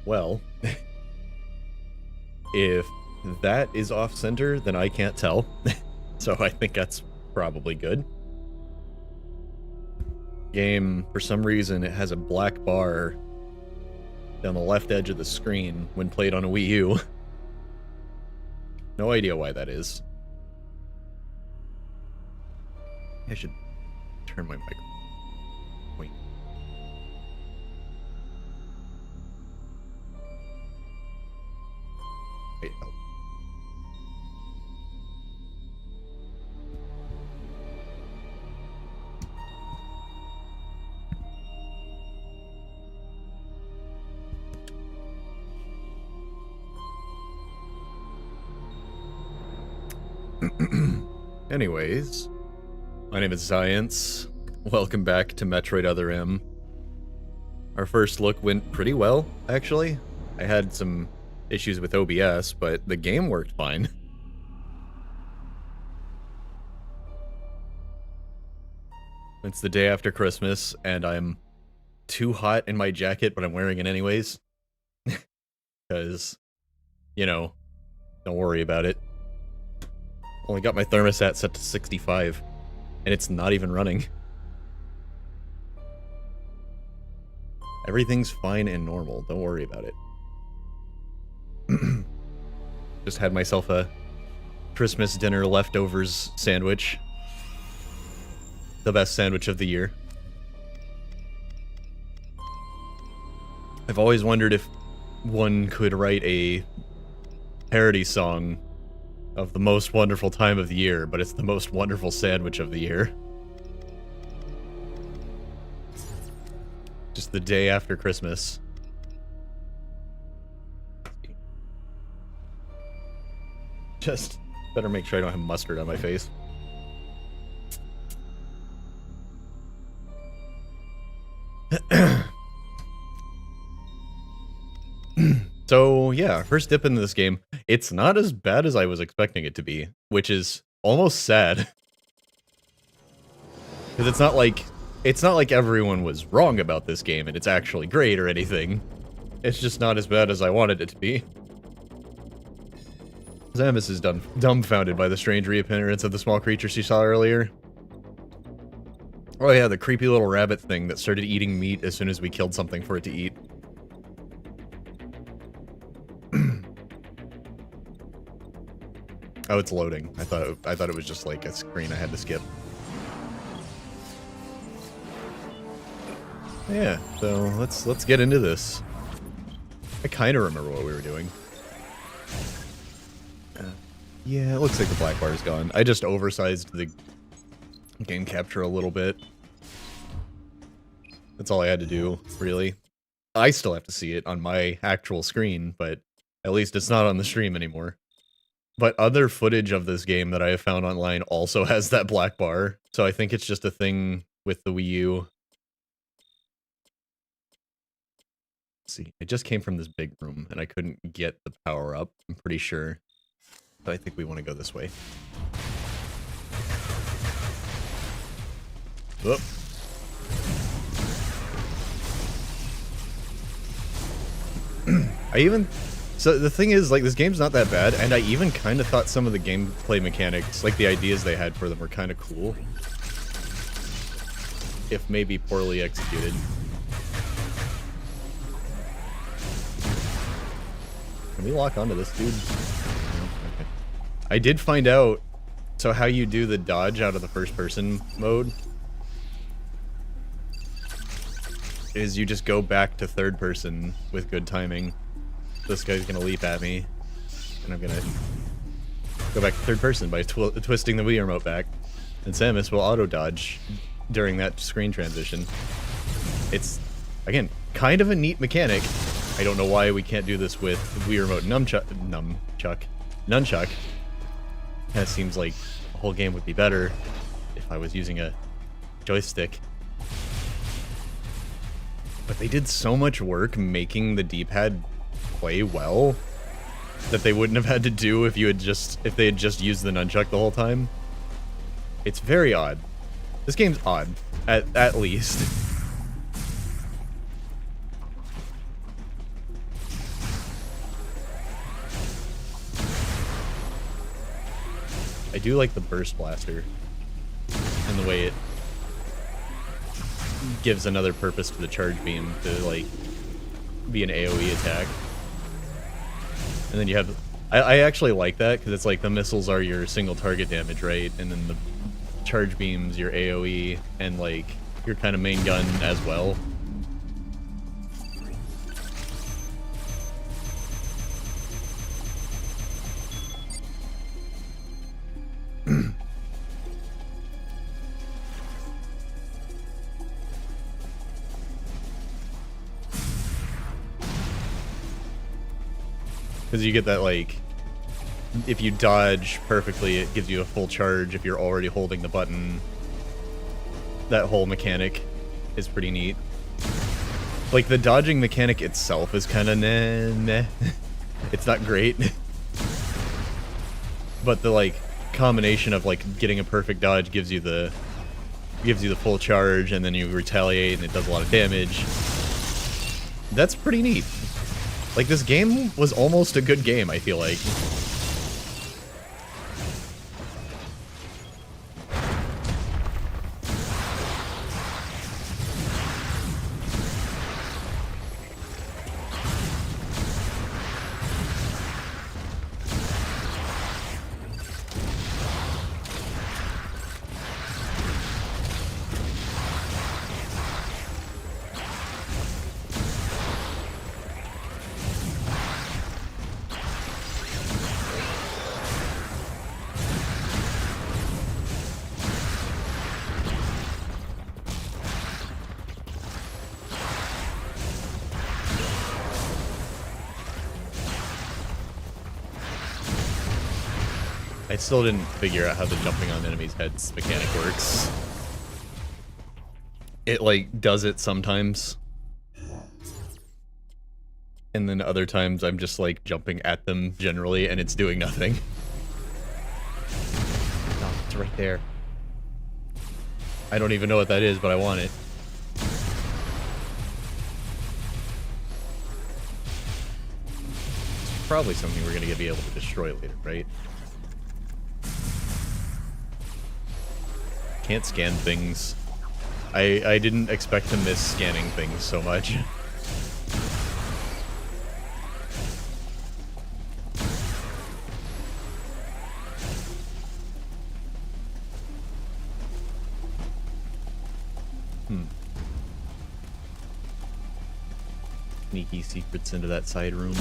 Well, if that is off-center, then I can't tell. So I think that's probably good. Game, for some reason, it has a black bar down the left edge of the screen when played on a Wii U. No idea why that is. I should turn my mic. Wait. Wait, oh. Anyways, my name is Science. Welcome back to Metroid Other M. Our first look went pretty well, actually. I had some issues with OBS, but the game worked fine. It's the day after Christmas, and I'm too hot in my jacket, but I'm wearing it anyways. Because, you know, don't worry about it. Only got my thermostat set to 65, and it's not even running. Everything's fine and normal, don't worry about it. Just had myself a Christmas dinner leftovers sandwich. The best sandwich of the year. I've always wondered if one could write a parody song of the most wonderful time of the year, but it's the most wonderful sandwich of the year. Just the day after Christmas. Just better make sure I don't have mustard on my face. So, yeah, first dip into this game. It's not as bad as I was expecting it to be, which is almost sad. Because it's not like everyone was wrong about this game and it's actually great or anything. It's just not as bad as I wanted it to be. Samus is dumbfounded by the strange reappearance of the small creature she saw earlier. Oh yeah, the creepy little rabbit thing that started eating meat as soon as we killed something for it to eat. Oh, it's loading. I thought it was just like a screen I had to skip. Yeah, so let's get into this. I kind of remember what we were doing. Yeah, it looks like the black bar is gone. I just oversized the game capture a little bit. That's all I had to do, really. I still have to see it on my actual screen, but at least it's not on the stream anymore. But other footage of this game that I have found online also has that black bar, so I think it's just a thing with the Wii U. Let's see, it just came from this big room, and I couldn't get the power up, I'm pretty sure. But I think we want to go this way. Whoop. So the thing is, like, this game's not that bad, and I even kind of thought some of the gameplay mechanics, like the ideas they had for them, were kind of cool. If maybe poorly executed. Can we lock onto this dude? No? Okay. I did find out, so how you do the dodge out of the first person mode is you just go back to third person with good timing. This guy's gonna leap at me, and I'm gonna go back to third person by twisting the Wii remote back, and Samus will auto-dodge during that screen transition. It's, again, kind of a neat mechanic. I don't know why we can't do this with Wii remote nunchuck. Kinda seems like the whole game would be better if I was using a joystick. But they did so much work making the D-pad play well that they wouldn't have had to do if they had just used the nunchuck the whole time. It's very odd. This game's odd, at least. I do like the burst blaster and the way it gives another purpose to the charge beam to like be an AoE attack. And then you have, I actually like that because it's like the missiles are your single target damage, right? And then the charge beams your AoE and like your kind of main gun as well. Because you get that, like, if you dodge perfectly, it gives you a full charge if you're already holding the button. That whole mechanic is pretty neat. Like, the dodging mechanic itself is kind of meh. It's not great. But the, like, combination of, like, getting a perfect dodge gives you the full charge, and then you retaliate, and it does a lot of damage. That's pretty neat. Like, this game was almost a good game, I feel like. I still didn't figure out how the jumping on enemies' heads mechanic works. It, like, does it sometimes. And then other times I'm just, like, jumping at them generally, and it's doing nothing. Oh, it's right there. I don't even know what that is, but I want it. It's probably something we're gonna be able to destroy later, right? Can't scan things. I didn't expect to miss scanning things so much. Sneaky secrets into that side room.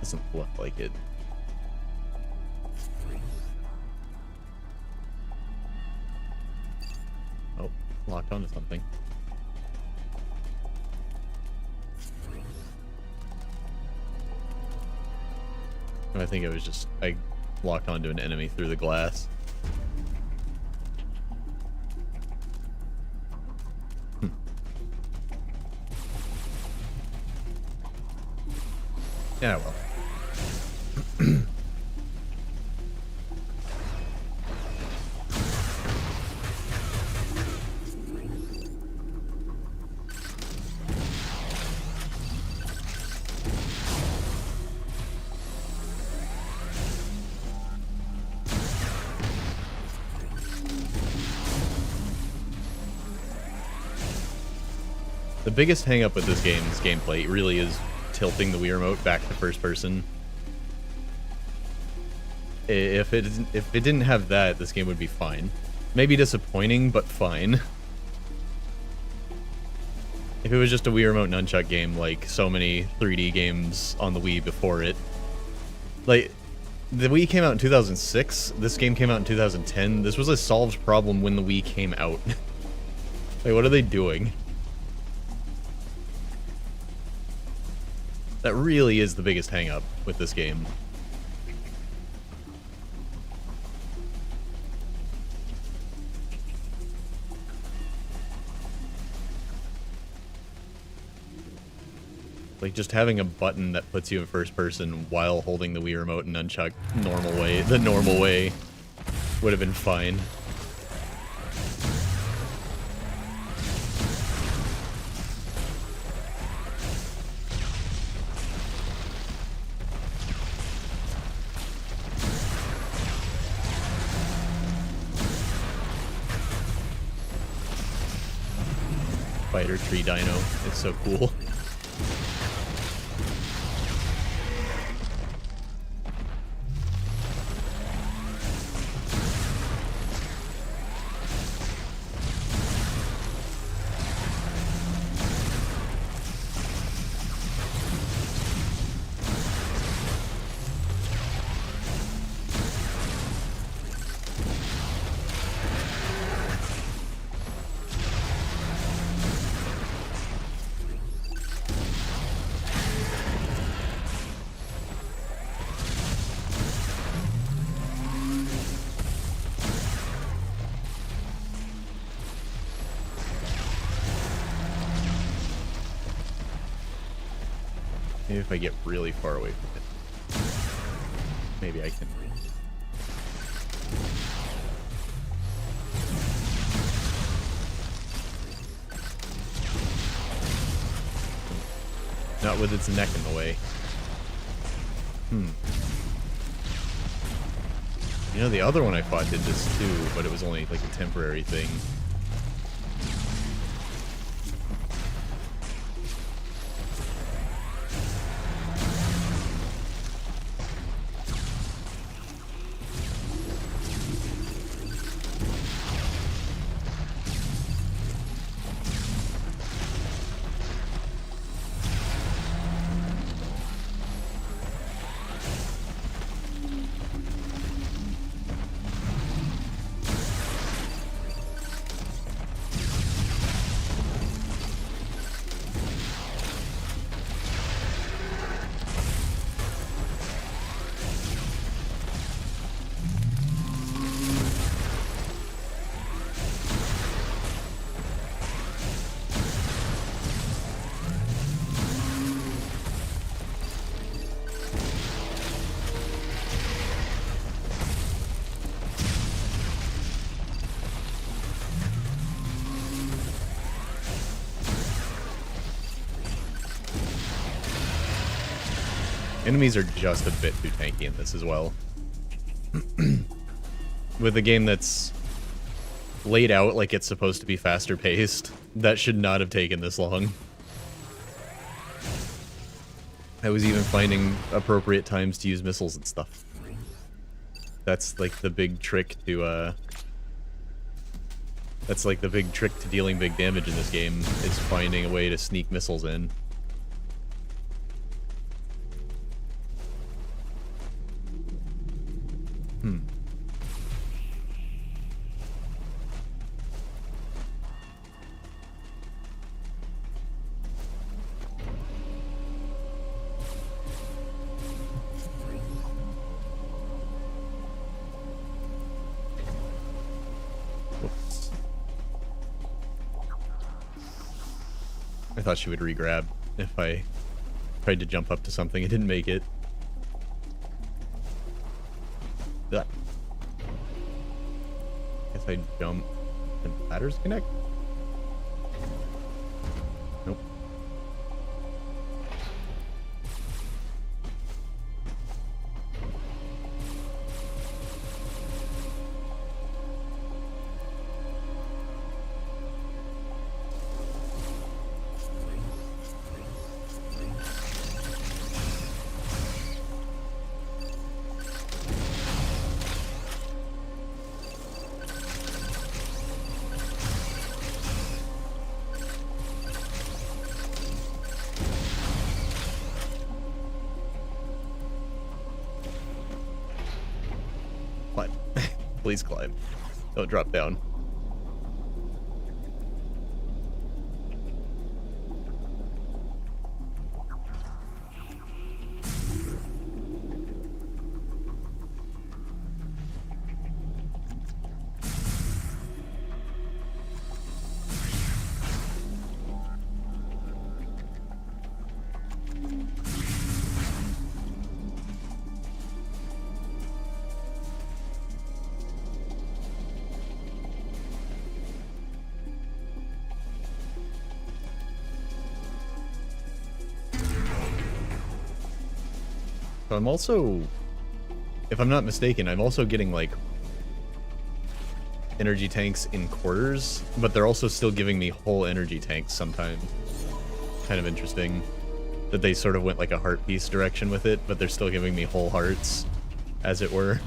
Doesn't look like it. Oh, locked onto something. I think it was just, I locked onto an enemy through the glass. Yeah, well. The biggest hang-up with this game's gameplay really is tilting the Wii Remote back to first person. If it didn't have that, this game would be fine. Maybe disappointing, but fine. If it was just a Wii Remote nunchuck game like so many 3D games on the Wii before it. Like, the Wii came out in 2006, this game came out in 2010. This was a solved problem when the Wii came out. Like, what are they doing? That really is the biggest hang-up with this game. Like, just having a button that puts you in first person while holding the Wii Remote and nunchuck the normal way, would have been fine. spider tree dino. It's so cool. Maybe if I get really far away from it, maybe I can. Not with its neck in the way. You know, the other one I fought did this too, but it was only like a temporary thing. Enemies are just a bit too tanky in this as well. With a game that's laid out like it's supposed to be faster paced, that should not have taken this long. I was even finding appropriate times to use missiles and stuff. That's like the big trick to, that's like the big trick to dealing big damage in this game, is finding a way to sneak missiles in. I thought she would re-grab if I tried to jump up to something. It didn't make it. Ugh. Guess I jump and ladders connect? Nope. Climb. Please climb. Don't drop down. So I'm also, if I'm not mistaken, I'm also getting like energy tanks in quarters, but they're also still giving me whole energy tanks sometimes. Kind of interesting that they sort of went like a heart piece direction with it, but they're still giving me whole hearts, as it were.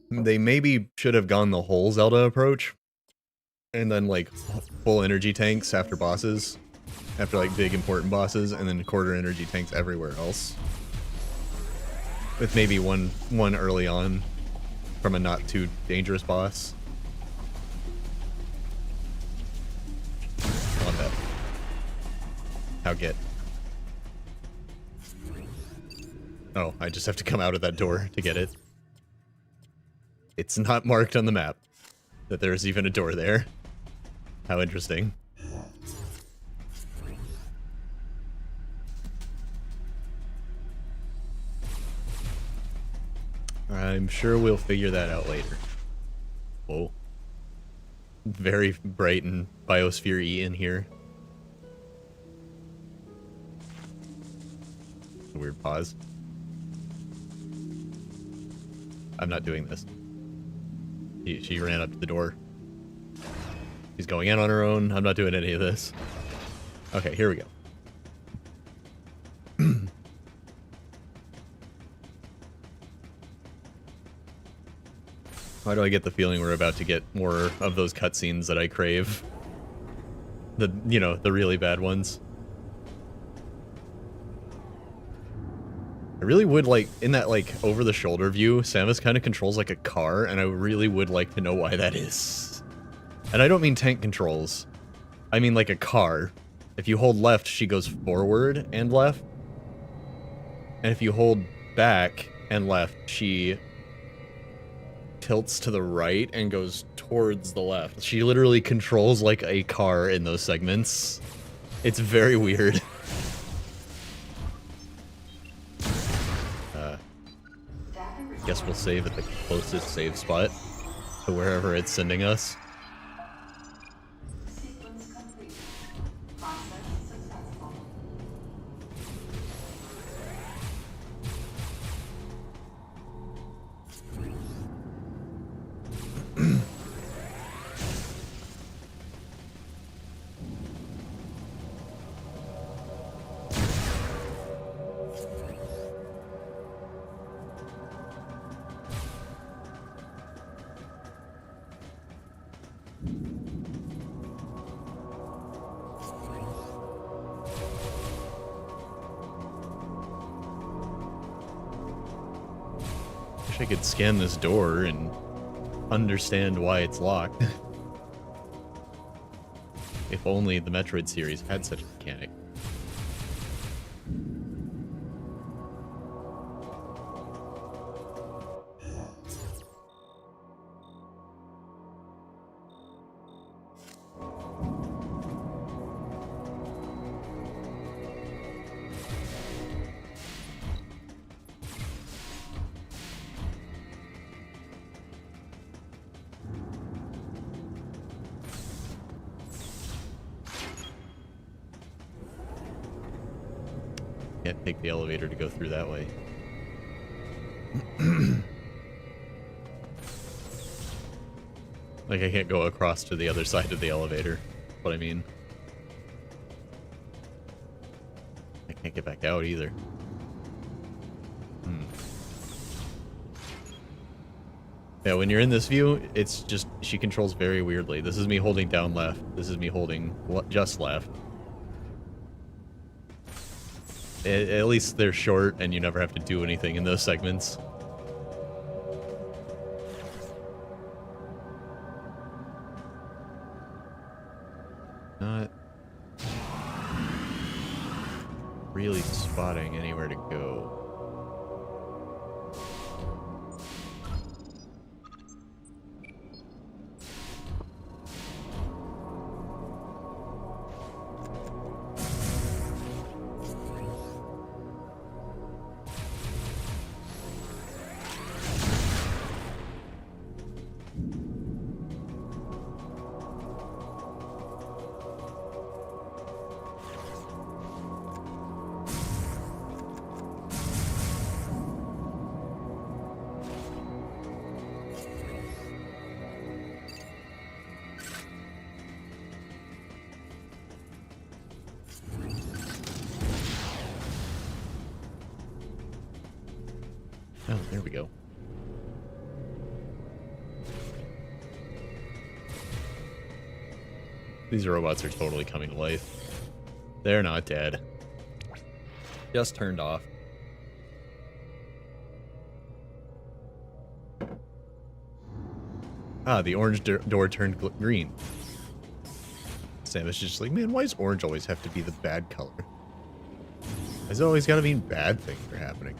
They maybe should have gone the whole Zelda approach, and then like full energy tanks after bosses, after like big important bosses, and then quarter energy tanks everywhere else. With maybe one early on from a not too dangerous boss. On that. How get? Oh, I just have to come out of that door to get it. It's not marked on the map that there's even a door there. How interesting. I'm sure we'll figure that out later. Whoa. Very bright and biosphere-y in here. A weird pause. I'm not doing this. She ran up to the door. She's going in on her own. I'm not doing any of this. Okay, here we go. Why do I get the feeling we're about to get more of those cutscenes that I crave? The, you know, the really bad ones. I really would like, in that like over-the-shoulder view, Samus kind of controls like a car, and I really would like to know why that is. And I don't mean tank controls. I mean like a car. If you hold left, she goes forward and left. And if you hold back and left, she tilts to the right and goes towards the left. She literally controls like a car in those segments. It's very weird. Guess we'll save at the closest save spot to wherever it's sending us. Sequence complete. Process successful. Wish I could scan this door and understand why it's locked. If only the Metroid series had such a mechanic. Can't take the elevator to go through that way. Like, I can't go across to the other side of the elevator. That's what I mean. I can't get back out either. Yeah, when you're in this view, it's just, she controls very weirdly. This is me holding down left. This is me holding just left. At least they're short and you never have to do anything in those segments. Not really spotting anywhere to go. Oh, there we go. These robots are totally coming to life. They're not dead. Just turned off. Ah, the orange door turned green. Sam is just like, man, why does orange always have to be the bad color? Why's it always gotta mean bad things are happening?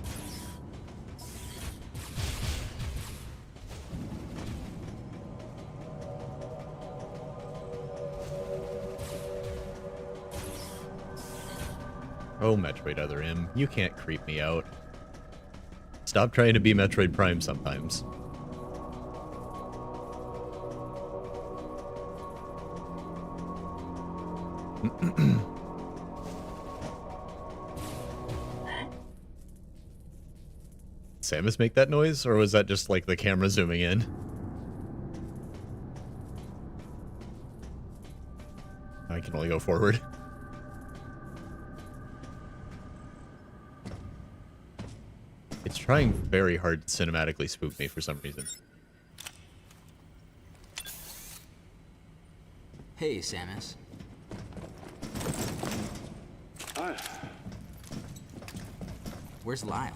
Oh, Metroid Other M, you can't creep me out. Stop trying to be Metroid Prime sometimes. Samus make that noise, or was that just like the camera zooming in? I can only go forward. It's trying very hard to cinematically spook me for some reason. Hey, Samus. Hi. Where's Lyle?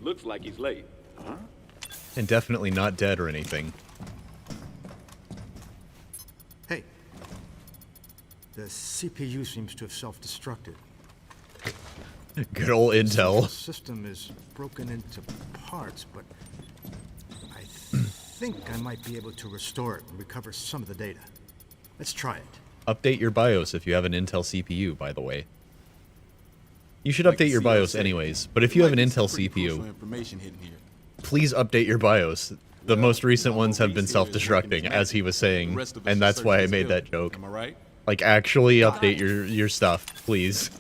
Looks like he's late. Huh? And definitely not dead or anything. Hey. The CPU seems to have self-destructed. Good old The intel. system is broken into parts, but I think I might be able to restore it and recover some of the data. Let's try it. Update your BIOS if you have an Intel CPU, by the way. You should Like update your CLC. BIOS anyways, but if you have an Intel CPU, information hidden here. please update your BIOS. The most recent ones have been self-destructing, as he was saying, and that's why I made that joke. Am I right? Like, actually update your stuff, please.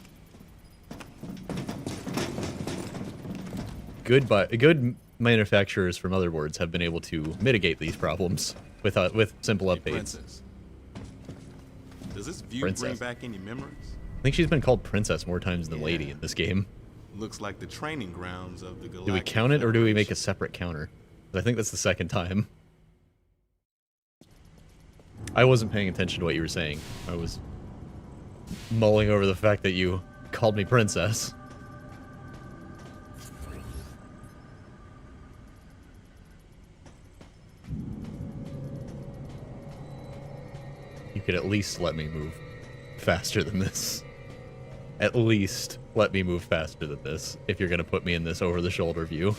Good manufacturers for motherboards have been able to mitigate these problems with simple Hey, updates. Princess. Does this view Princess. bring back any memories? I think she's been called princess more times than lady in this game. Looks like the training grounds of the Galactic Do we count it or do we make a Federation. separate counter? I think that's the second time. I wasn't paying attention to what you were saying. I was mulling over the fact that you called me princess. You could at least let me move faster than this. At least let me move faster than this if you're going to put me in this over-the-shoulder view.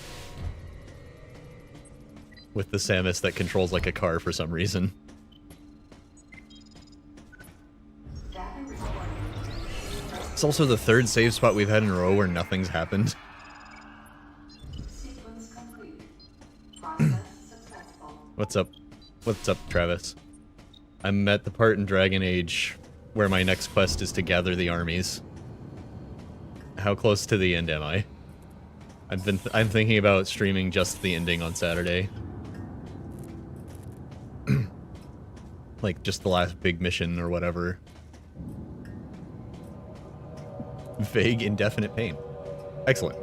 With the Samus that controls like a car for some reason. Data recording. It's also the third save spot we've had in a row where nothing's happened. Sequence complete. Process successful. What's up? What's up, Travis? I'm at the part in Dragon Age where my next quest is to gather the armies. How close to the end am I? I'm thinking about streaming just the ending on Saturday. Like just the last big mission or whatever. Vague, indefinite pain. Excellent.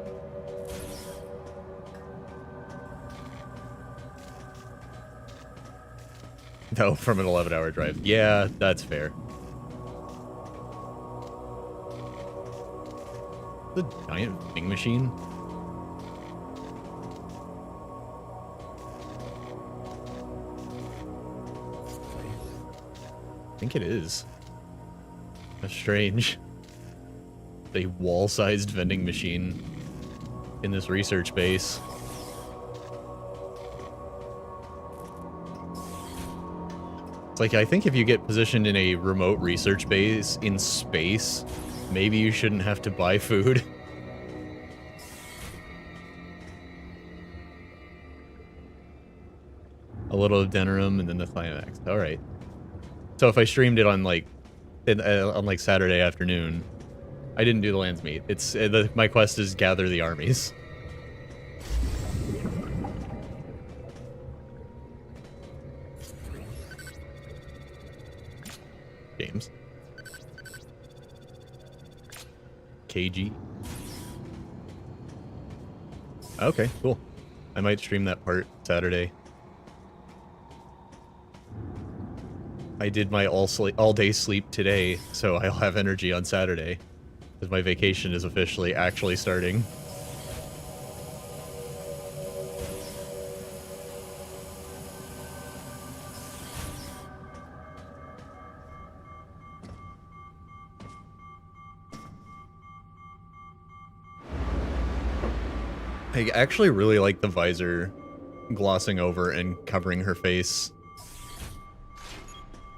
No, from an 11-hour drive. Yeah, that's fair. The giant vending machine? I think it is. That's strange. A wall-sized vending machine in this research base. It's like, I think if you get positioned in a remote research base in space, maybe you shouldn't have to buy food. A little of Denerim and then the climax. Alright. So if I streamed it on like Saturday afternoon, I didn't do the lands meet. It's my quest is gather the armies. Games. KG. Okay, cool. I might stream that part Saturday. I did my all day sleep today, so I'll have energy on Saturday. Because my vacation is officially actually starting. I actually really like the visor glossing over and covering her face.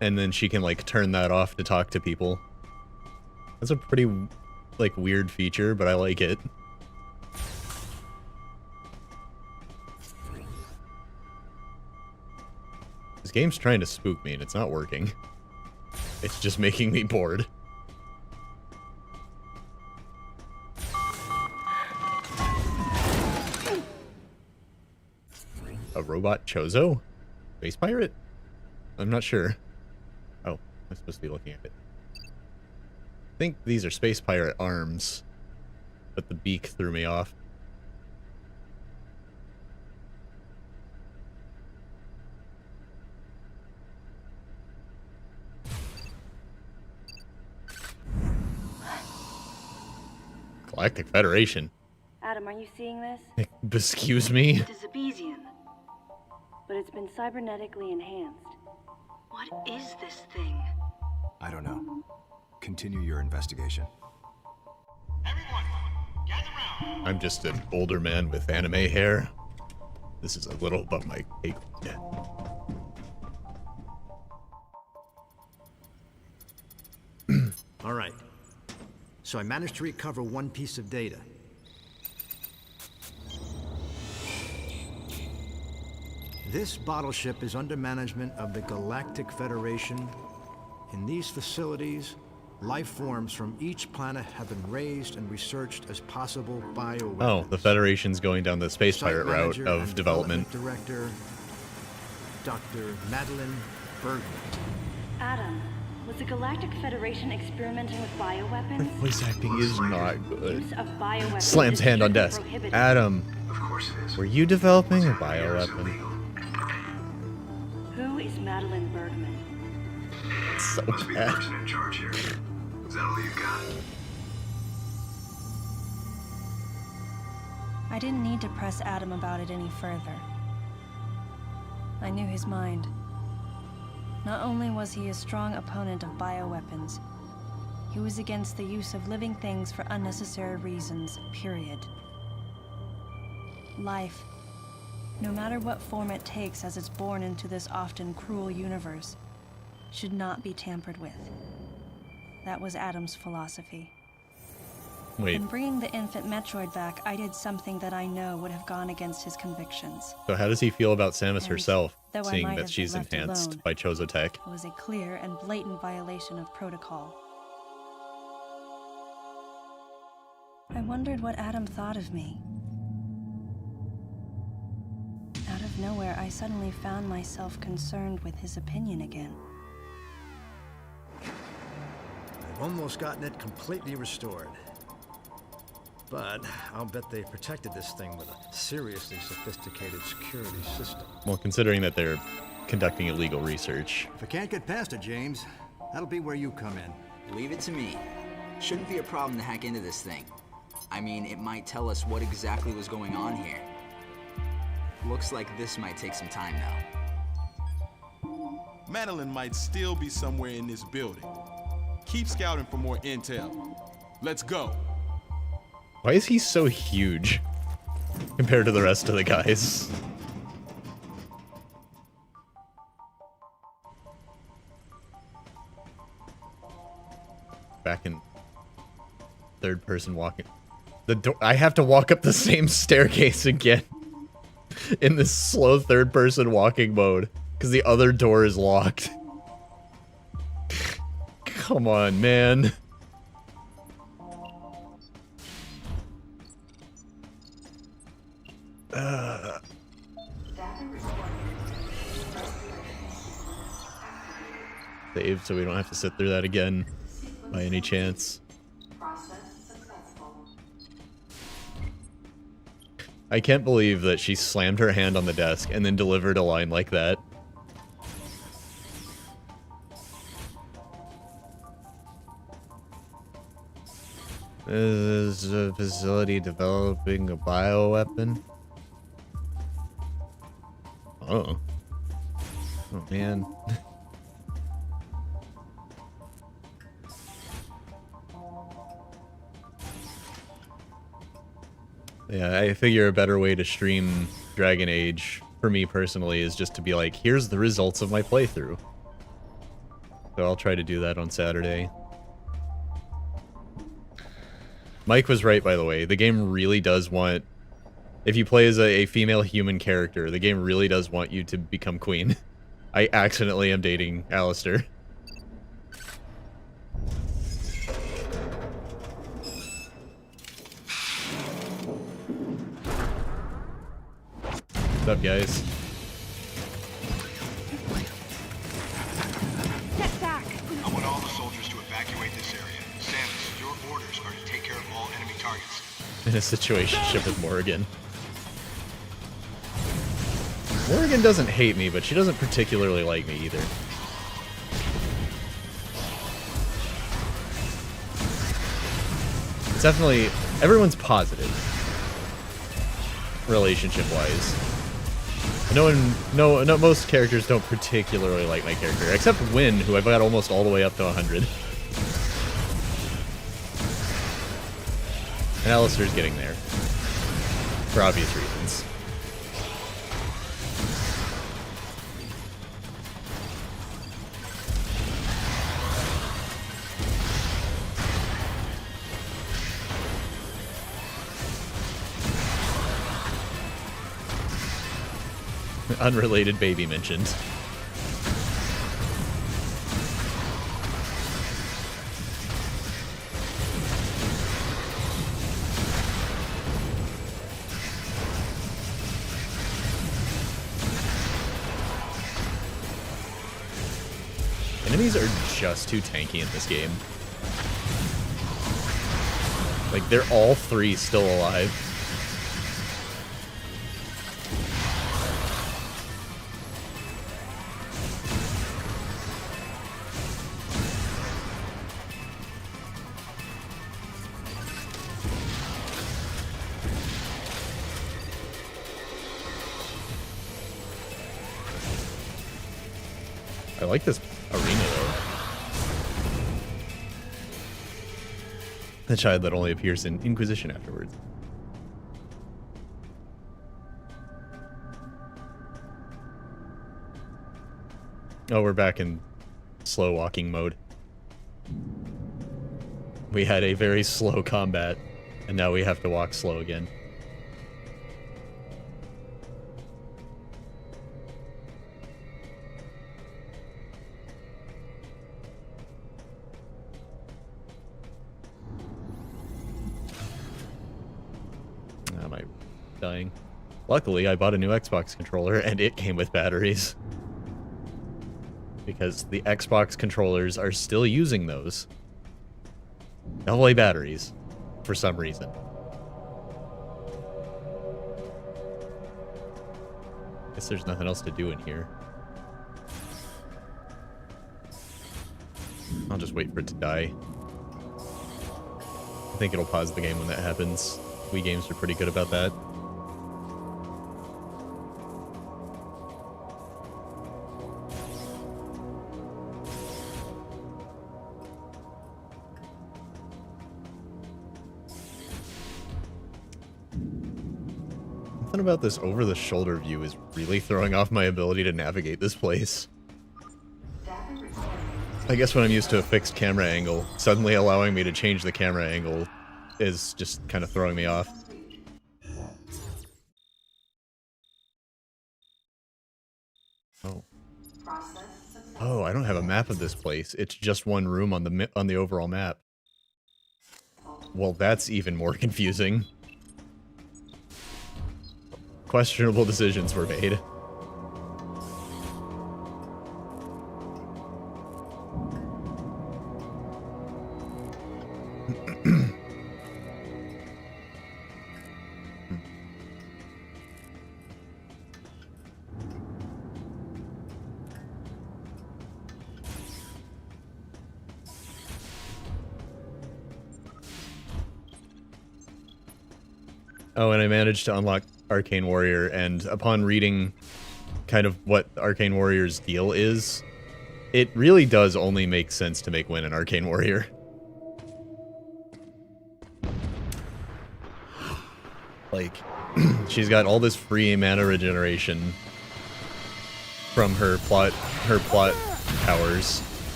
And then she can, like, turn that off to talk to people. That's a pretty, like, weird feature, but I like it. This game's trying to spook me, and it's not working. It's just making me bored. A robot Chozo? Space pirate? I'm not sure. Oh, I'm supposed to be looking at it. I think these are space pirate arms, but the beak threw me off. Galactic Federation. Adam, are you seeing this? Excuse me? It is Zebesian, but it's been cybernetically enhanced. What is this thing? I don't know. Continue your investigation. Everyone, gather round. I'm just an older man with anime hair. This is a little above my pay grade. All right. So I managed to recover one piece of data. This bottle ship is under management of the Galactic Federation. In these facilities, life forms from each planet have been raised and researched as possible bioweapons. Oh, the Federation's going down the space Site pirate route manager of and development. Director, Dr. Madeline Bergman. Adam, was the Galactic Federation experimenting with bioweapons? Voice acting is not good. Use of bioweapons Slams is hand on strictly desk. prohibited. Adam, Of course it is. were you developing a bioweapon? Who is Madeline Bergman? So Must be the bad. person in charge here. Is that all you got? I didn't need to press Adam about it any further. I knew his mind. Not only was he a strong opponent of bioweapons, he was against the use of living things for unnecessary reasons, period. Life, no matter what form it takes as it's born into this often cruel universe, should not be tampered with. That was Adam's philosophy. Wait, In bringing the infant Metroid back, I did something that I know would have gone against his convictions. so how does he feel about Samus And herself, though I seeing might that have she's been left enhanced alone, by Chozo Tech? It was a clear and blatant violation of protocol. I wondered what Adam thought of me. Out of nowhere, I suddenly found myself concerned with his opinion again. I've almost gotten it completely restored. But I'll bet they protected this thing with a seriously sophisticated security system. Well, considering that they're conducting illegal research. If I can't get past it, James, that'll be where you come in. Leave it to me. Shouldn't be a problem to hack into this thing. I mean, it might tell us what exactly was going on here. Looks like this might take some time, though. Madeline might still be somewhere in this building. Keep scouting for more intel. Let's go. Why is he so huge compared to the rest of the guys? Back in third person walking. The door, I have to walk up the same staircase again in this slow third person walking mode because the other door is locked. Come on, man. Data recording. Save so we don't have to sit through that again by any chance. Process successful. I can't believe that she slammed her hand on the desk and then delivered a line like that. This is a facility developing a bioweapon. Oh. Oh, man. Yeah, I figure a better way to stream Dragon Age, for me personally, is just to be like, here's the results of my playthrough. So I'll try to do that on Saturday. Mike was right, by the way. The game really does want... If you play as a female human character, the game really does want you to become queen. I accidentally am dating Alistair. What's up, guys? Get back! I want all the soldiers to evacuate this area. Samus, your orders are to take care of all enemy targets. In a situationship with Morrigan. Morrigan doesn't hate me, but she doesn't particularly like me either. It's definitely... Everyone's positive. Relationship-wise. No, most characters don't particularly like my character, except Wynn, who I've got almost all the way up to 100. And Alistair's getting there. For obvious reasons. Unrelated baby mentioned. Enemies are just too tanky in this game. Like, they're all three still alive. I like this arena, though. The child that only appears in Inquisition afterwards. Oh, we're back in slow walking mode. We had a very slow combat, and now we have to walk slow again. Am I dying? Luckily, I bought a new Xbox controller, and it came with batteries. Because the Xbox controllers are still using those AA batteries for some reason. Guess there's nothing else to do in here. I'll just wait for it to die. I think it'll pause the game when that happens. Wii games are pretty good about that. Something about this over-the-shoulder view is really throwing off my ability to navigate this place. I guess when I'm used to a fixed camera angle, suddenly allowing me to change the camera angle is just kind of throwing me off. Oh. Oh, I don't have a map of this place. It's just one room on the overall map. Well, that's even more confusing. Questionable decisions were made. Oh, and I managed to unlock Arcane Warrior, and upon reading kind of what Arcane Warrior's deal is, it really does only make sense to make Wynn an Arcane Warrior. Like, she's got all this free mana regeneration from her plot powers.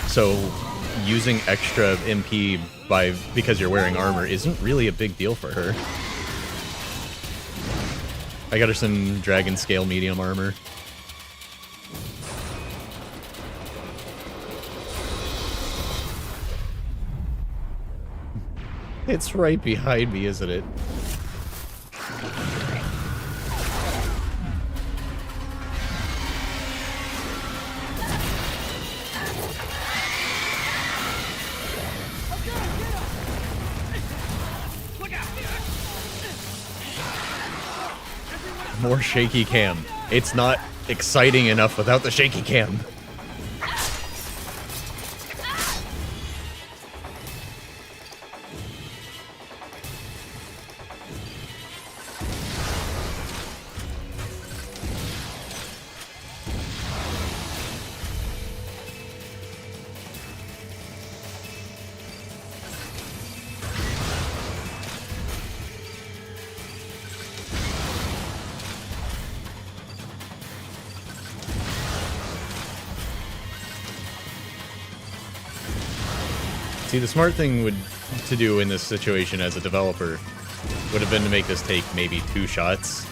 So using extra MP because you're wearing armor isn't really a big deal for her. I got her some dragon scale medium armor. It's right behind me, isn't it? More shaky cam. It's not exciting enough without the shaky cam. See, the smart thing to do in this situation as a developer would have been to make this take maybe 2 shots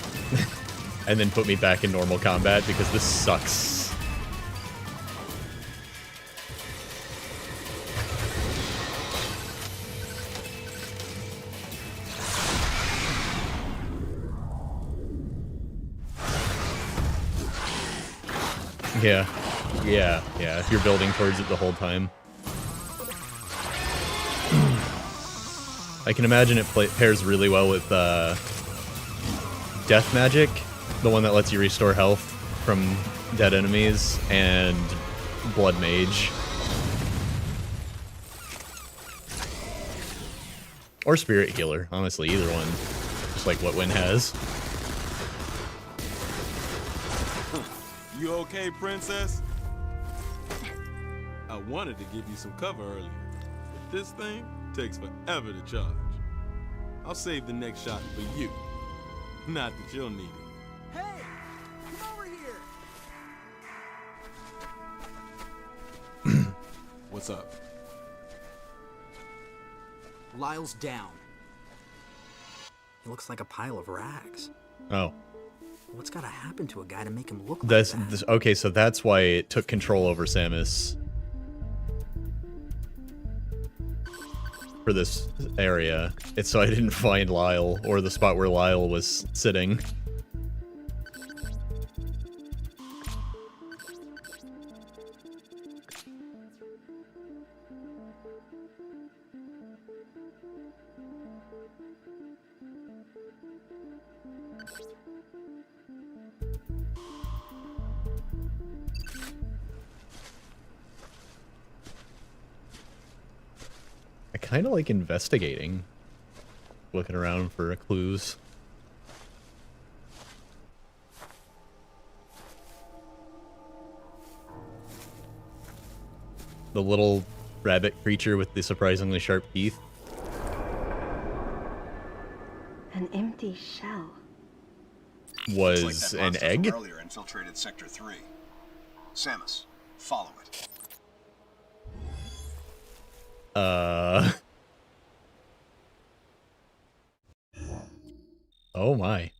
and then put me back in normal combat, because this sucks. Yeah, if you're building towards it the whole time. I can imagine it pairs really well with Death Magic, the one that lets you restore health from dead enemies, and Blood Mage. Or Spirit Healer, honestly, either one. Just like what Wynn has. You okay, princess? I wanted to give you some cover earlier, but this thing takes forever to charge. I'll save the next shot for you. Not that you'll need it. Hey! Come over here! What's up? Lyle's down. He looks like a pile of rags. Oh. What's gotta happen to a guy to make him look like that? Okay, so that's why it took control over Samus. For this area. It's so I didn't find Lyle, or the spot where Lyle was sitting. I kind of like investigating. Looking around for clues. The little rabbit creature with the surprisingly sharp teeth. An empty shell. Was Looks like that an monster from egg? earlier infiltrated Sector 3. Samus, follow it. Oh my.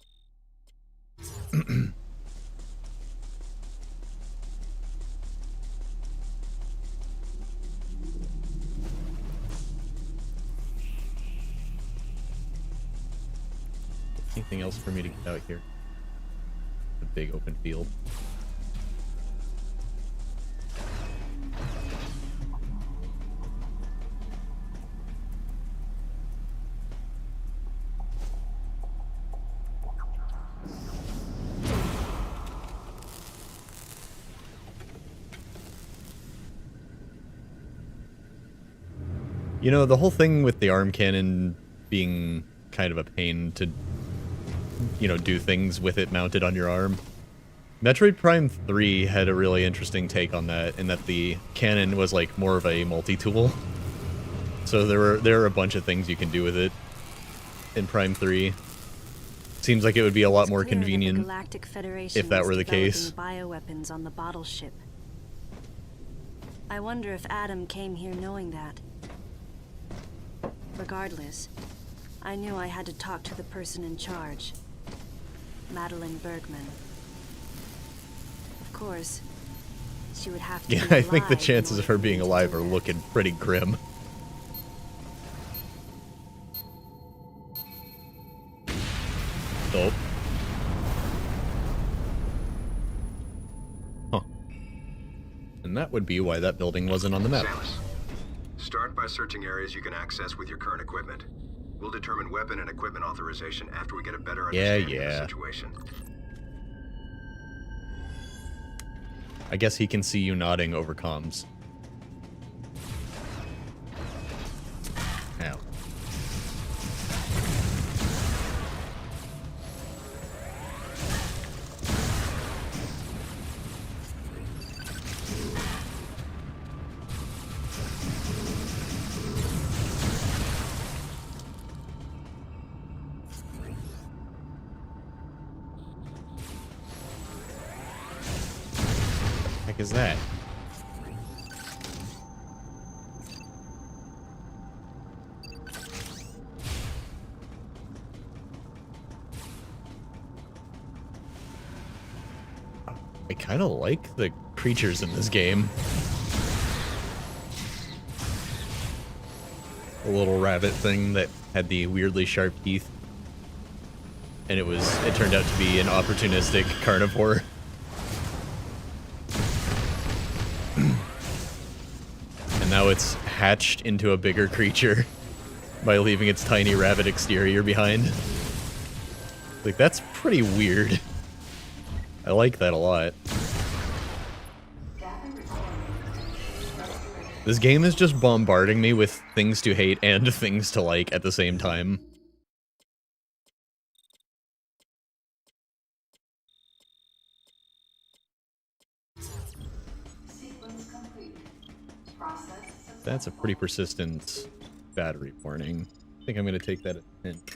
Anything else for me to get out here? The big open field. You know, the whole thing with the arm cannon being kind of a pain to, you know, do things with it mounted on your arm. Metroid Prime 3 had a really interesting take on that, in that the cannon was like more of a multi-tool. So there are a bunch of things you can do with it in Prime 3. Seems like it would be a lot more convenient if that were the case. Bioweapons on the bottle ship. I wonder if Adam came here knowing that. Regardless, I knew I had to talk to the person in charge, Madeline Bergman. Of course, she would have to Yeah, be I think the alive in chances of order her for being me to alive do are that. looking pretty grim. Oh. Huh. And that would be why that building wasn't on the map. Samus, start by searching areas you can access with your current equipment. We'll determine weapon and equipment authorization after we get a better understanding of the situation. I guess he can see you nodding over comms. Ow. Heck is that? I kind of like the creatures in this game. The little rabbit thing that had the weirdly sharp teeth. And it turned out to be an opportunistic carnivore. And now it's hatched into a bigger creature by leaving its tiny rabbit exterior behind. Like, that's pretty weird. I like that a lot. This game is just bombarding me with things to hate and things to like at the same time. Sequence complete. Process That's a pretty persistent battery warning. I think I'm gonna take that as a hint.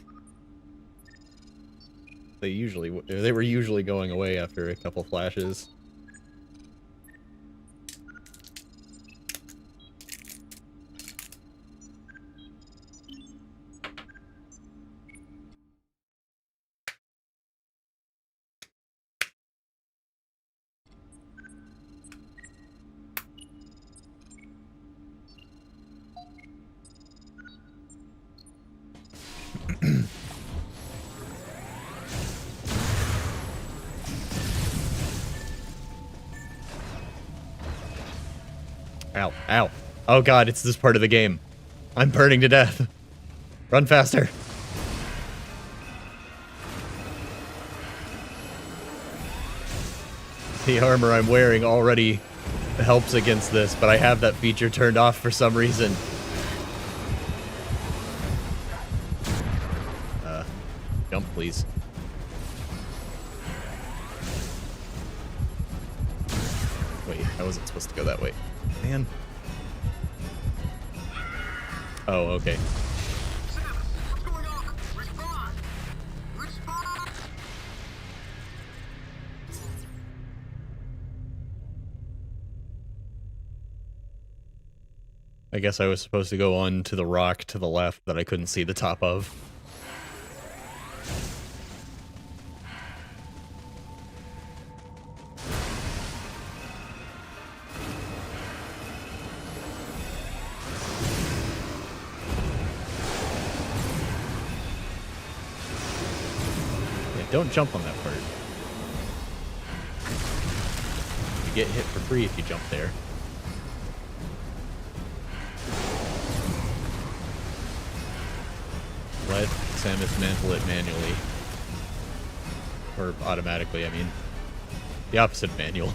They were usually going away after a couple flashes. Ow, ow. Oh god, it's this part of the game. I'm burning to death. Run faster. The armor I'm wearing already helps against this, but I have that feature turned off for some reason. Jump, please. Wait, I wasn't supposed to go that way. Man. Oh, okay. What's going on? Respond! Respond! I guess I was supposed to go on to the rock to the left that I couldn't see the top of. Don't jump on that part. You get hit for free if you jump there. Let Samus mantle it manually. Or automatically, I mean. The opposite manual.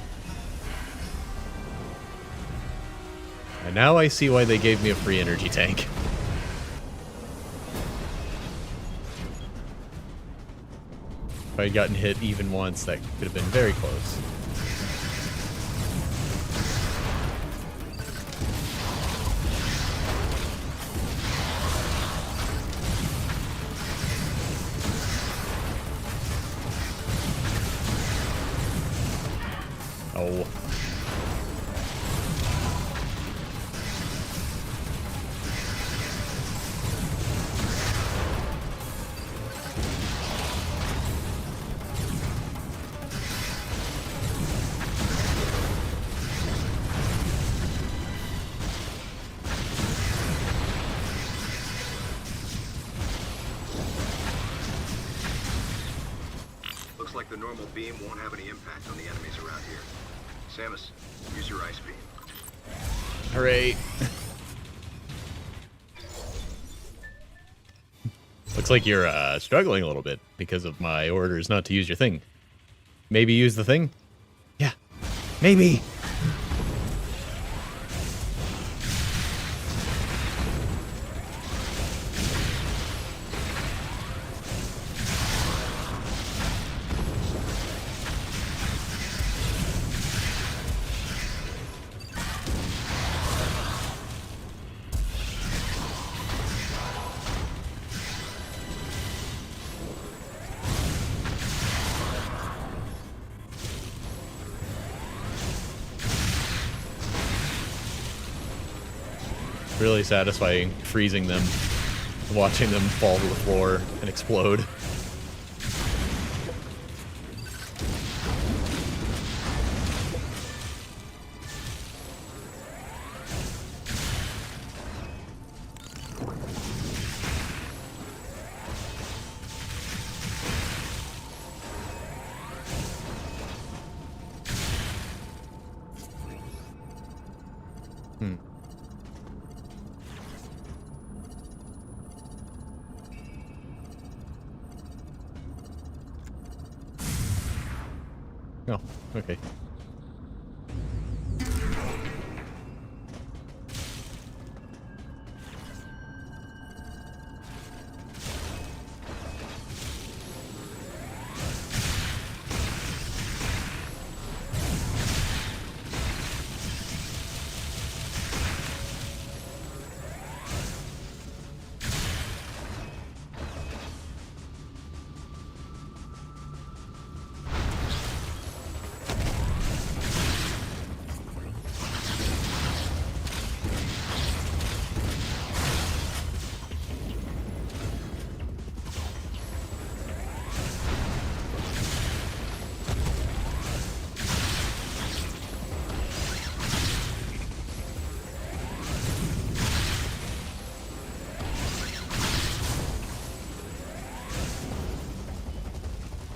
And now I see why they gave me a free energy tank. If I had gotten hit even once, that could have been very close. Oh. Looks like the normal beam won't have any impact on the enemies around here. Samus, use your ice beam. Hooray. Looks like you're struggling a little bit because of my orders not to use your thing. Maybe use the thing? Yeah. Maybe. Really satisfying freezing them, watching them fall to the floor and explode. Oh, okay.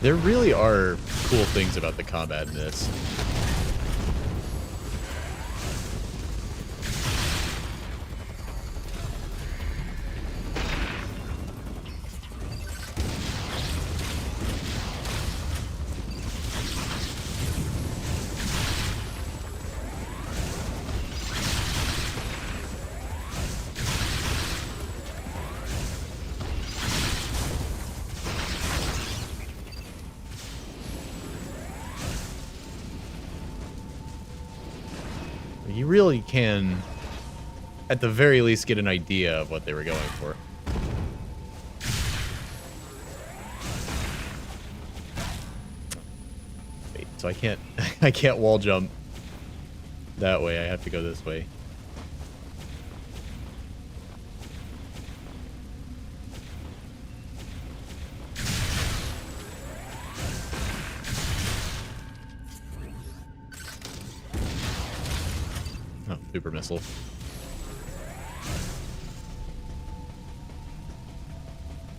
There really are cool things about the combat in this. You really can, at the very least, get an idea of what they were going for. Wait, so I can't wall jump that way. I have to go this way. Oh, super missile.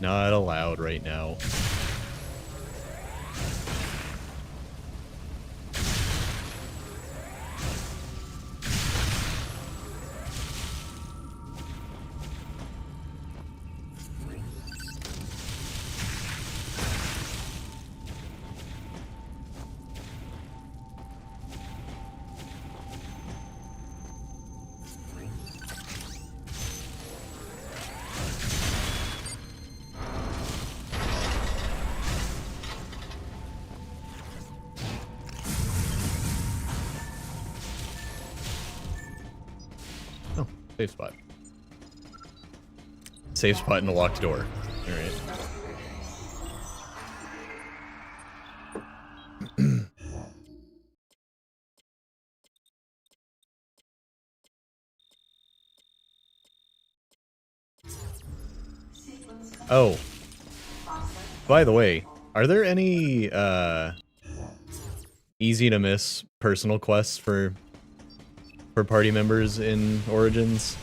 Not allowed right now. Safe spot. Safe spot in a locked door. Alright. Oh. By the way, are there any easy to miss personal quests for party members in Origins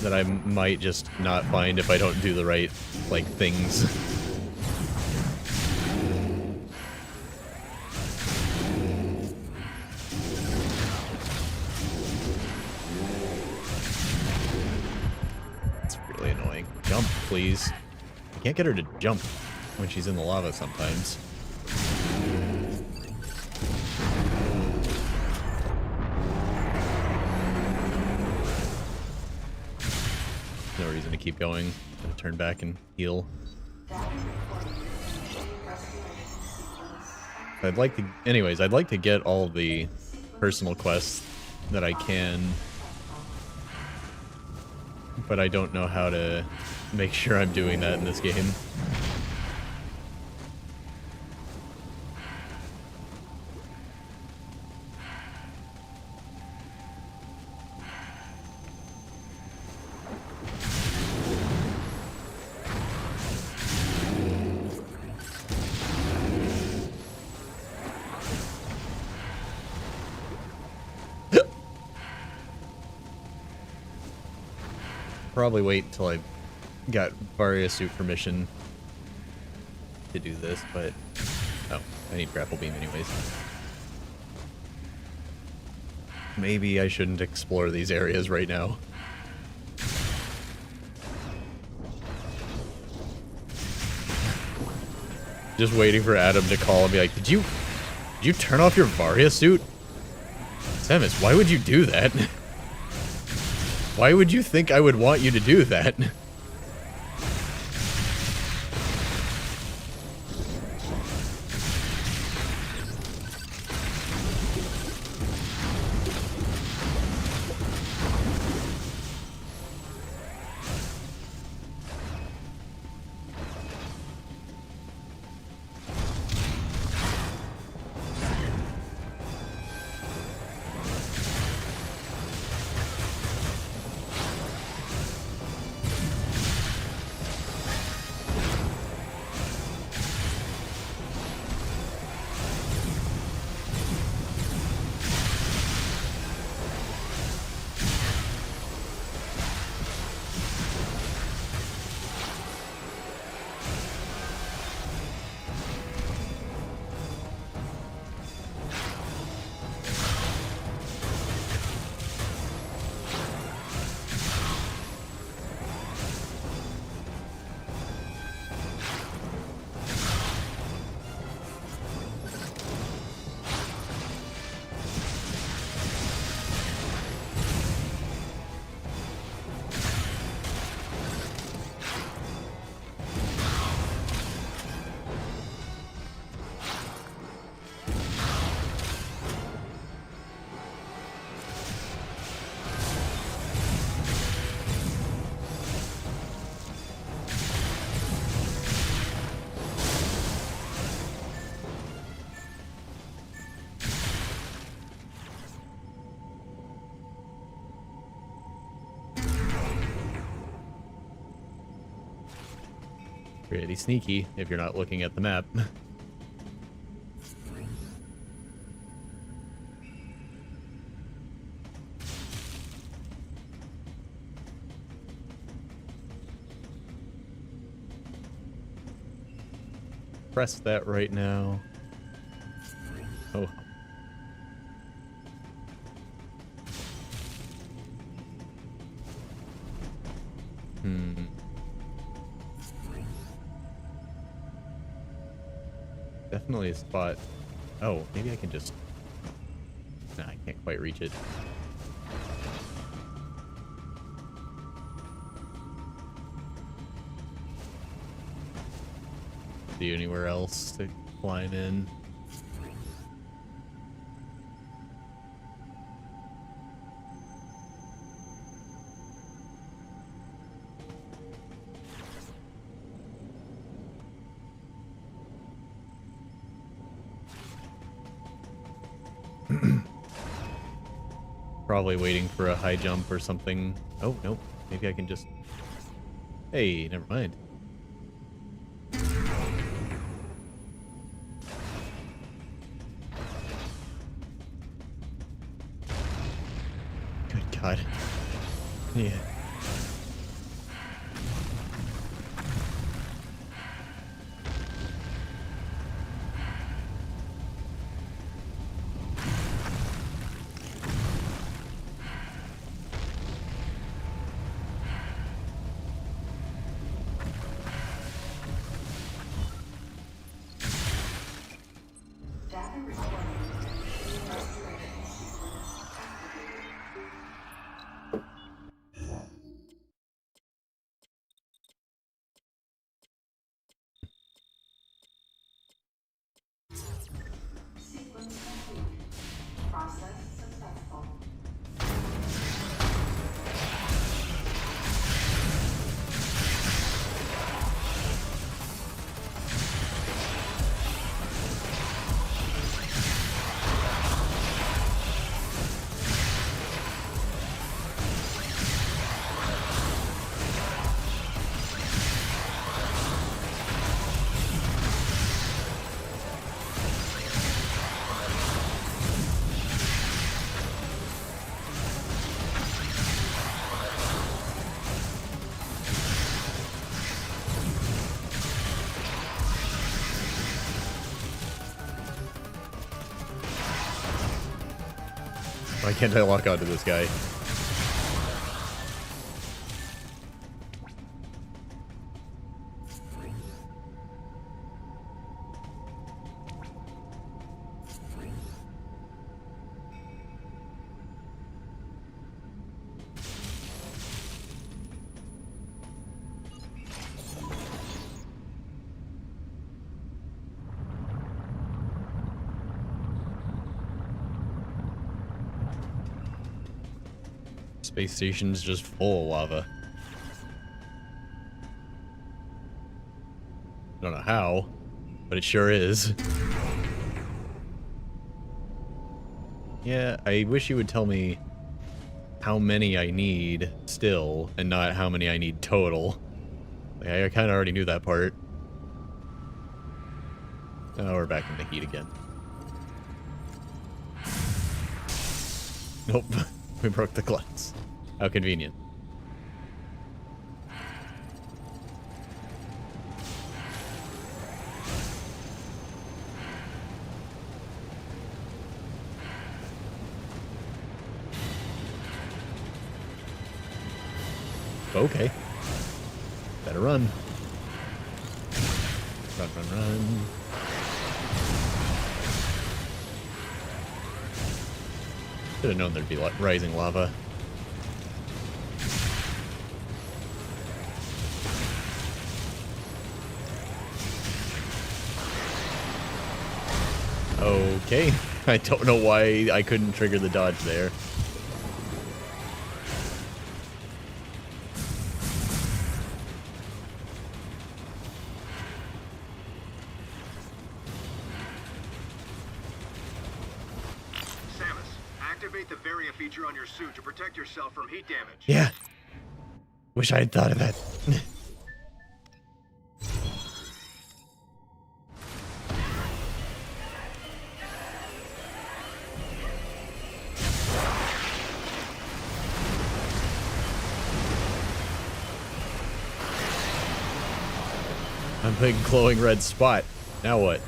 that I might just not find if I don't do the right, like, things? It's really annoying. Jump, please. I can't get her to jump when she's in the lava sometimes. No reason to keep going. Gonna turn back and heal. I'd like to, anyways, I'd like to get all the personal quests that I can, but I don't know how to make sure I'm doing that in this game. Probably wait until I got Varia suit permission to do this, but oh, I need grapple beam anyways. Maybe I shouldn't explore these areas right now. Just waiting for Adam to call and be like, did you turn off your Varia suit? Samus, why would you do that? Why would you think I would want you to do that? Pretty sneaky if you're not looking at the map. Press that right now. Oh. Definitely a spot. Oh, maybe I can just... Nah, I can't quite reach it. See anywhere else to climb in? Probably waiting for a high jump or something. Oh, nope. Maybe I can just... Hey, never mind. Good God. Yeah. Data recording. Restoration sequence activated. Sequence complete. Process successful. Why can't I lock onto this guy? Space station's just full of lava. I don't know how, but it sure is. Yeah, I wish you would tell me how many I need still, and not how many I need total. Like, I kind of already knew that part. Oh, we're back in the heat again. Nope, we broke the glass. How convenient. Okay. Better run. Run, run, run. Should have known there'd be rising lava. Okay. I don't know why I couldn't trigger the dodge there. Activate the Varia feature on your suit to protect yourself from heat damage. Yeah. Wish I had thought of that. I'm big glowing red spot. Now what?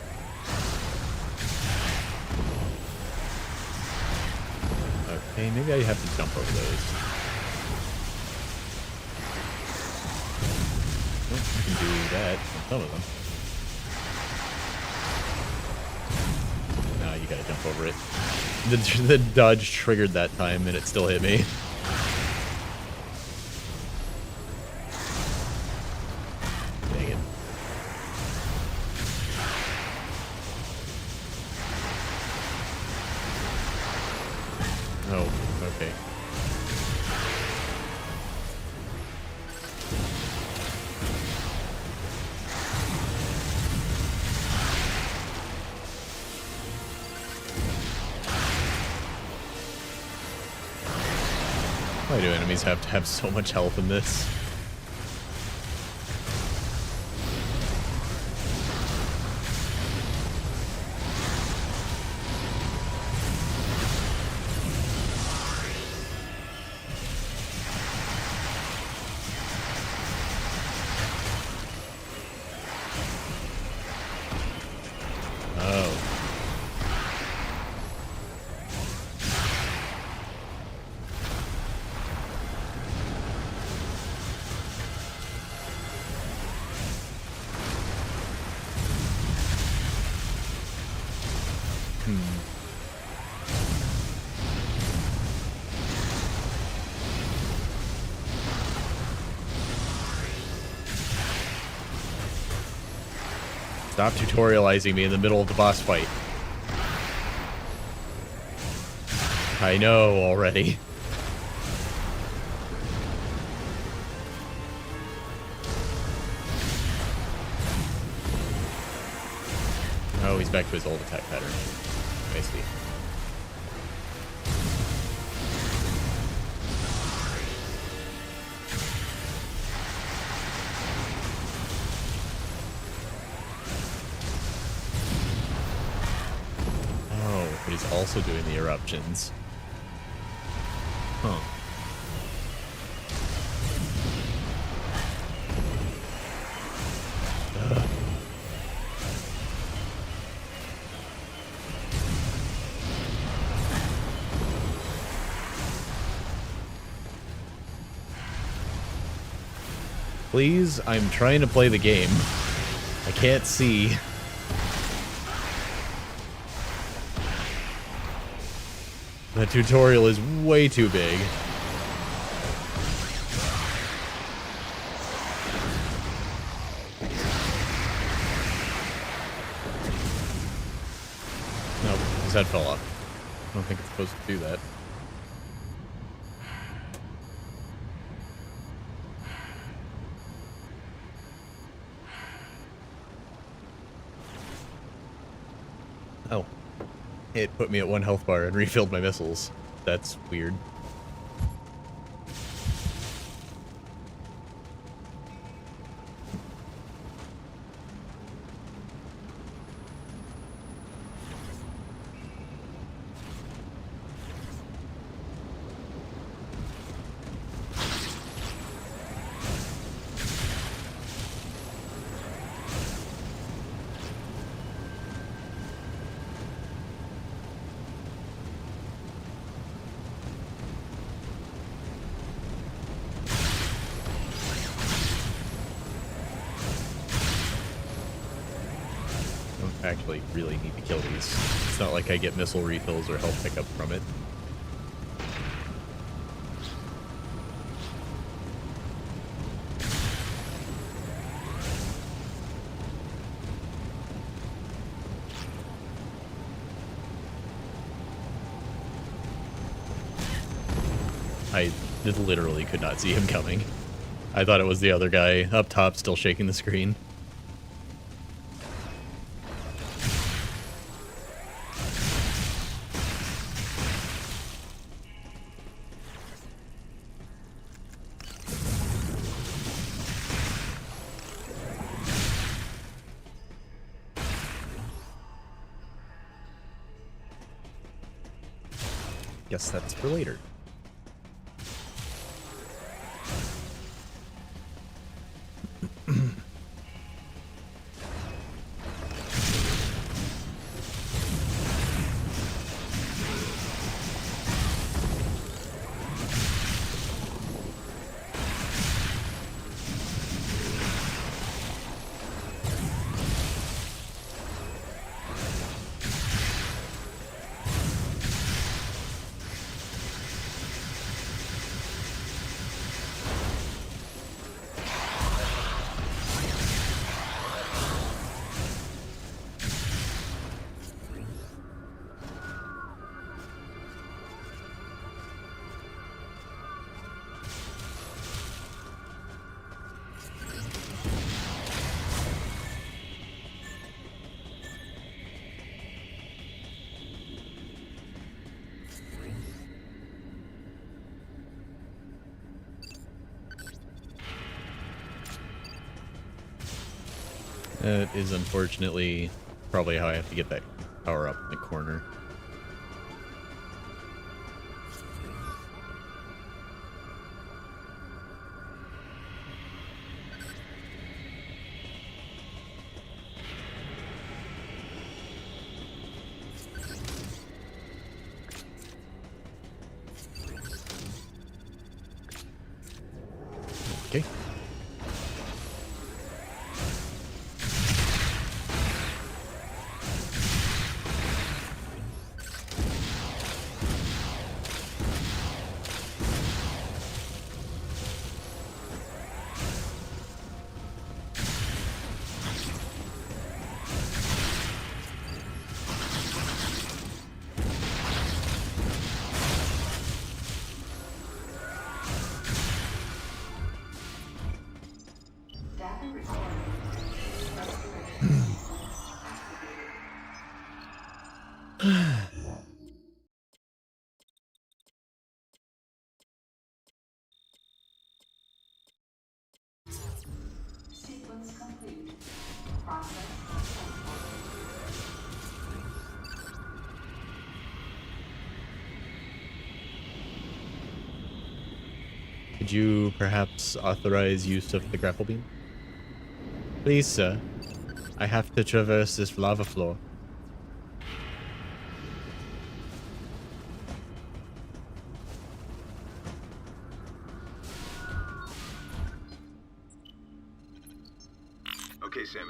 Okay, maybe I have to jump over those. Well, I can do that on some of them. No, you gotta jump over it. The dodge triggered that time and it still hit me. Dang it. Oh, okay. Why do enemies have to have so much health in this? Stop tutorializing me in the middle of the boss fight. I know already. Oh, he's back to his old attack pattern. I see. But he's also doing the eruptions. Huh. Ugh. Please, I'm trying to play the game. I can't see. The tutorial is way too big. Nope, his head fell off. I don't think it's supposed to do that. Oh. It put me at 1 health bar and refilled my missiles. That's weird. Actually really need to kill these. It's not like I get missile refills or health pickup from it. I literally could not see him coming. I thought it was the other guy up top still shaking the screen. Guess that's for later. That is unfortunately probably how I have to get that power up in the corner. Okay. Data recording. Restoration activated. Sequence complete. Process successful. Could you perhaps authorize use of the grapple beam? Please, sir. I have to traverse this lava floor. Okay, Sam.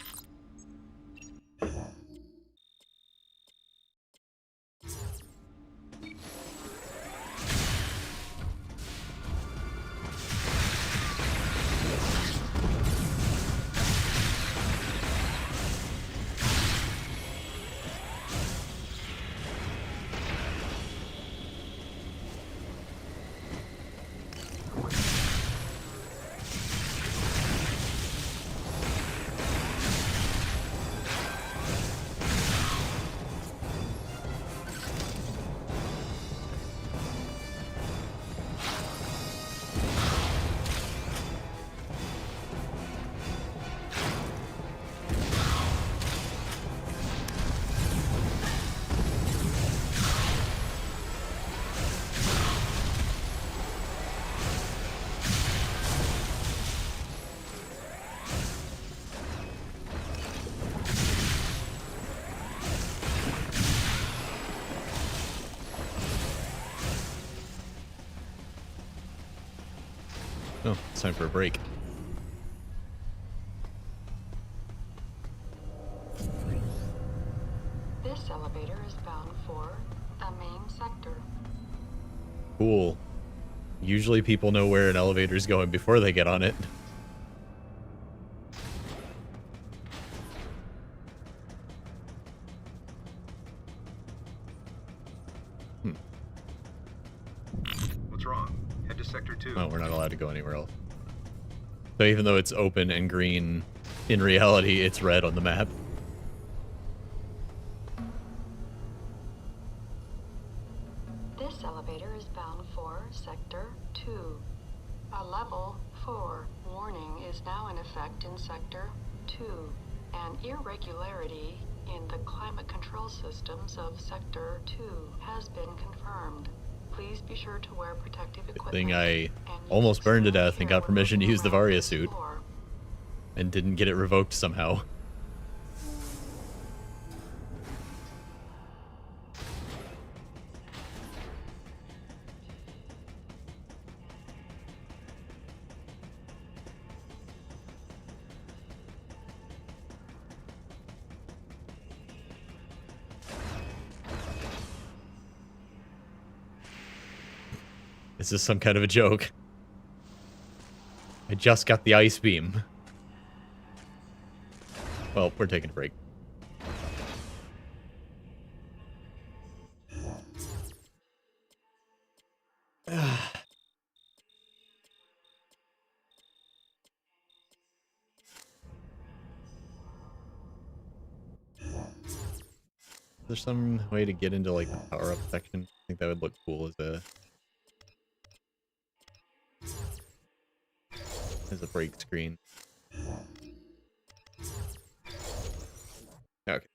Oh, it's time for a break. This elevator is bound for the main sector. Cool. Usually people know where an elevator's going before they get on it. What's wrong? Head to Sector 2. Oh, we're not allowed to go anywhere else. So even though it's open and green, in reality, it's red on the map. This elevator is bound for Sector 2. A level 4 warning is now in effect in Sector 2. An irregularity in the climate control systems of Sector 2 has been confirmed. Please be sure to wear protective equipment. Thing I and almost use burned to external death and care got permission to when use the moving around Varia this suit floor. and didn't get it revoked somehow. Is this some kind of a joke? I just got the ice beam. Well, we're taking a break. Is there some way to get into, like, the power-up section? I think that would look cool as a break screen. Okay.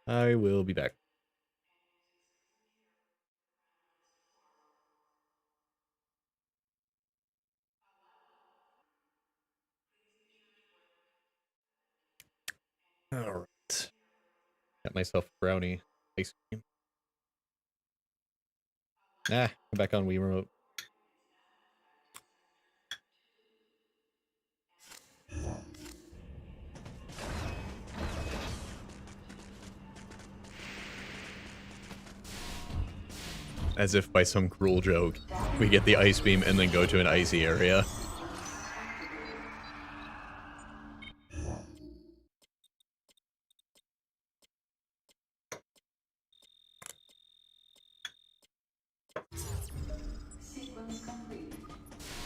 I will be back. Alright. Got myself a brownie ice cream. Come back on Wii Remote. As if by some cruel joke, we get the ice beam and then go to an icy area. Sequence complete.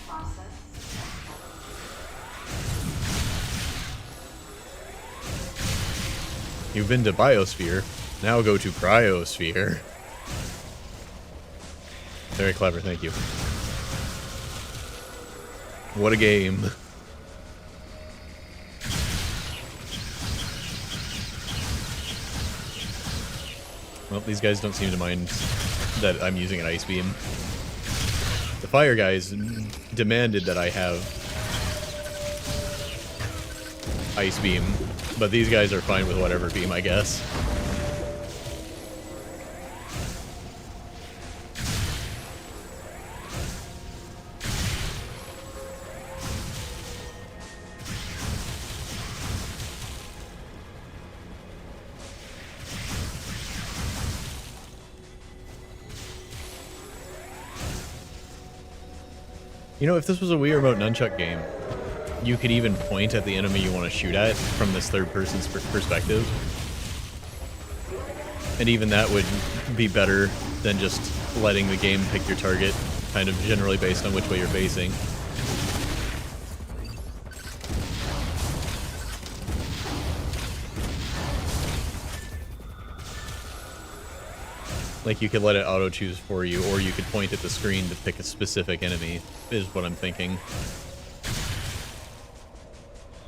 Process successful. You've been to Biosphere. Now go to Cryosphere. Very clever, thank you. What a game. Well, these guys don't seem to mind that I'm using an ice beam. The fire guys demanded that I have ice beam, but these guys are fine with whatever beam, I guess. You know, if this was a Wii Remote Nunchuck game, you could even point at the enemy you want to shoot at from this third-person's perspective. And even that would be better than just letting the game pick your target, kind of generally based on which way you're facing. Like, you could let it auto-choose for you, or you could point at the screen to pick a specific enemy, is what I'm thinking.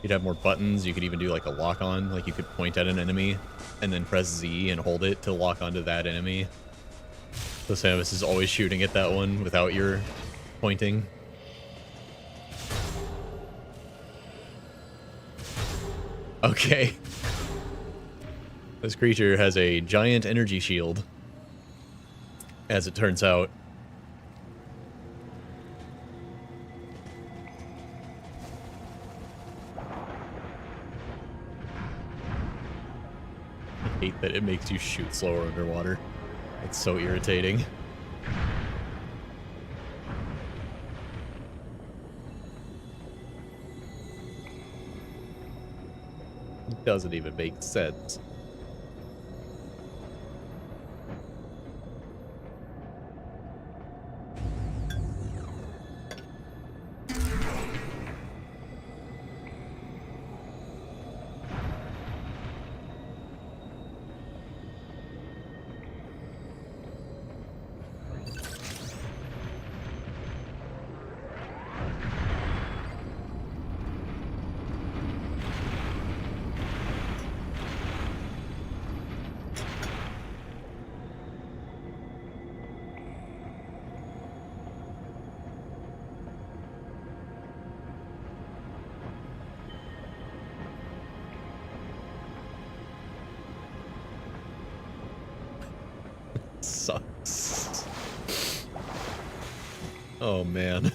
You'd have more buttons, you could even do like a lock-on, like you could point at an enemy, and then press Z and hold it to lock onto that enemy. So Samus is always shooting at that one without your pointing. Okay. This creature has a giant energy shield, as it turns out. I hate that it makes you shoot slower underwater. It's so irritating. It doesn't even make sense. Sucks. Oh man.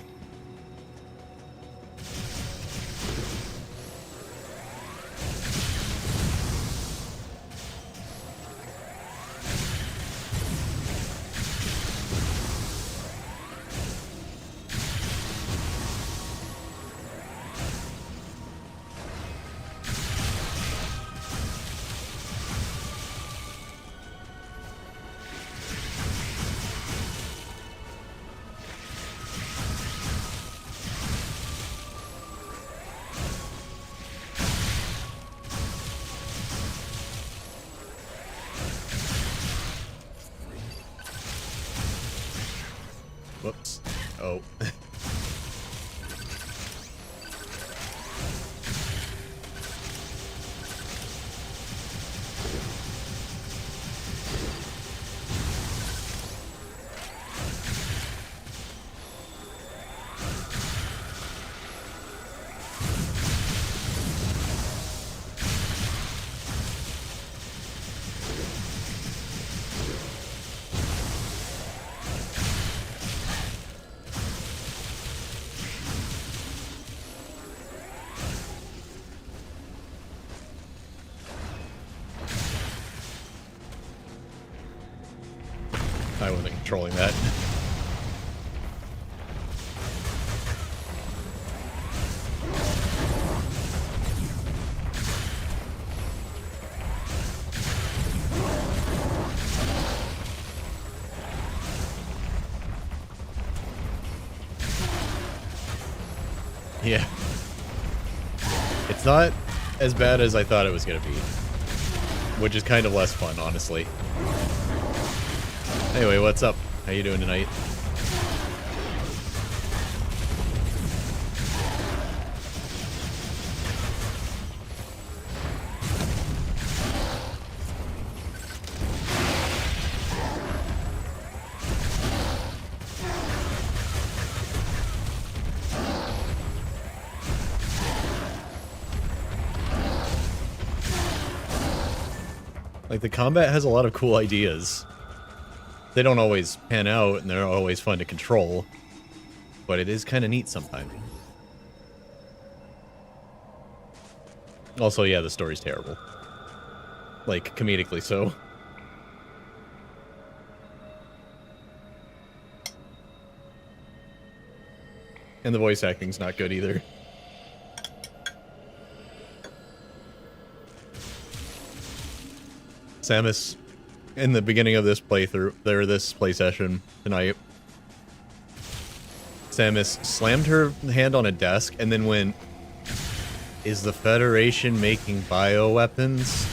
Whoops. Oh. I wasn't controlling that. Yeah. It's not as bad as I thought it was gonna be. Which is kind of less fun, honestly. Anyway, what's up? How you doing tonight? Like, the combat has a lot of cool ideas. They don't always pan out, and they're always fun to control. But it is kind of neat sometimes. Also, yeah, the story's terrible. Like, comedically so. And the voice acting's not good either. Samus, in the beginning of this playthrough, or this play session tonight, Samus slammed her hand on a desk and then went, "Is the Federation making bioweapons?"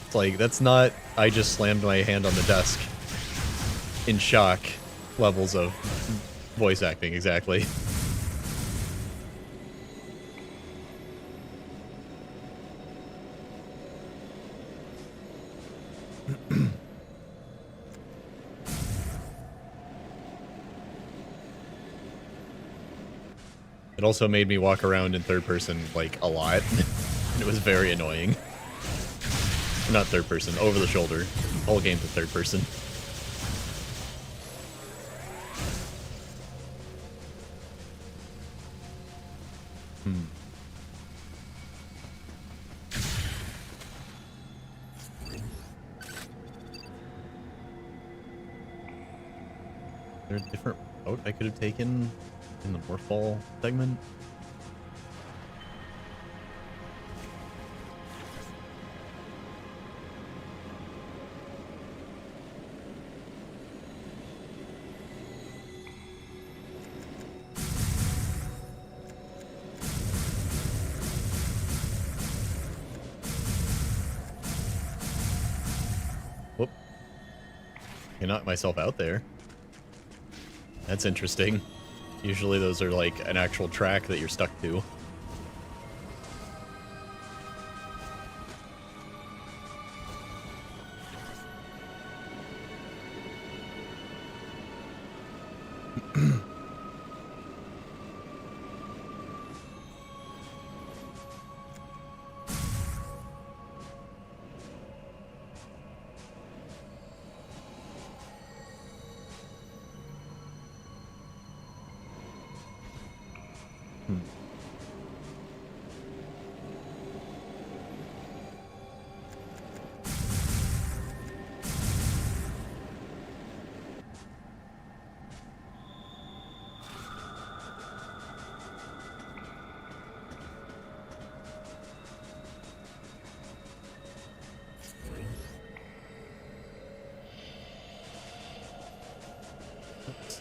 It's like, that's not, I just slammed my hand on the desk in shock levels of voice acting, exactly. It also made me walk around in third person, like, a lot. And it was very annoying. Not third person, over the shoulder. Whole game's in third person. Is there a different route I could have taken in the Morphball segment? Whoop. I knocked myself out there. That's interesting. Usually those are like an actual track that you're stuck to.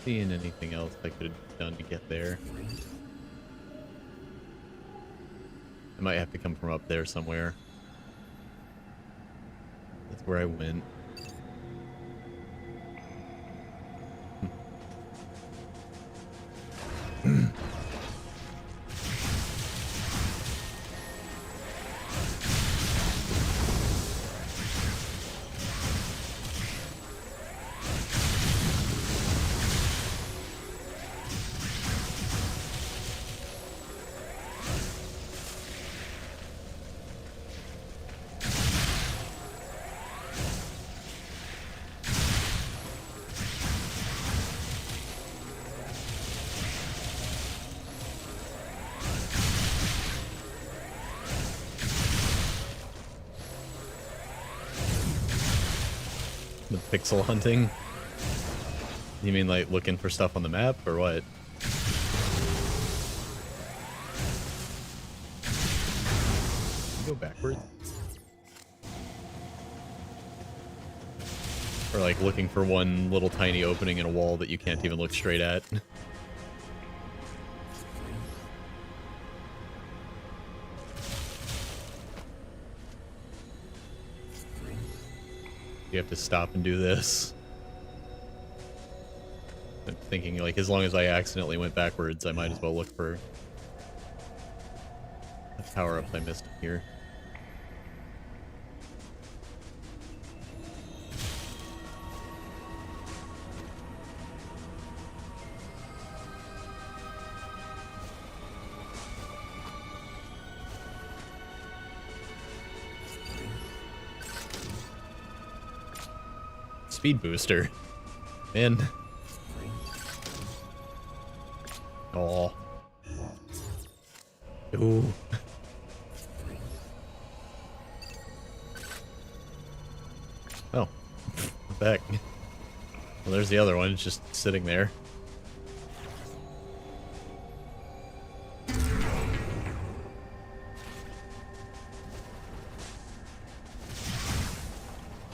Seeing anything else I could have done to get there. I might have to come from up there somewhere. That's where I went. The pixel hunting? You mean like looking for stuff on the map, or what? Go backwards? Or like looking for one little tiny opening in a wall that you can't even look straight at. You have to stop and do this. I'm thinking, like, as long as I accidentally went backwards, I might as well look for a power-up I missed here. Speed booster. Man. Oh. Ooh. Oh. Back. Well, there's the other one. It's just sitting there.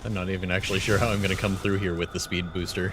I'm not even actually sure how I'm going to come through here with the speed booster.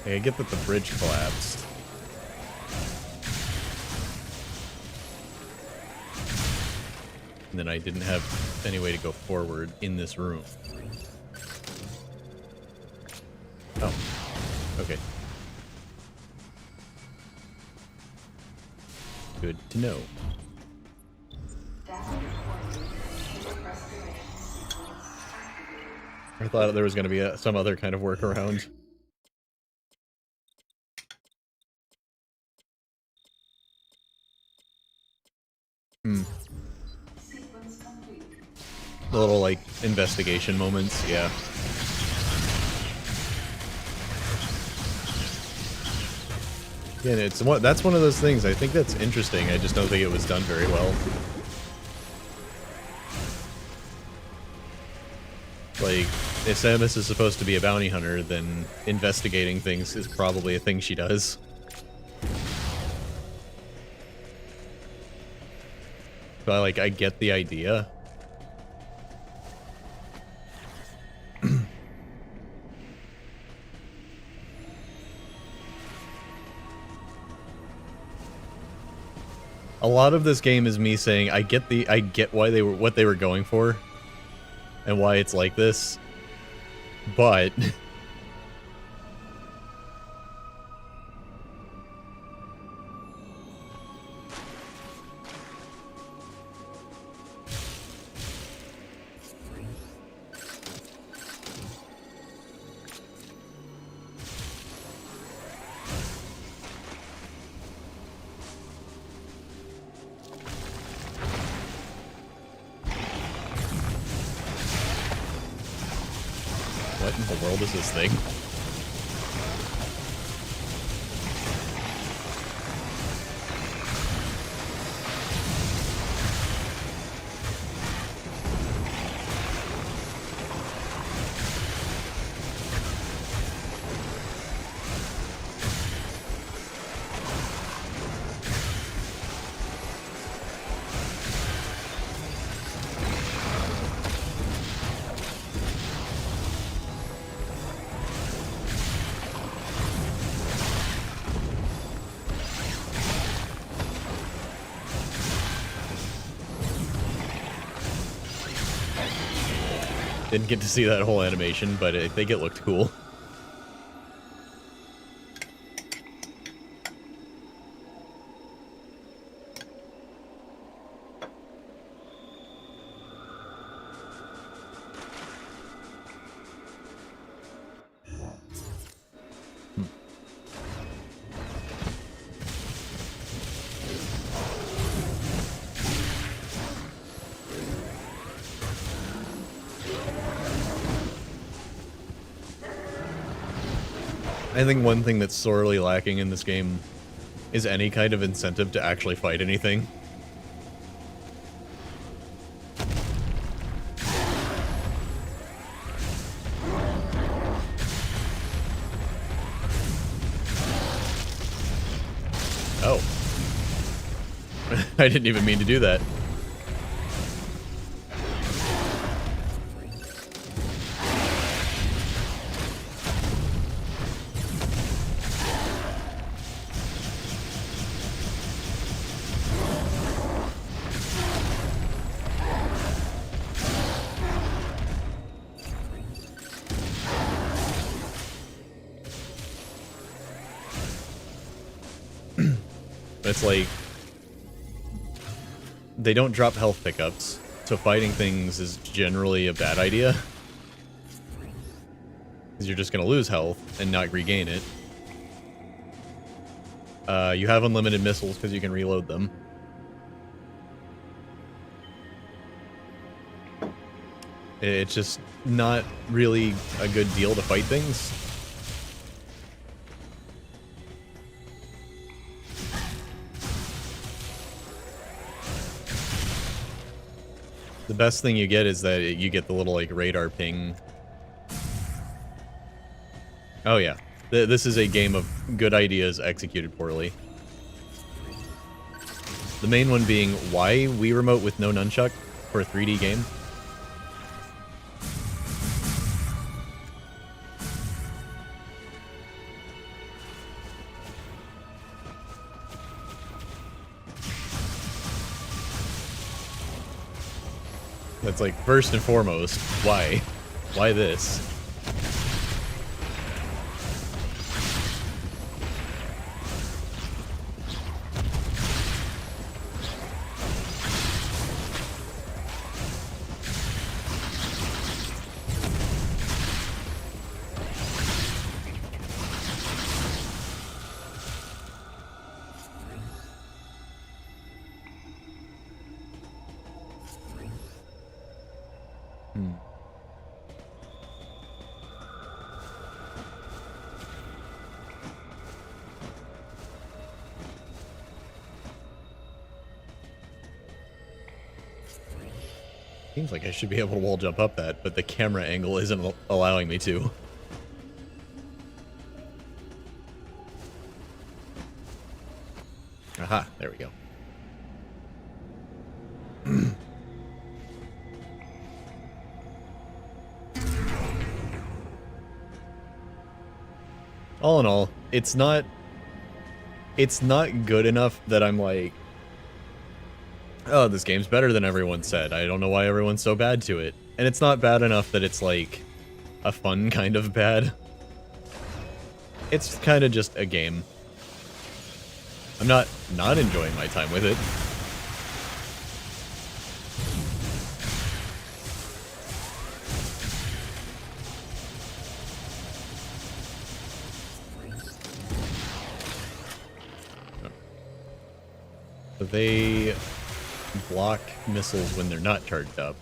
I get that the bridge collapsed. And then I didn't have any way to go forward in this room. Oh. Okay. Good to know. I thought there was going to be some other kind of workaround. The little, like, investigation moments, yeah. Yeah, that's one of those things. I think that's interesting. I just don't think it was done very well. Like, if Samus is supposed to be a bounty hunter, then investigating things is probably a thing she does. So I get the idea. A lot of this game is me saying I get why what they were going for and why it's like this, but what in the world is this thing? Didn't get to see that whole animation, but I think it looked cool. I think one thing that's sorely lacking in this game is any kind of incentive to actually fight anything. Oh. I didn't even mean to do that. It's like, they don't drop health pickups, so fighting things is generally a bad idea. Because you're just going to lose health and not regain it. You have unlimited missiles because you can reload them. It's just not really a good deal to fight things. The best thing you get is that you get the little, like, radar ping. Oh yeah, this is a game of good ideas executed poorly. The main one being, why Wii Remote with no nunchuck for a 3D game? That's like, first and foremost, why? Why this? Seems like I should be able to wall jump up that, but the camera angle isn't allowing me to. Aha, there we go. All in all, it's not good enough that I'm like, oh, this game's better than everyone said. I don't know why everyone's so bad to it. And it's not bad enough that it's like a fun kind of bad. It's kind of just a game. I'm not enjoying my time with it. So they block missiles when they're not charged up.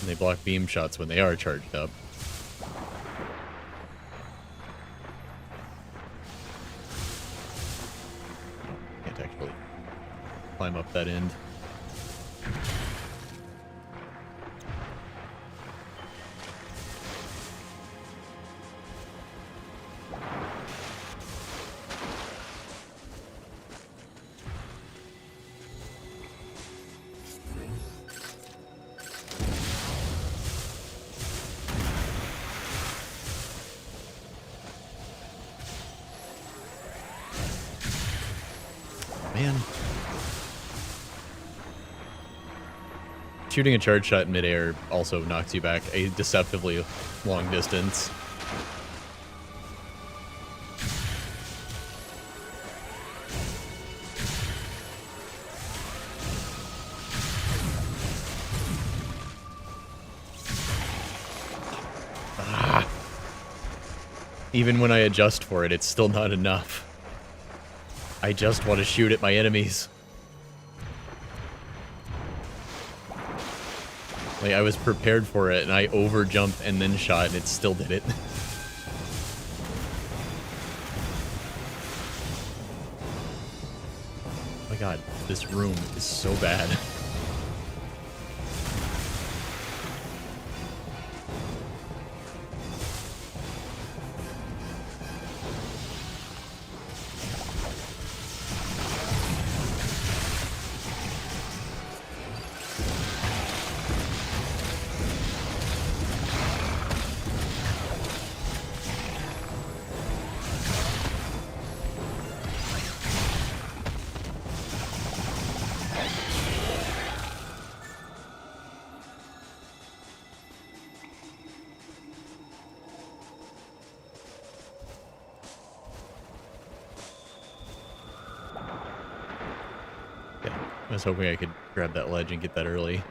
And they block beam shots when they are charged up. Can't actually climb up that end. Man. shooting a charge shot in midair also knocks you back a deceptively long distance. Even when I adjust for it, it's still not enough. I just want to shoot at my enemies. Like, I was prepared for it, and I over-jumped and then shot, and it still did it. Oh my god, this room is so bad. I was hoping I could grab that ledge and get that early.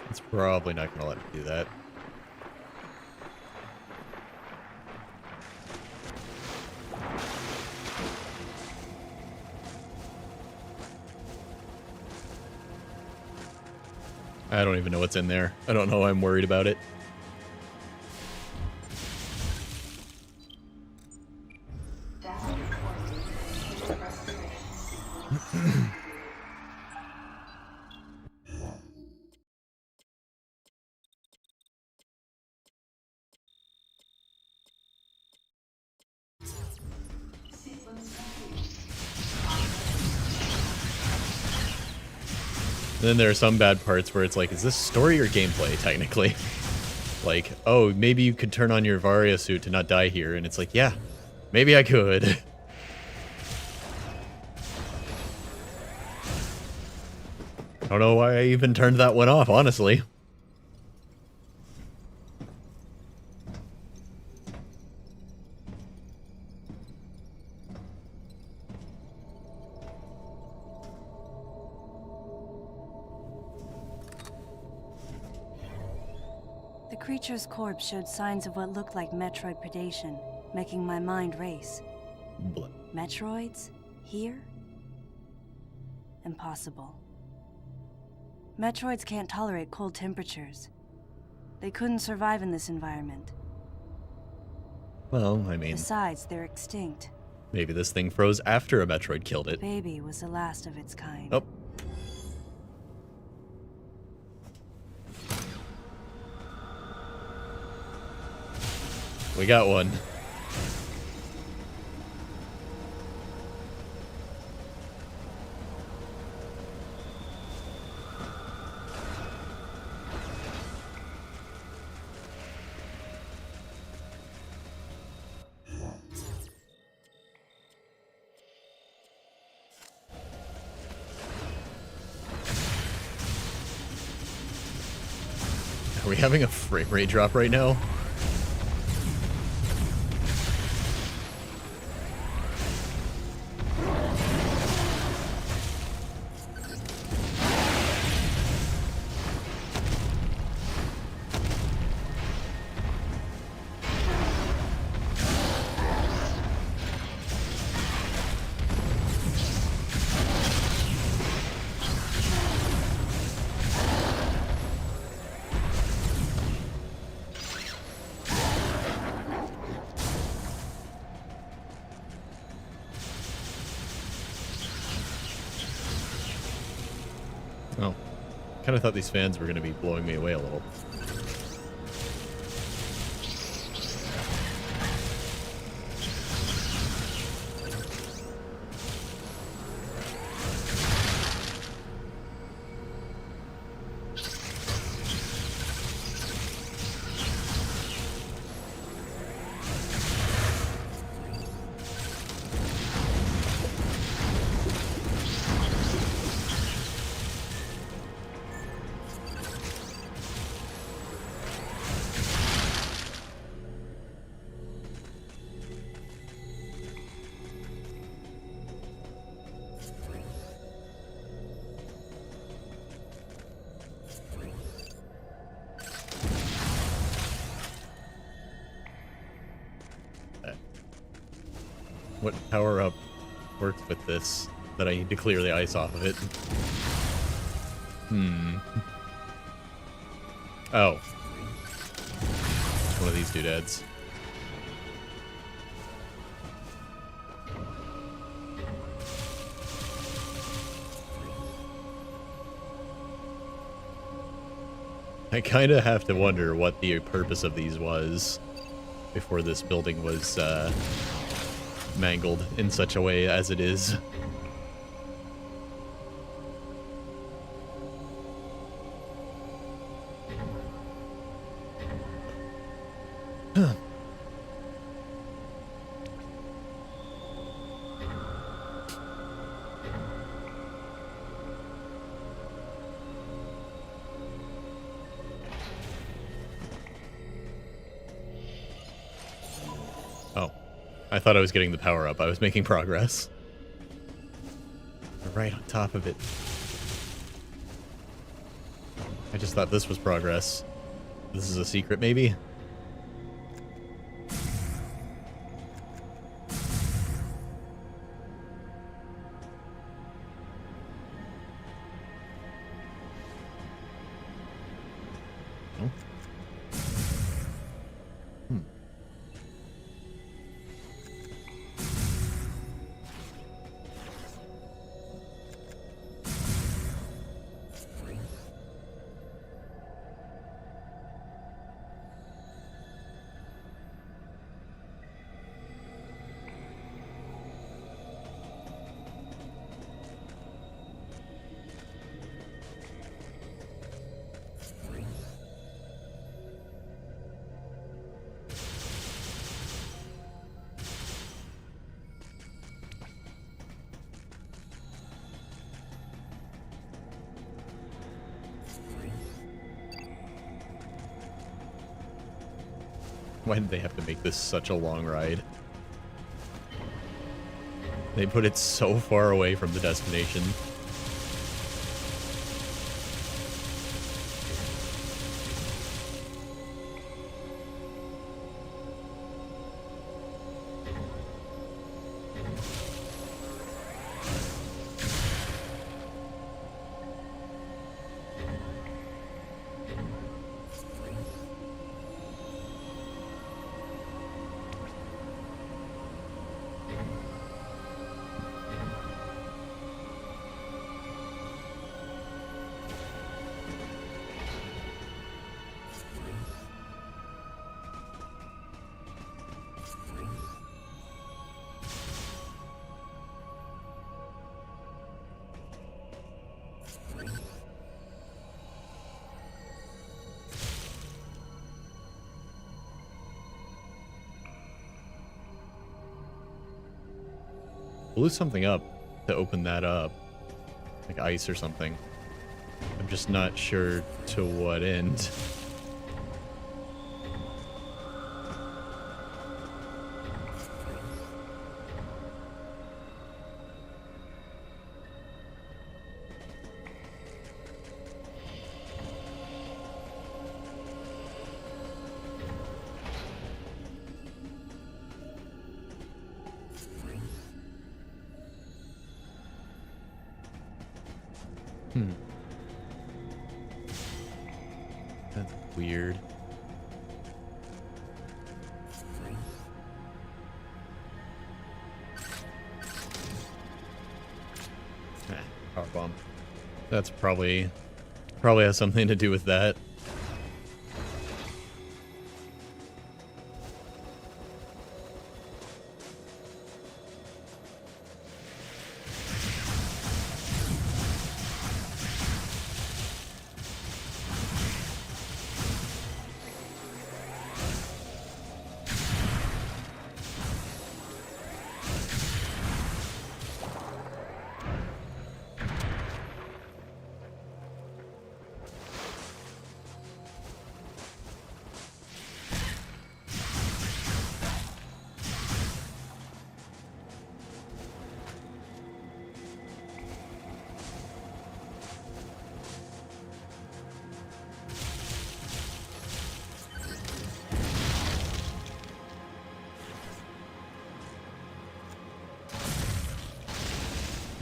It's probably not going to let me do that. I don't even know what's in there. I don't know why I'm worried about it. Then there are some bad parts where it's like, is this story or gameplay, technically? Like, oh, maybe you could turn on your Varia suit to not die here, and it's like, yeah, maybe I could. I don't know why I even turned that one off, honestly. The creature's corpse showed signs of what looked like Metroid predation, making my mind race. Blah. Metroids? Here? Impossible. Metroids can't tolerate cold temperatures. They couldn't survive in this environment. Well, I mean... Besides, they're extinct. Maybe this thing froze after a Metroid killed it. Baby was the last of its kind. Oh. We got one. Are we having a frame rate drop right now? Oh. Kind of thought these fans were going to be blowing me away a little. what power-up works with this that I need to clear the ice off of it. Oh. It's one of these doodads. I kind of have to wonder what the purpose of these was before this building was mangled in such a way as it is. Oh, I thought I was getting the power up. I was making progress. Right on top of it. I just thought this was progress. This is a secret, maybe? No? Why did they have to make this such a long ride? They put it so far away from the destination. Blew something up to open that up. Like ice or something. I'm just not sure to what end. That's weird. Power bomb. That's probably has something to do with that.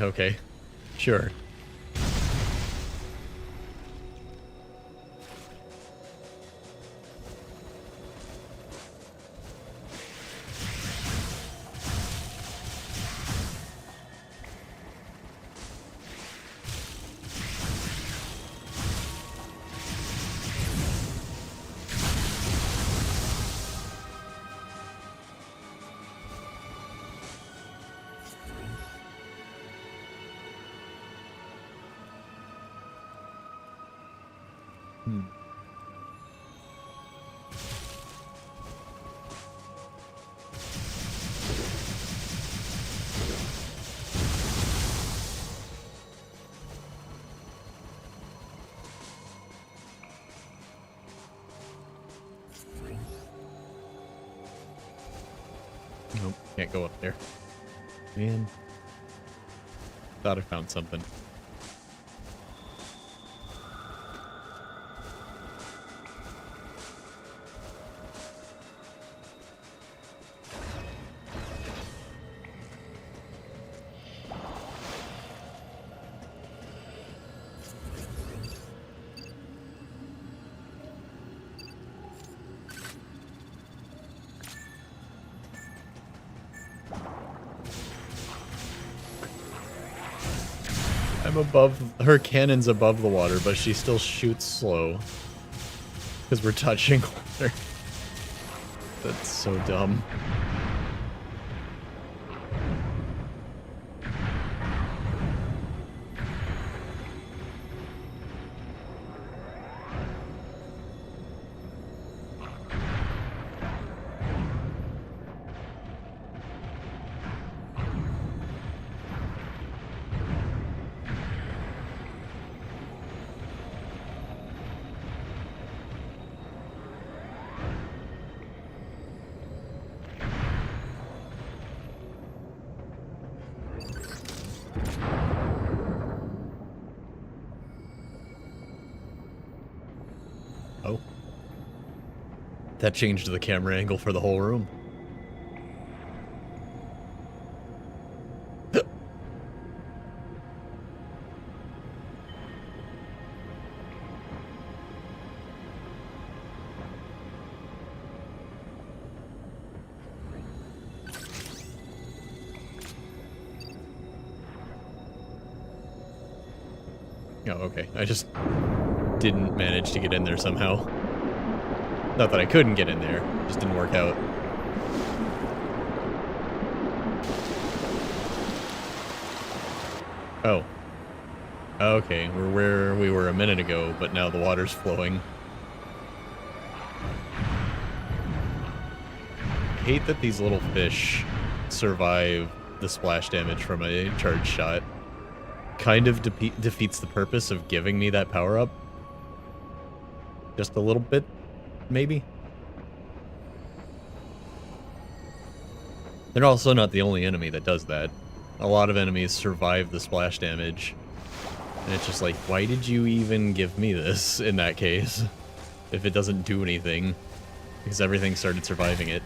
Okay. Sure. Nope, can't go up there. Man. Thought I found something. I'm above, her cannon's above the water, but she still shoots slow. Because we're touching water. That's so dumb. Oh. That changed the camera angle for the whole room. Oh, okay. I just didn't manage to get in there somehow. Not that I couldn't get in there, it just didn't work out. Oh. Okay, we're where we were a minute ago, but now the water's flowing. I hate that these little fish survive the splash damage from a charge shot. Kind of defeats the purpose of giving me that power-up. Just a little bit, maybe? They're also not the only enemy that does that. A lot of enemies survive the splash damage. And it's just like, why did you even give me this in that case? If it doesn't do anything. Because everything started surviving it.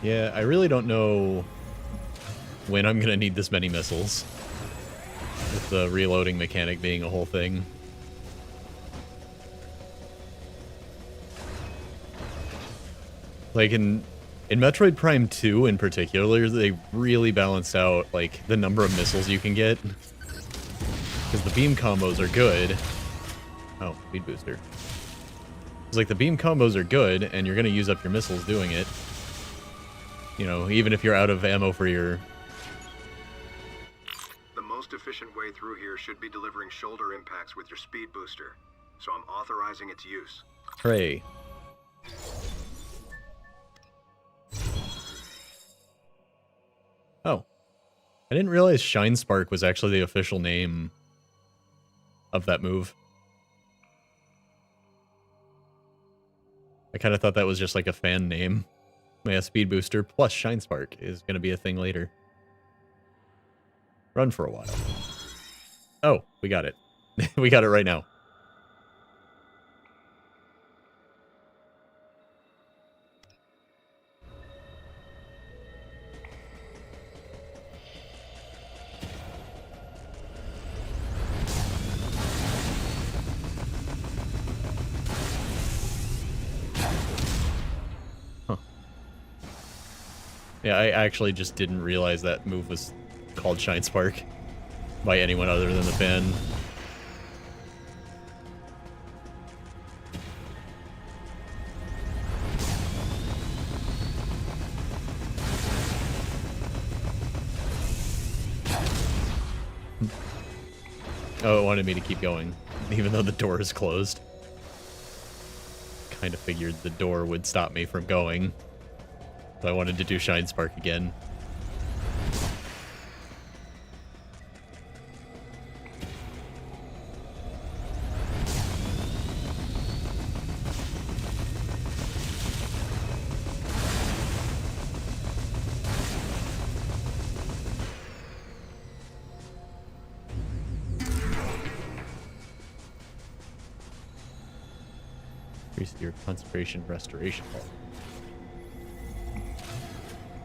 Yeah, I really don't know when I'm gonna need this many missiles. With the reloading mechanic being a whole thing. Like in Metroid Prime 2 in particular, they really balanced out like the number of missiles you can get. Because the beam combos are good. Oh, speed booster. It's like the beam combos are good, and you're gonna use up your missiles doing it. You know, even if you're out of ammo for your... The most efficient way through here should be delivering shoulder impacts with your speed booster, so I'm authorizing its use. Hooray. Oh. I didn't realize Shine Spark was actually the official name of that move. I kind of thought that was just like a fan name. Yeah, Speed Booster plus Shine Spark is going to be a thing later. Run for a while. Oh, we got it. We got it right now. Yeah, I actually just didn't realize that move was called Shine Spark by anyone other than the fan. Oh, it wanted me to keep going, even though the door is closed. Kind of figured the door would stop me from going. So I wanted to do Shine Spark again. Increase your concentration restoration.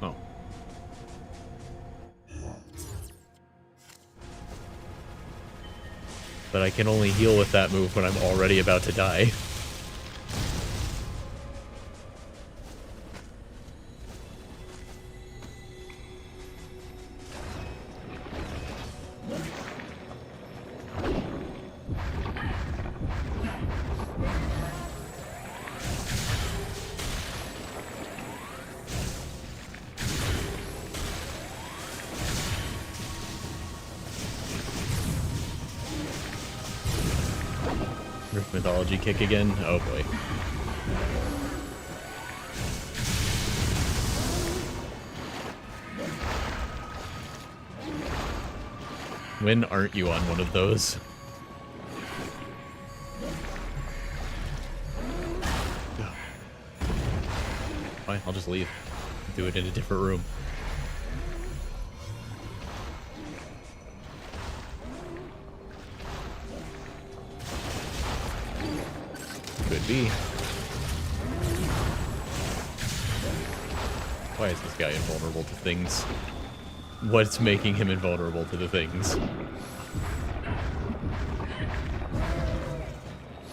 Oh. But I can only heal with that move when I'm already about to die. Mythology kick again? Oh boy. When aren't you on one of those? Fine, I'll just leave. Do it in a different room. Could be. Why is this guy invulnerable to things? What's making him invulnerable to the things?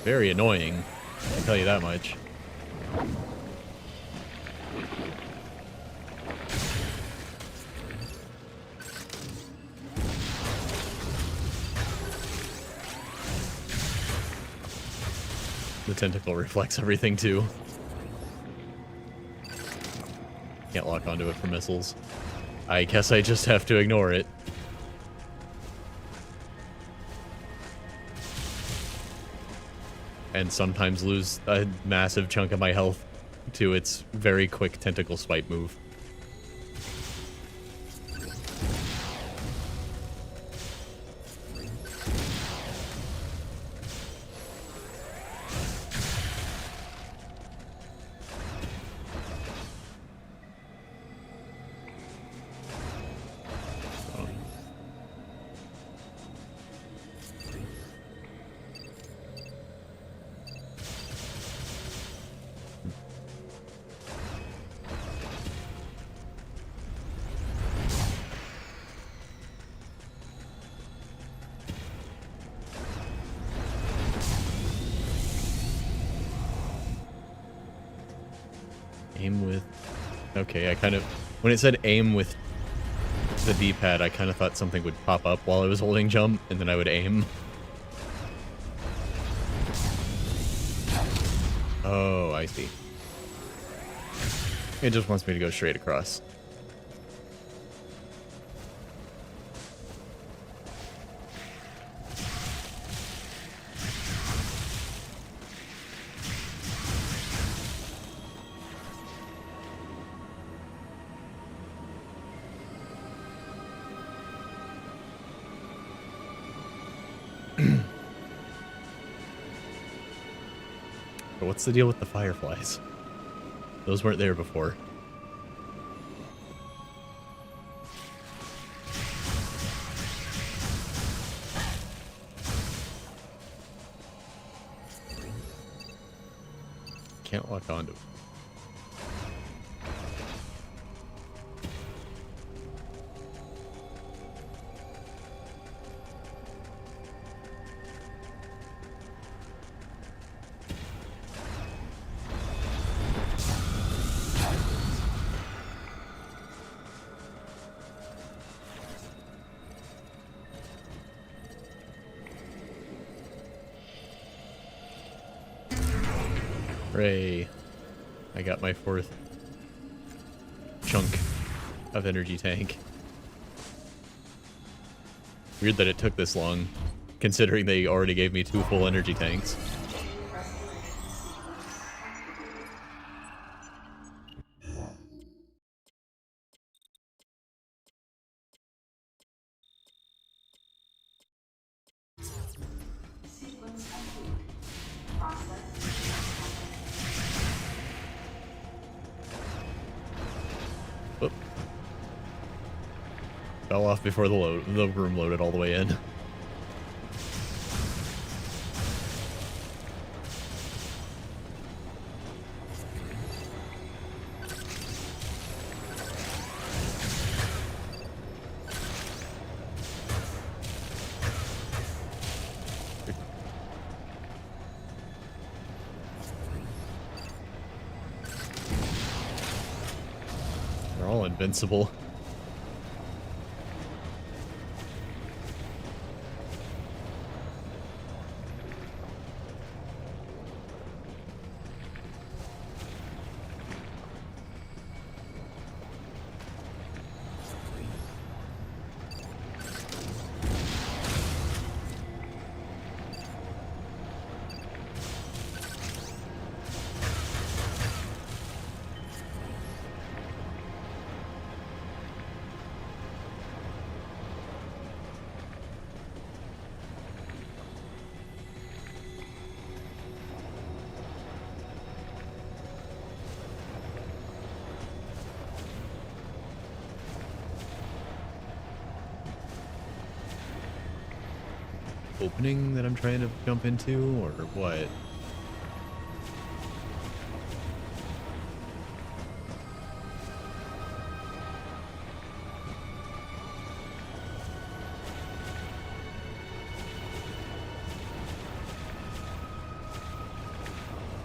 Very annoying, I can tell you that much. The tentacle reflects everything too. Can't lock onto it for missiles. I guess I just have to ignore it. And sometimes lose a massive chunk of my health to its very quick tentacle swipe move. Aim with... Okay, I kind of... When it said aim with the D-pad, I kind of thought something would pop up while I was holding jump, and then I would aim. Oh, I see. It just wants me to go straight across. But what's the deal with the fireflies? Those weren't there before. Can't lock onto it. Hooray. I got my 4th chunk of energy tank. Weird that it took this long, considering they already gave me 2 full energy tanks. Whoop. Fell off before the room loaded all the way in. They're all invincible. Opening that I'm trying to jump into, or what?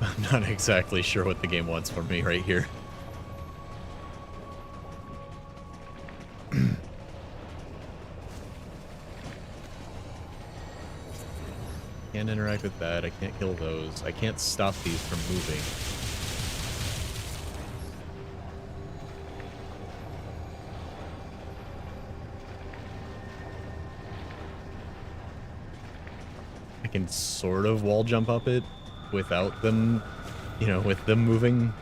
I'm not exactly sure what the game wants from me right here. Can't interact with that. I can't kill those. I can't stop these from moving. I can sort of wall jump up it without them, you know, with them moving.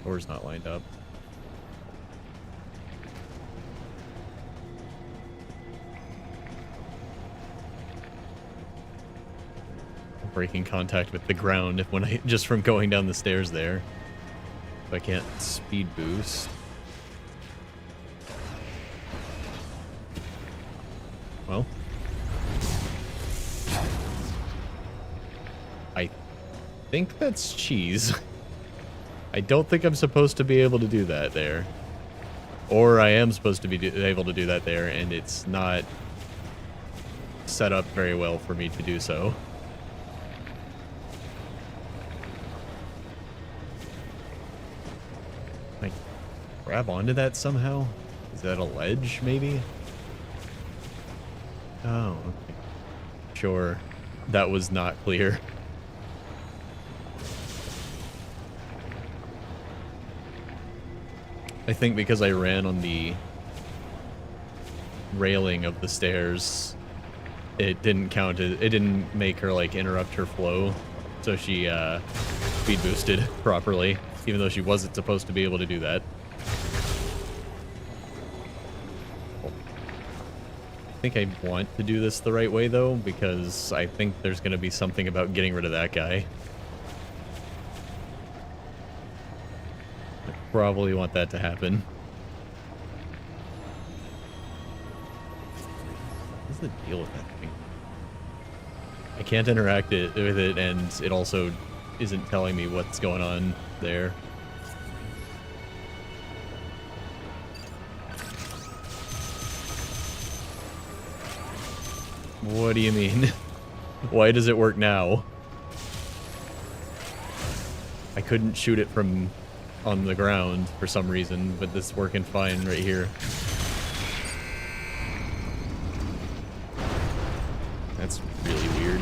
Door's not lined up. Breaking contact with the ground when I just from going down the stairs there. If I can't speed boost. Well, I think that's cheese. I don't think I'm supposed to be able to do that there. Or I am supposed to be able to do that there, and it's not set up very well for me to do so. Can I grab onto that somehow? Is that a ledge, maybe? Oh, okay. Sure. That was not clear. I think because I ran on the railing of the stairs, it didn't count it didn't make her like interrupt her flow, so she speed boosted properly, even though she wasn't supposed to be able to do that. I think I want to do this the right way though, because I think there's going to be something about getting rid of that guy. I probably want that to happen. What's the deal with that thing? I can't interact with it, and it also isn't telling me what's going on there. What do you mean? Why does it work now? I couldn't shoot it from on the ground for some reason, but this is working fine right here. That's really weird.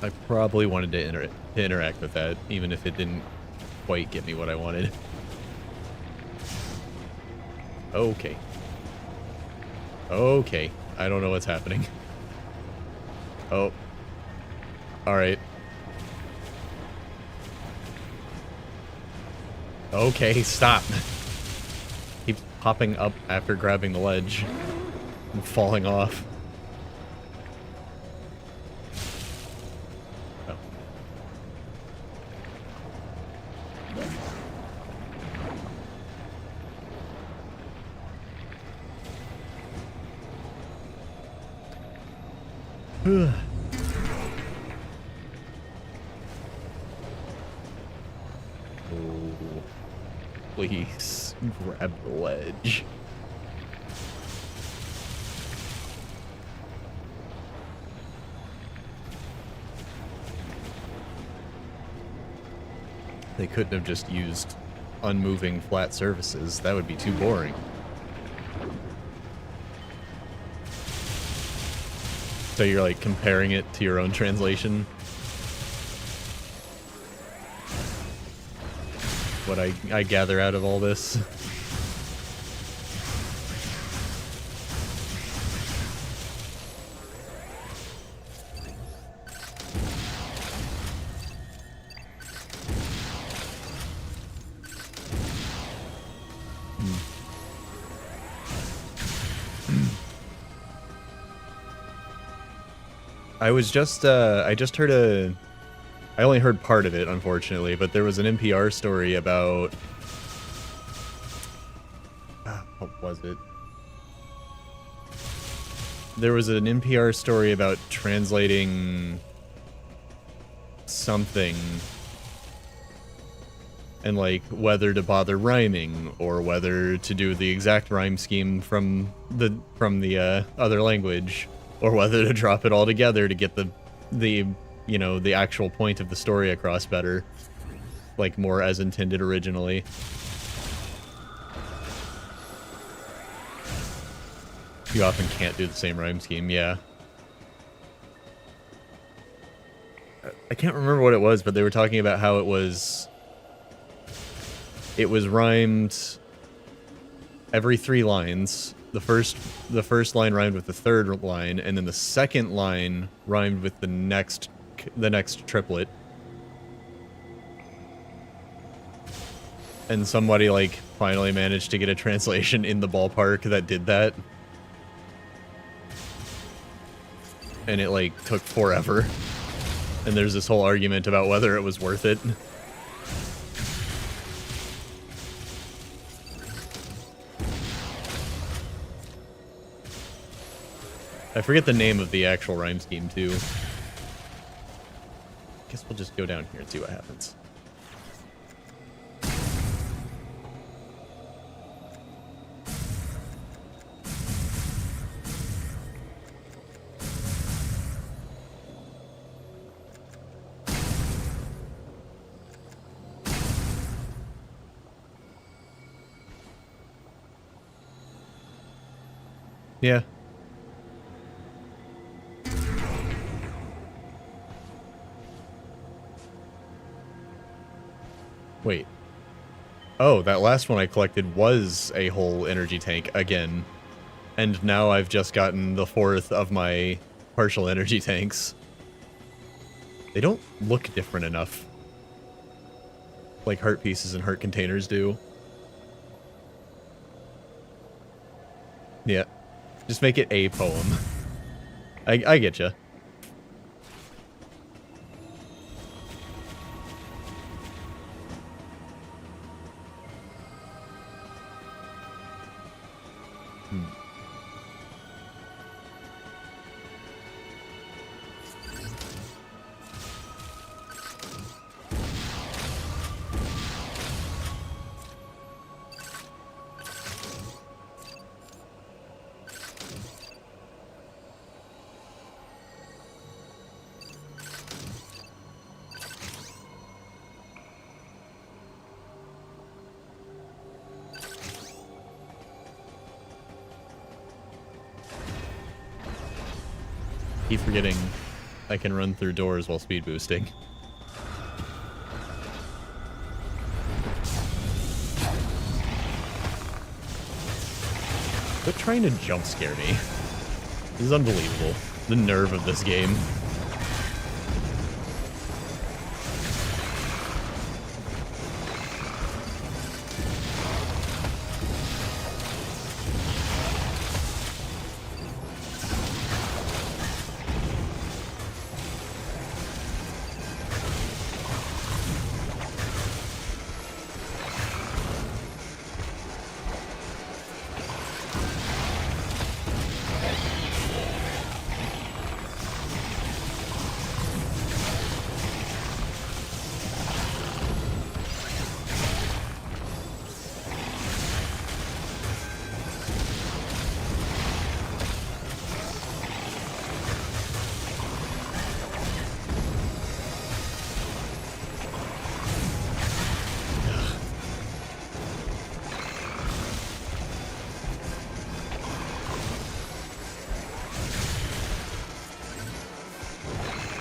I probably wanted to interact with that, even if it didn't quite get me what I wanted. Okay. Okay. I don't know what's happening. Oh. Alright. Okay, stop. Keeps popping up after grabbing the ledge and falling off. Oh. Please grab the ledge. They couldn't have just used unmoving flat surfaces. That would be too boring. So you're like comparing it to your own translation? What I gather out of all this? I just heard I only heard part of it, unfortunately, but there was an NPR story about, what was it? There was an NPR story about translating something, and like whether to bother rhyming or whether to do the exact rhyme scheme from the other language, or whether to drop it all together to get the you know, the actual point of the story across better, like more as intended originally. You often can't do the same rhyme scheme, yeah. I can't remember what it was, but they were talking about how it was rhymed every 3 lines. The first line rhymed with the third line, and then the second line rhymed with the next triplet. And somebody, like, finally managed to get a translation in the ballpark that did that. And it, like, took forever. And there's this whole argument about whether it was worth it. I forget the name of the actual rhyme scheme, too. Guess we'll just go down here and see what happens. Yeah. Wait. Oh, that last one I collected was a whole energy tank again. And now I've just gotten the 4th of my partial energy tanks. They don't look different enough. Like heart pieces and heart containers do. Yeah. Just make it a poem. I get ya. Keep forgetting I can run through doors while speed boosting. Quit trying to jump scare me. This is unbelievable. The nerve of this game.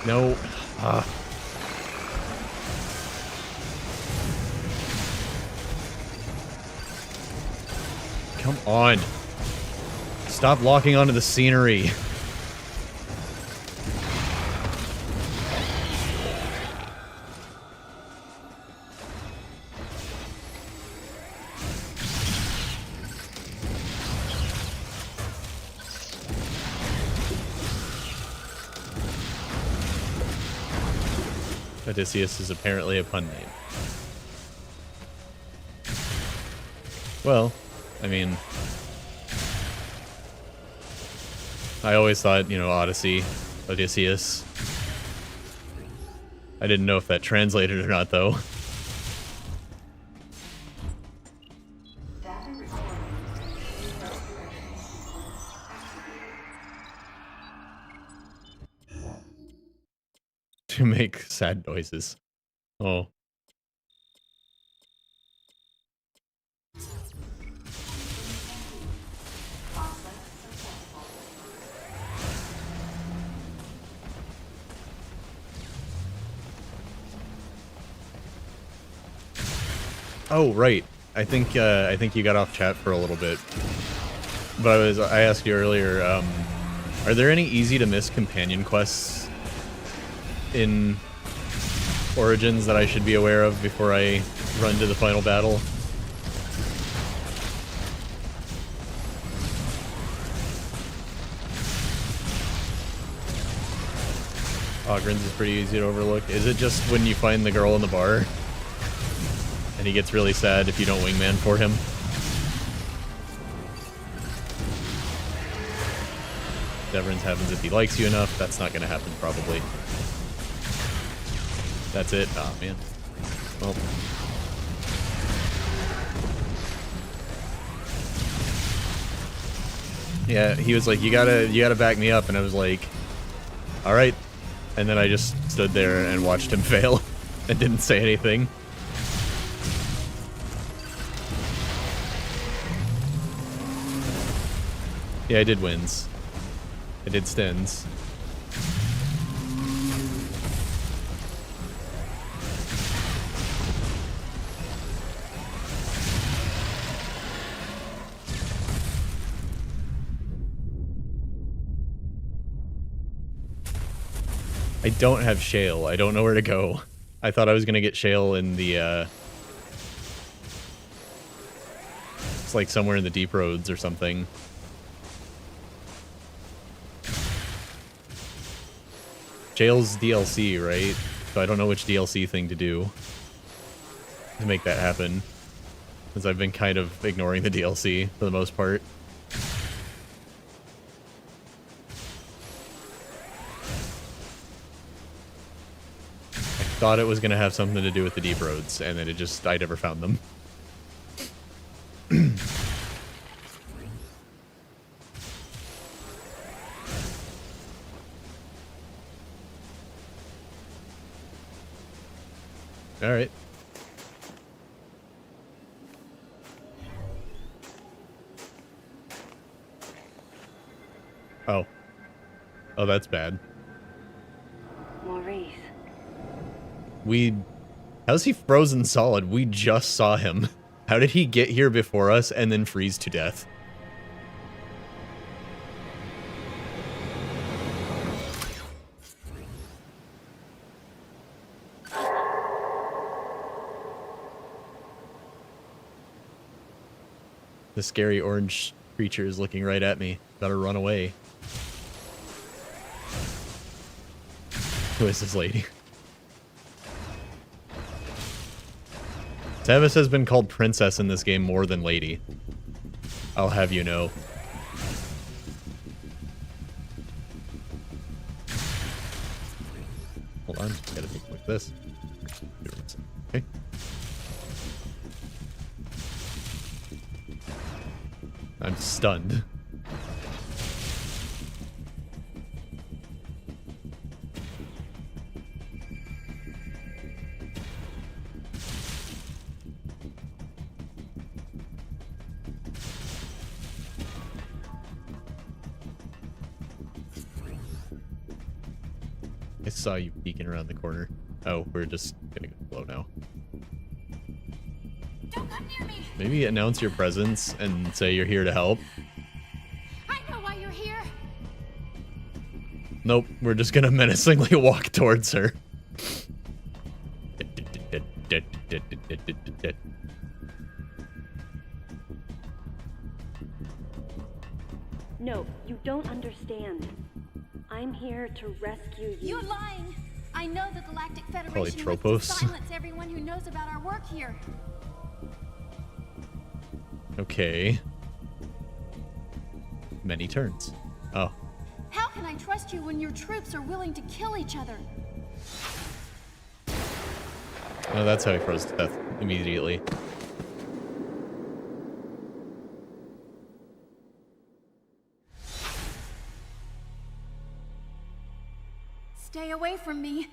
No. Come on. Stop locking onto the scenery. Odysseus is apparently a pun name. Well, I mean, I always thought, you know, Odyssey, Odysseus. I didn't know if that translated or not, though. To make sad noises. Oh. Oh, right. I think you got off chat for a little bit. But I asked you earlier, are there any easy to miss companion quests in Origins that I should be aware of before I run to the final battle? Ogren's is pretty easy to overlook. Is it just when you find the girl in the bar and he gets really sad if you don't wingman for him? Severance happens if he likes you enough. That's not going to happen, probably. That's it. Oh, man. Well. Yeah, he was like, you gotta back me up, and I was like, all right. And then I just stood there and watched him fail and didn't say anything. Yeah, I did wins. I did stins. I don't have shale. I don't know where to go. I thought I was gonna get shale in the, it's like somewhere in the deep roads or something. Shale's DLC, right? So I don't know which DLC thing to do to make that happen. Because I've been kind of ignoring the DLC for the most part. Thought it was gonna have something to do with the deep roads, and then it just, I never found them. All right. Oh. Oh, that's bad. Maurice. How's he frozen solid? We just saw him. How did he get here before us and then freeze to death? The scary orange creature is looking right at me. Better run away. Who is this lady? Samus has been called princess in this game more than lady. I'll have you know. Hold on, gotta take a look at this. Okay. I'm stunned. I saw you peeking around the corner. Oh, we're just gonna go slow now. Don't come near me. Maybe announce your presence and say you're here to help. I know why you're here. Nope, we're just gonna menacingly walk towards her. No, you don't understand. I'm here to rescue you. You're lying. I know the Galactic Federation wants to Polytropos. silence everyone who knows about our work here. Okay. Many turns. Oh. How can I trust you when your troops are willing to kill each other? Oh, that's how he froze to death immediately. Stay away from me.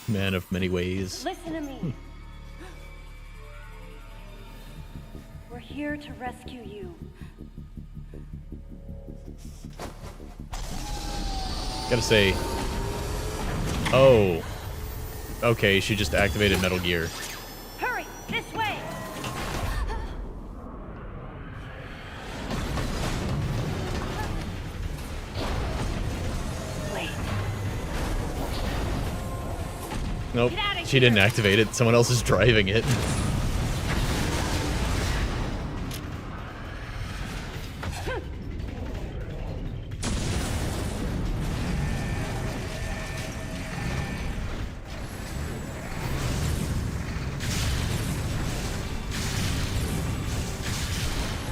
Man of many ways. Listen to me. We're here to rescue you. Gotta say. Oh. Okay, she just activated Metal Gear. Hurry, this way. Wait. Nope, Get outta she didn't here. activate it. Someone else is driving it.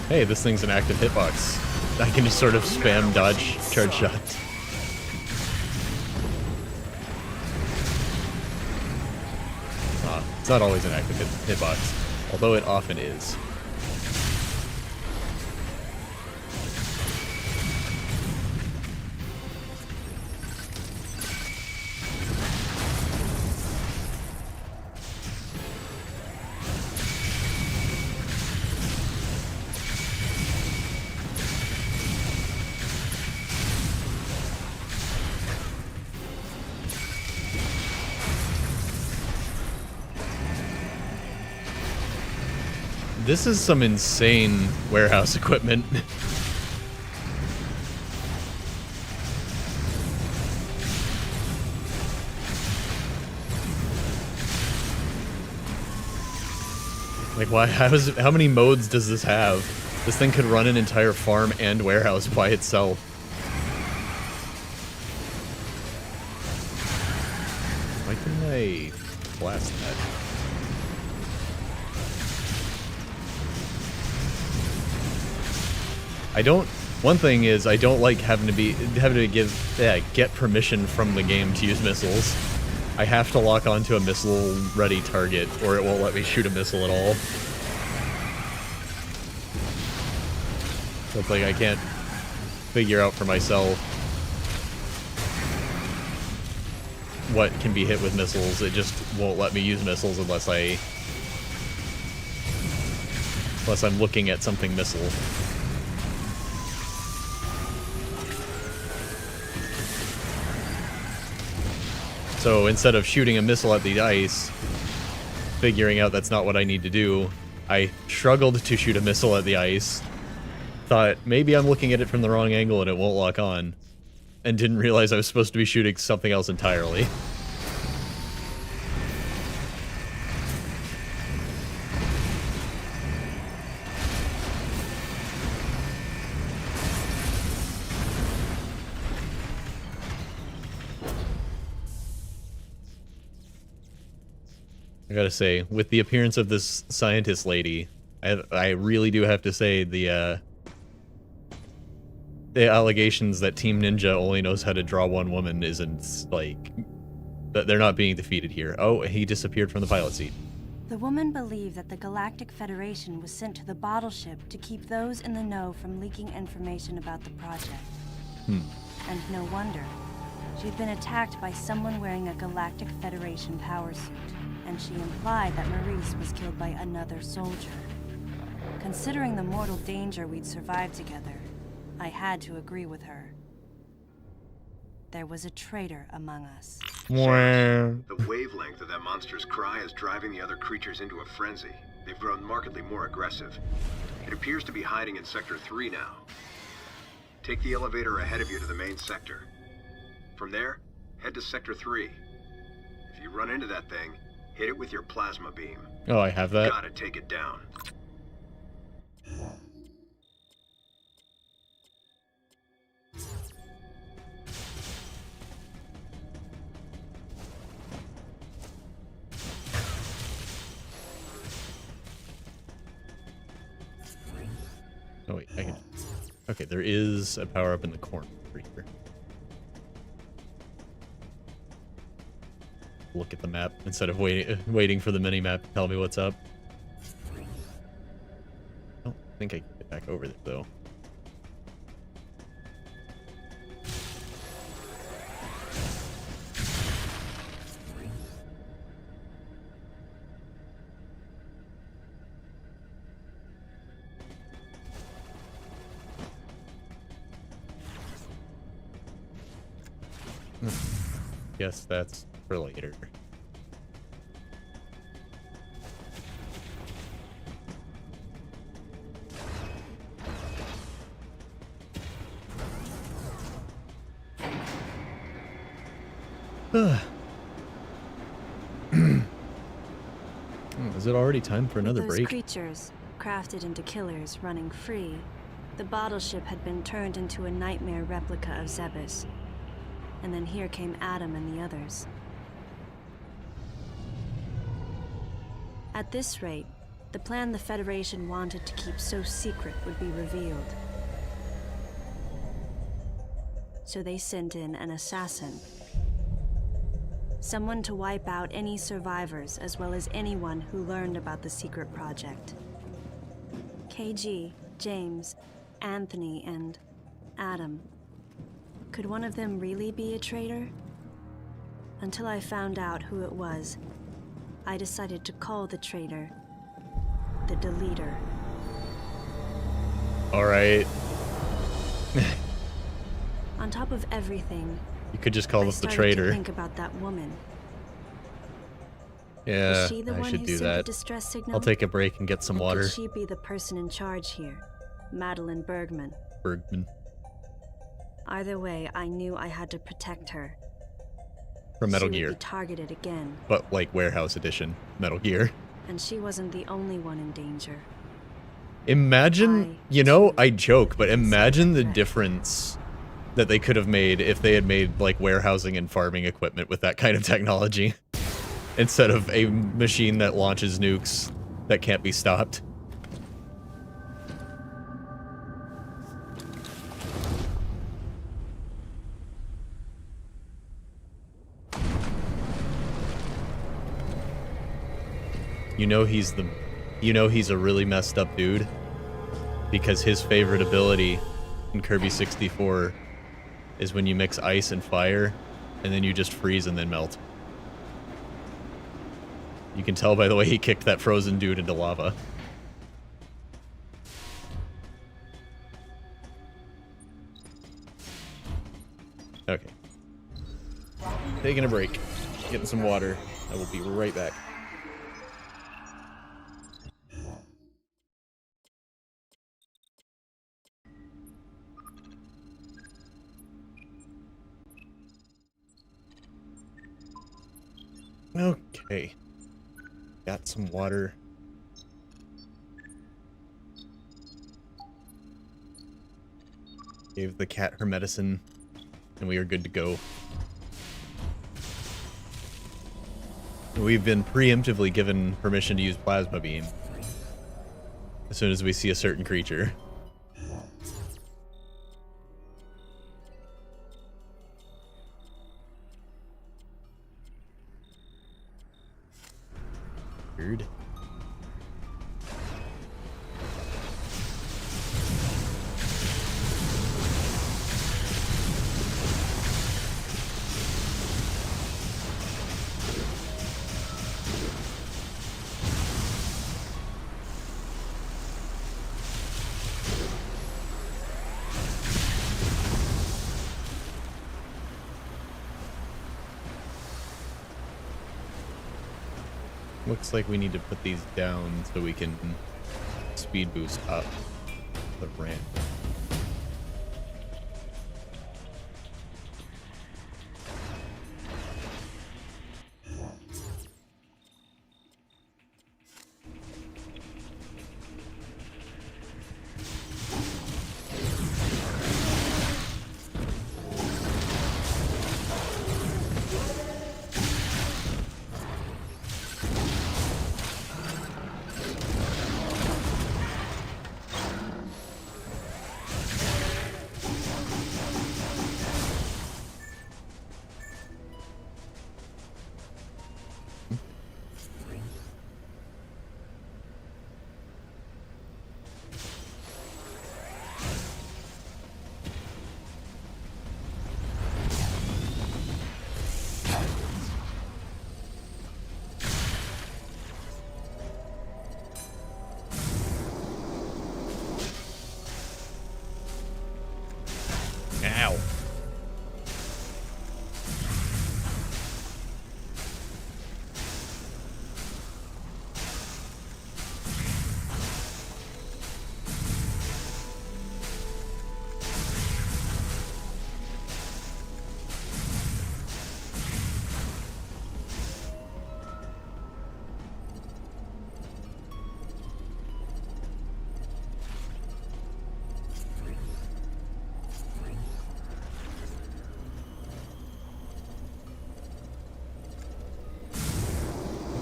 Hey, this thing's an active hitbox. I can just sort of spam dodge charge shots. It's not always an active hitbox, although it often is. This is some insane warehouse equipment. Like, why? How many modes does this have? This thing could run an entire farm and warehouse by itself. Why couldn't I blast that? One thing is, I don't like having to get permission from the game to use missiles. I have to lock onto a missile-ready target, or it won't let me shoot a missile at all. So it's like I can't figure out for myself what can be hit with missiles. It just won't let me use missiles unless I'm looking at something missile. So instead of shooting a missile at the ice, figuring out that's not what I need to do, I struggled to shoot a missile at the ice, thought maybe I'm looking at it from the wrong angle and it won't lock on, and didn't realize I was supposed to be shooting something else entirely. I gotta say, with the appearance of this scientist lady, I really do have to say the allegations that Team Ninja only knows how to draw one woman isn't, like, that they're not being defeated here. Oh, he disappeared from the pilot seat. The woman believed that the Galactic Federation was sent to the bottle ship to keep those in the know from leaking information about the project. And no wonder. She'd been attacked by someone wearing a Galactic Federation power suit, and she implied that Maurice was killed by another soldier. Considering the mortal danger we'd survived together, I had to agree with her. There was a traitor among us. The wavelength of that monster's cry is driving the other creatures into a frenzy. They've grown markedly more aggressive. It appears to be hiding in Sector 3 now. Take the elevator ahead of you to the main sector. From there, head to Sector 3. If you run into that thing, hit it with your plasma beam. Oh, I have that? Gotta take it down. Oh wait, I can... Okay, there is a power-up in the corner for here. Look at the map instead of waiting for the mini-map to tell me what's up. I don't think I can get back over there, though. Guess that's for later. Is it already time for another With those break? creatures, crafted into killers, running free, the bottle ship had been turned into a nightmare replica of Zebus. And then here came Adam and the others. At this rate, the plan the Federation wanted to keep so secret would be revealed. So they sent in an assassin. Someone to wipe out any survivors, as well as anyone who learned about the secret project. KG, James, Anthony, and Adam. Could one of them really be a traitor? Until I found out who it was, I decided to call the traitor the Deleter. Alright. On top of everything, You could just call I us the started traitor. to think about that woman. Yeah, Was she the I one should who do sent the that. distress signal? I'll take a break and get some And water. Could she be the person in charge here, Madeline Bergman? Bergman. Either way, I knew I had to protect her. From Metal She Gear. would be targeted again, But like Warehouse Edition. Metal Gear. and she wasn't the only one in danger. Imagine, you know, I joke, but imagine the difference that they could have made if they had made like warehousing and farming equipment with that kind of technology. Instead of a machine that launches nukes that can't be stopped. You know he's a really messed up dude because his favorite ability in Kirby 64 is when you mix ice and fire and then you just freeze and then melt. You can tell by the way he kicked that frozen dude into lava. Okay. Taking a break. Getting some water. I will be right back. Okay. Got some water. Gave the cat her medicine, and we are good to go. We've been preemptively given permission to use plasma beam as soon as we see a certain creature. Weird. Looks like we need to put these down so we can speed boost up the ramp.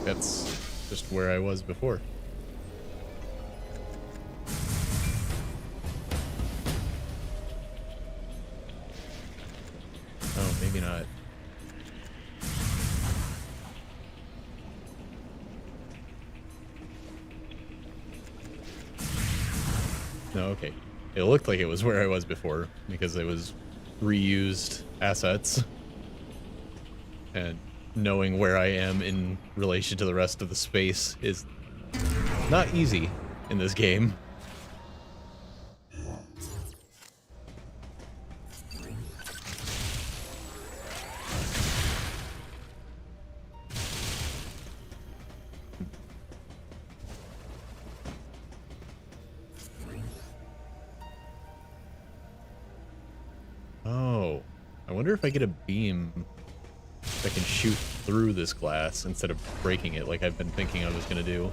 that's just where I was before. Oh, maybe not. No, okay. It looked like it was where I was before because it was reused assets. And knowing where I am in relation to the rest of the space is not easy in this game. Oh, I wonder if I get a beam that can shoot through this glass instead of breaking it like I've been thinking I was gonna do.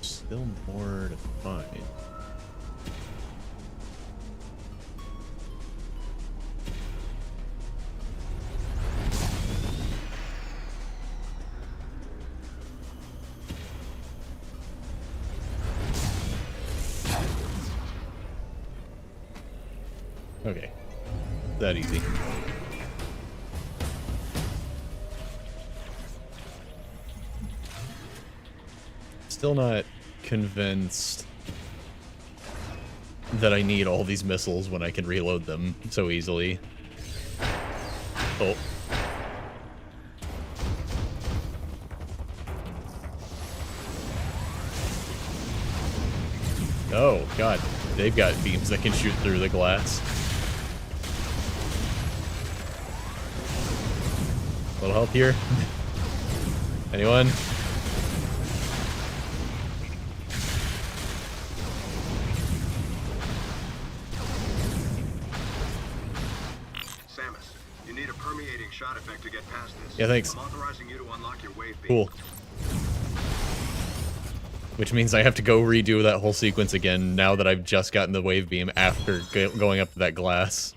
Still more to find. Okay, that easy. Still not convinced that I need all these missiles when I can reload them so easily. Oh. Oh, God. They've got beams that can shoot through the glass. A little help here? Anyone? Shot effect to get past this. Yeah, thanks. I'm authorizing you to unlock your wave beam. Cool. Which means I have to go redo that whole sequence again now that I've just gotten the wave beam after going up to that glass.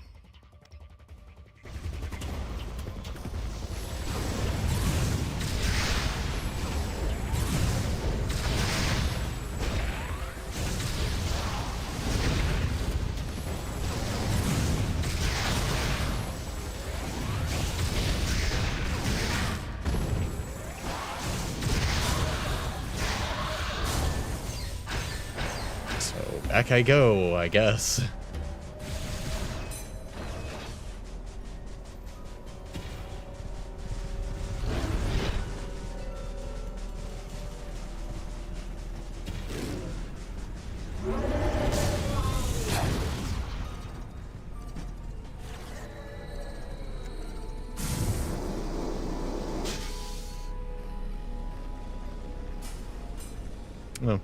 Back I go, I guess. Oh.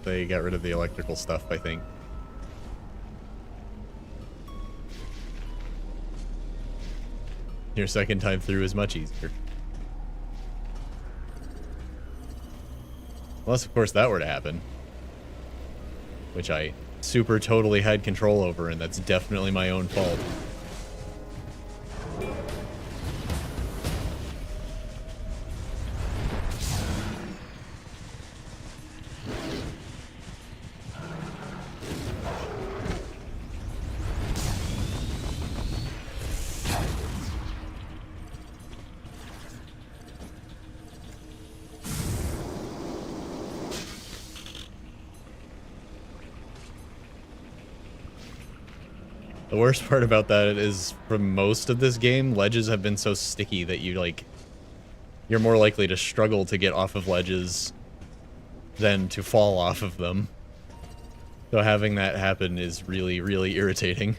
They got rid of the electrical stuff, I think. Your second time through is much easier. Unless, of course, that were to happen. Which I super totally had control over, and that's definitely my own fault. The worst part about that is, for most of this game, ledges have been so sticky that you're more likely to struggle to get off of ledges than to fall off of them. So having that happen is really, really irritating.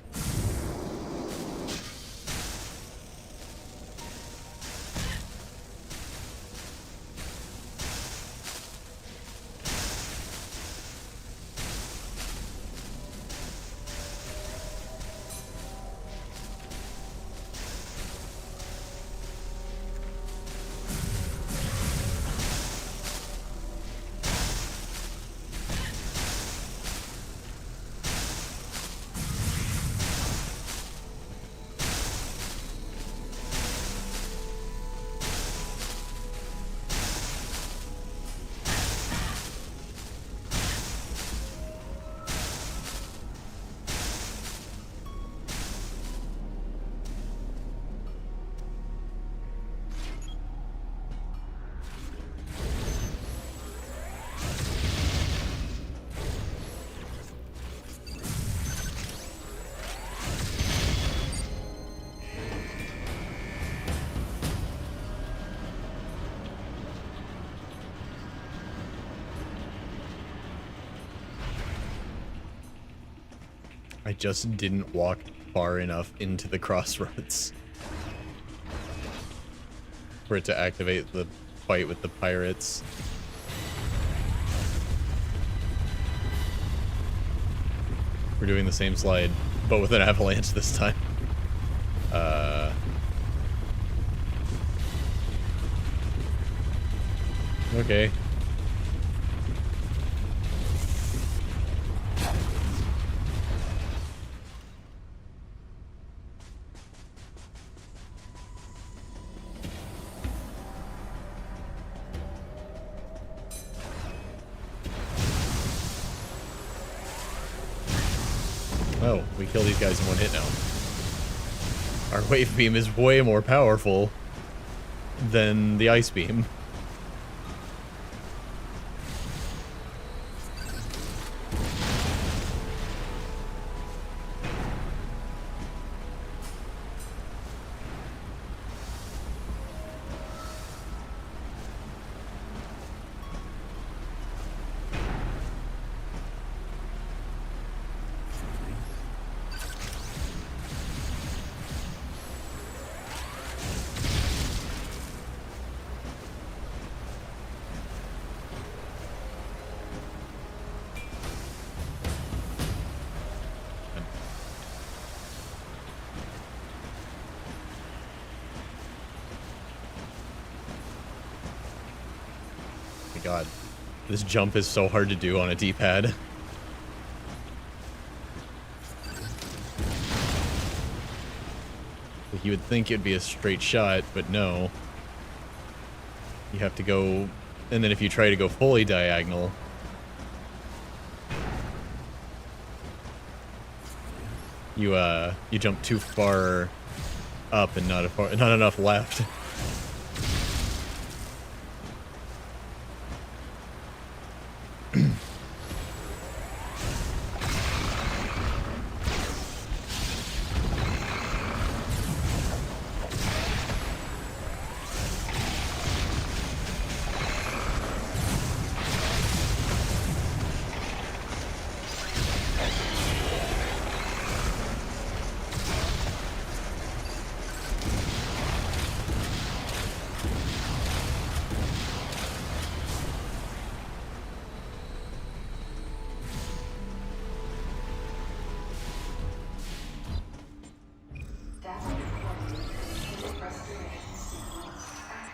I just didn't walk far enough into the crossroads for it to activate the fight with the pirates. We're doing the same slide, but with an avalanche this time. Okay. Oh, we kill these guys in one hit now. Our wave beam is way more powerful than the ice beam. God, this jump is so hard to do on a D-pad. Like, you would think it'd be a straight shot, but no. You have to go, and then if you try to go fully diagonal, you jump too far up and not enough left.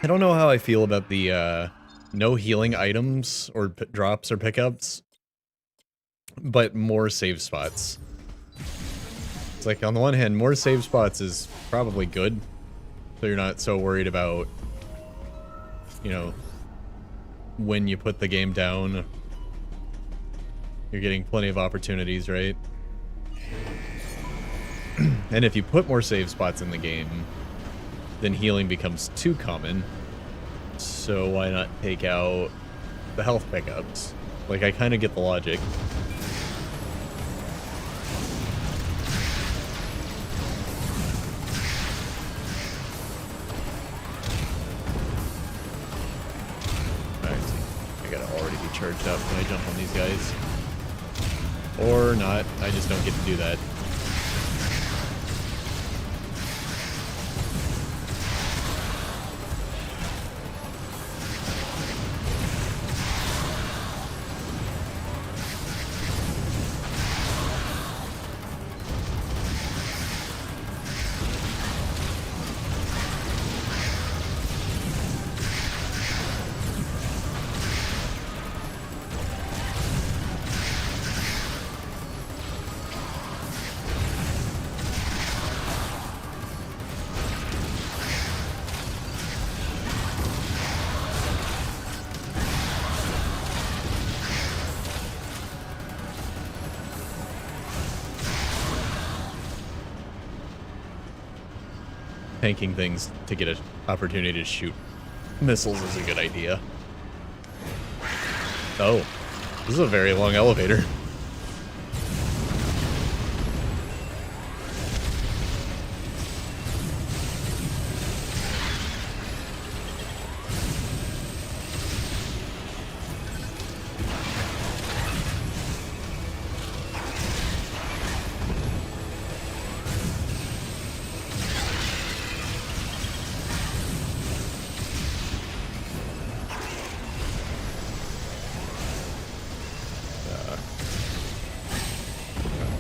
I don't know how I feel about the no healing items or drops or pickups, but more save spots. It's like, on the one hand, more save spots is probably good, so you're not so worried about, you know, when you put the game down, you're getting plenty of opportunities, right? And if you put more save spots in the game, then healing becomes too common. So why not take out the health pickups? Like, I kind of get the logic. Alright, I gotta already be charged up when I jump on these guys. Or not, I just don't get to do that. Tanking things to get an opportunity to shoot missiles is a good idea. Oh, this is a very long elevator.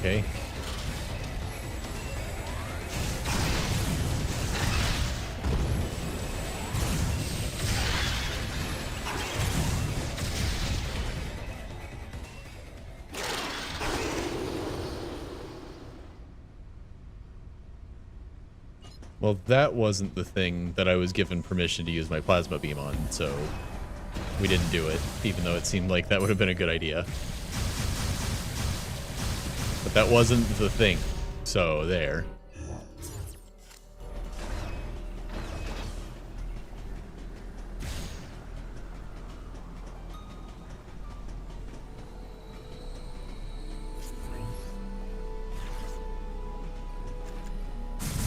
okay. Well, that wasn't the thing that I was given permission to use my plasma beam on, so we didn't do it, even though it seemed like that would have been a good idea. But that wasn't the thing, so there.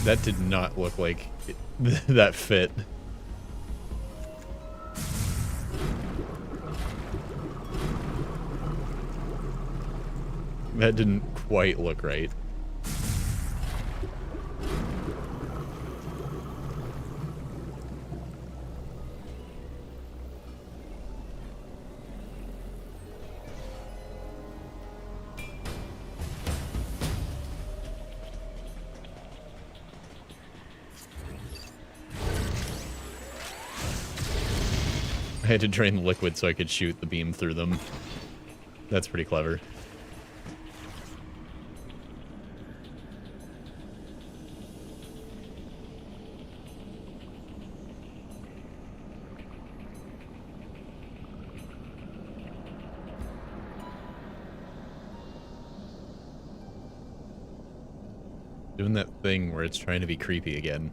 That did not look like that fit. That didn't quite look right. I had to drain the liquid so I could shoot the beam through them. That's pretty clever. Doing that thing where it's trying to be creepy again.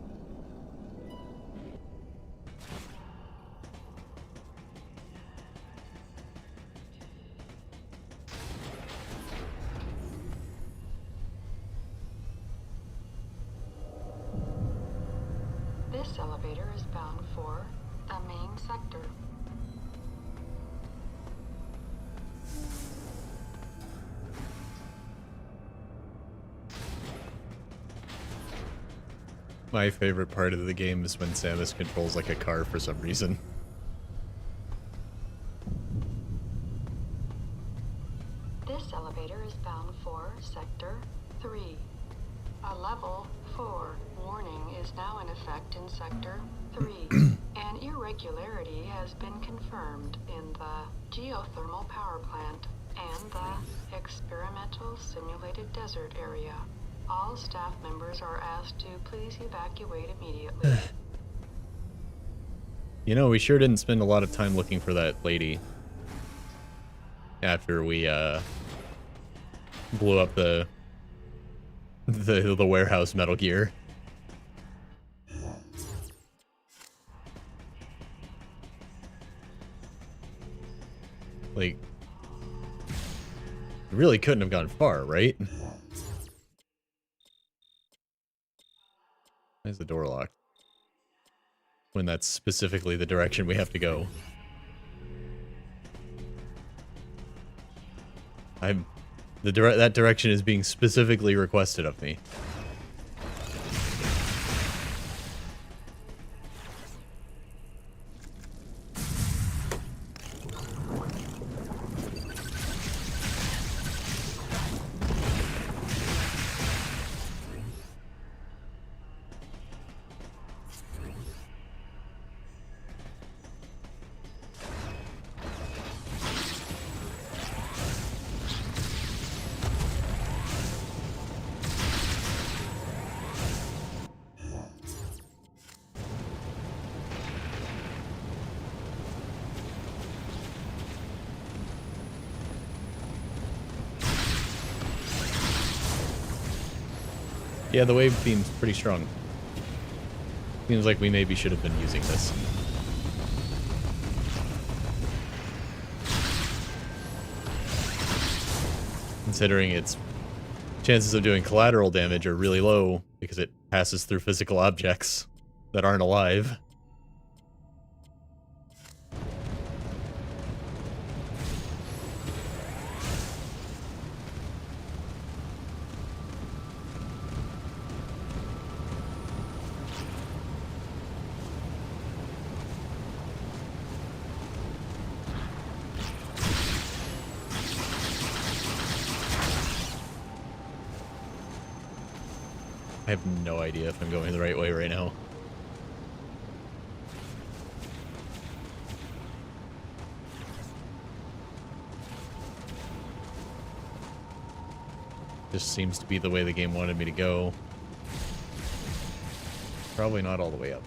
This elevator is bound for the main sector. My favorite part of the game is when Samus controls like a car for some reason. This elevator is bound for Sector 3. A level 4 warning is now in effect in Sector 3. An irregularity has been confirmed in the geothermal power plant and the experimental simulated desert area. All staff members are asked to please evacuate immediately. You know, we sure didn't spend a lot of time looking for that lady after we blew up the warehouse Metal Gear. Like, we really couldn't have gone far, right? Why is the door locked? When that's specifically the direction we have to go. That direction is being specifically requested of me. Yeah, the wave beam's pretty strong. Seems like we maybe should have been using this. Considering its chances of doing collateral damage are really low because it passes through physical objects that aren't alive. I have no idea if I'm going the right way right now. This seems to be the way the game wanted me to go. Probably not all the way up.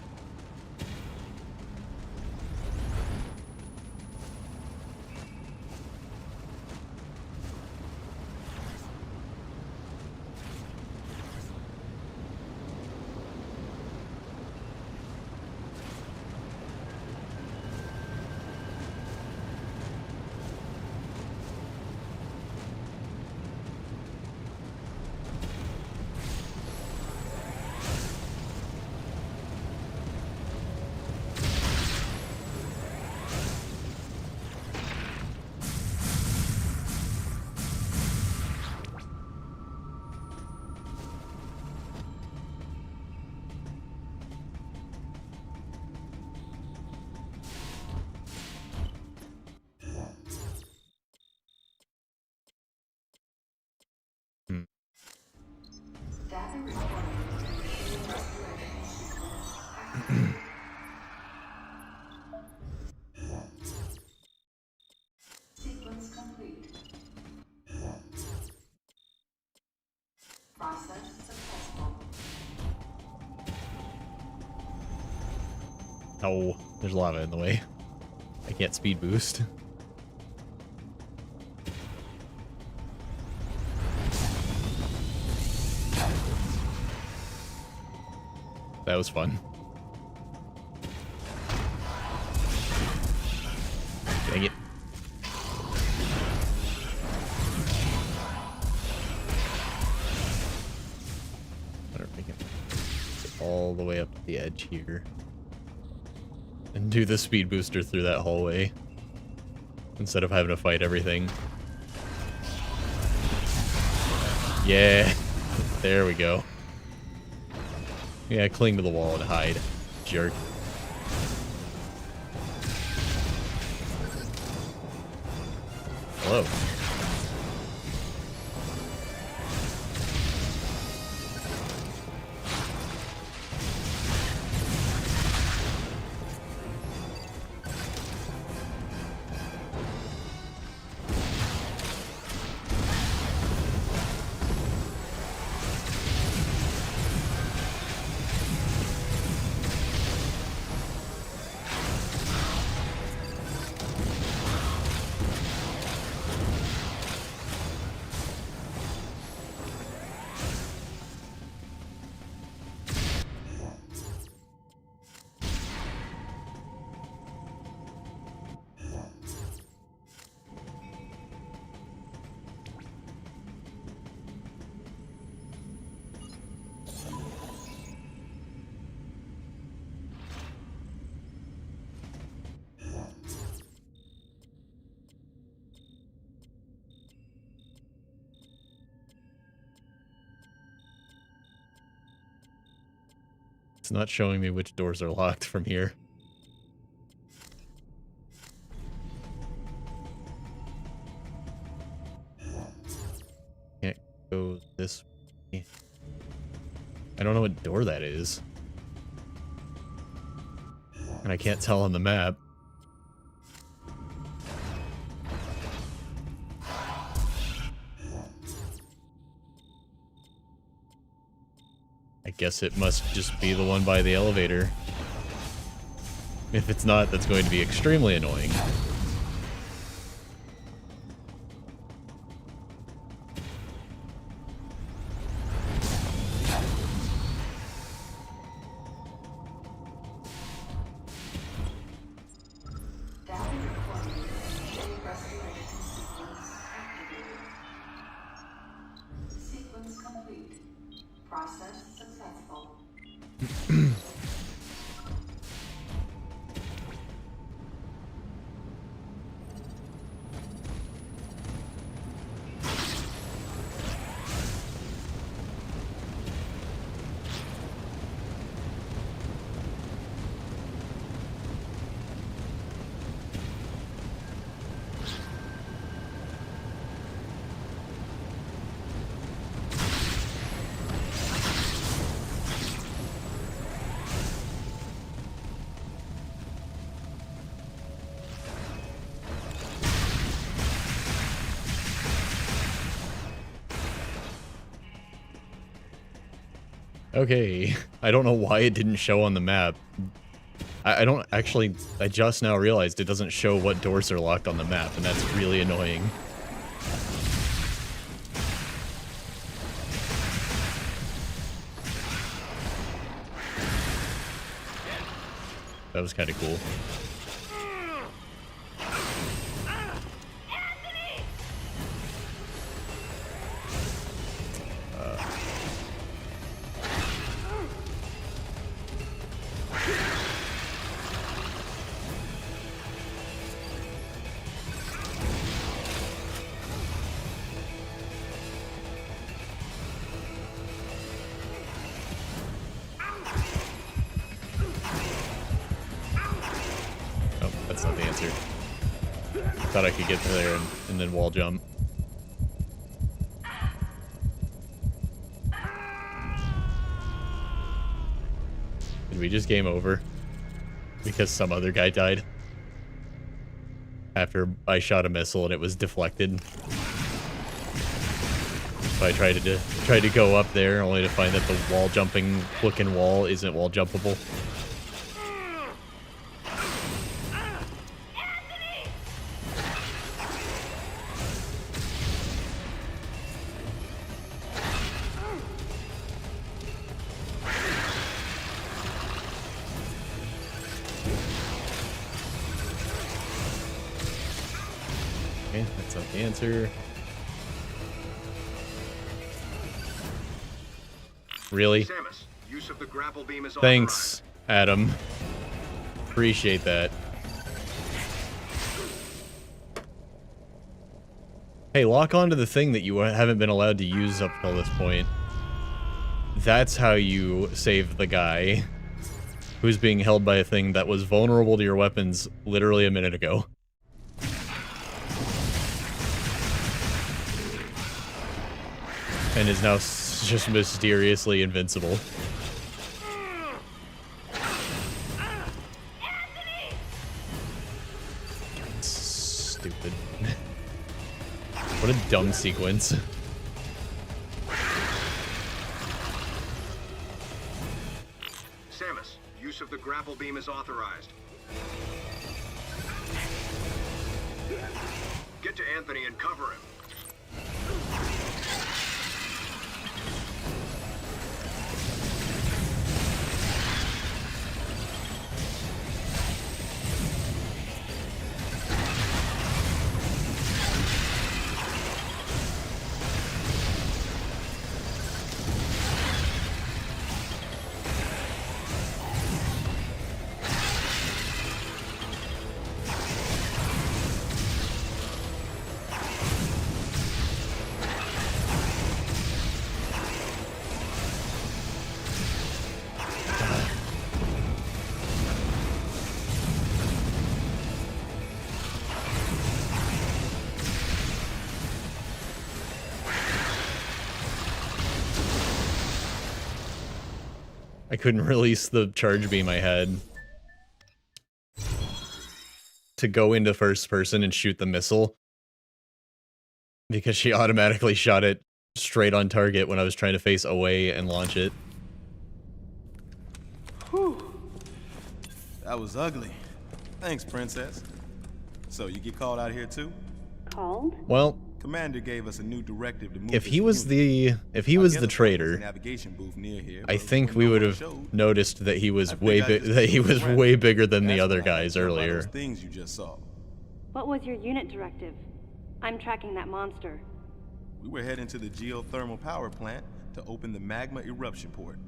Sequence complete. Process successful. Oh, there's lava in the way. I can't speed boost. That was fun. Dang it. Better make it all the way up to the edge here. And do the speed booster through that hallway. Instead of having to fight everything. Yeah. There we go. Yeah, cling to the wall and hide. Jerk. Hello. It's not showing me which doors are locked from here. Can't go this way. I don't know what door that is. And I can't tell on the map. I guess it must just be the one by the elevator. If it's not, that's going to be extremely annoying. Sequence complete. Process successful. Okay, I don't know why it didn't show on the map. I don't actually, I just now realized it doesn't show what doors are locked on the map, and that's really annoying. That was kind of cool. Oh, that's not the answer. Thought I could get there and then wall jump. Did we just game over? Because some other guy died? After I shot a missile and it was deflected. So I tried to go up there only to find that the wall jumping looking wall isn't wall jumpable. Okay, that's not the answer. Really? Samus, use of the grapple beam is Thanks, Adam. Appreciate that. Hey, lock onto the thing that you haven't been allowed to use up till this point. That's how you save the guy who's being held by a thing that was vulnerable to your weapons literally a minute ago. And is now just mysteriously invincible. Stupid. What a dumb sequence. Samus, use of the grapple beam is authorized. Get to Anthony and cover him. I couldn't release the charge beam I had to go into first person and shoot the missile because she automatically shot it straight on target when I was trying to face away and launch it. Whew. That was ugly. Thanks, Princess. So, you get called out here too? Called? Well, Commander gave us a new directive to move. if he was the traitor, I think we would have noticed that he was way bigger than the other guys earlier. Things you just saw. What was your unit directive? I'm tracking that monster. We were heading to the geothermal power plant to open the magma eruption port.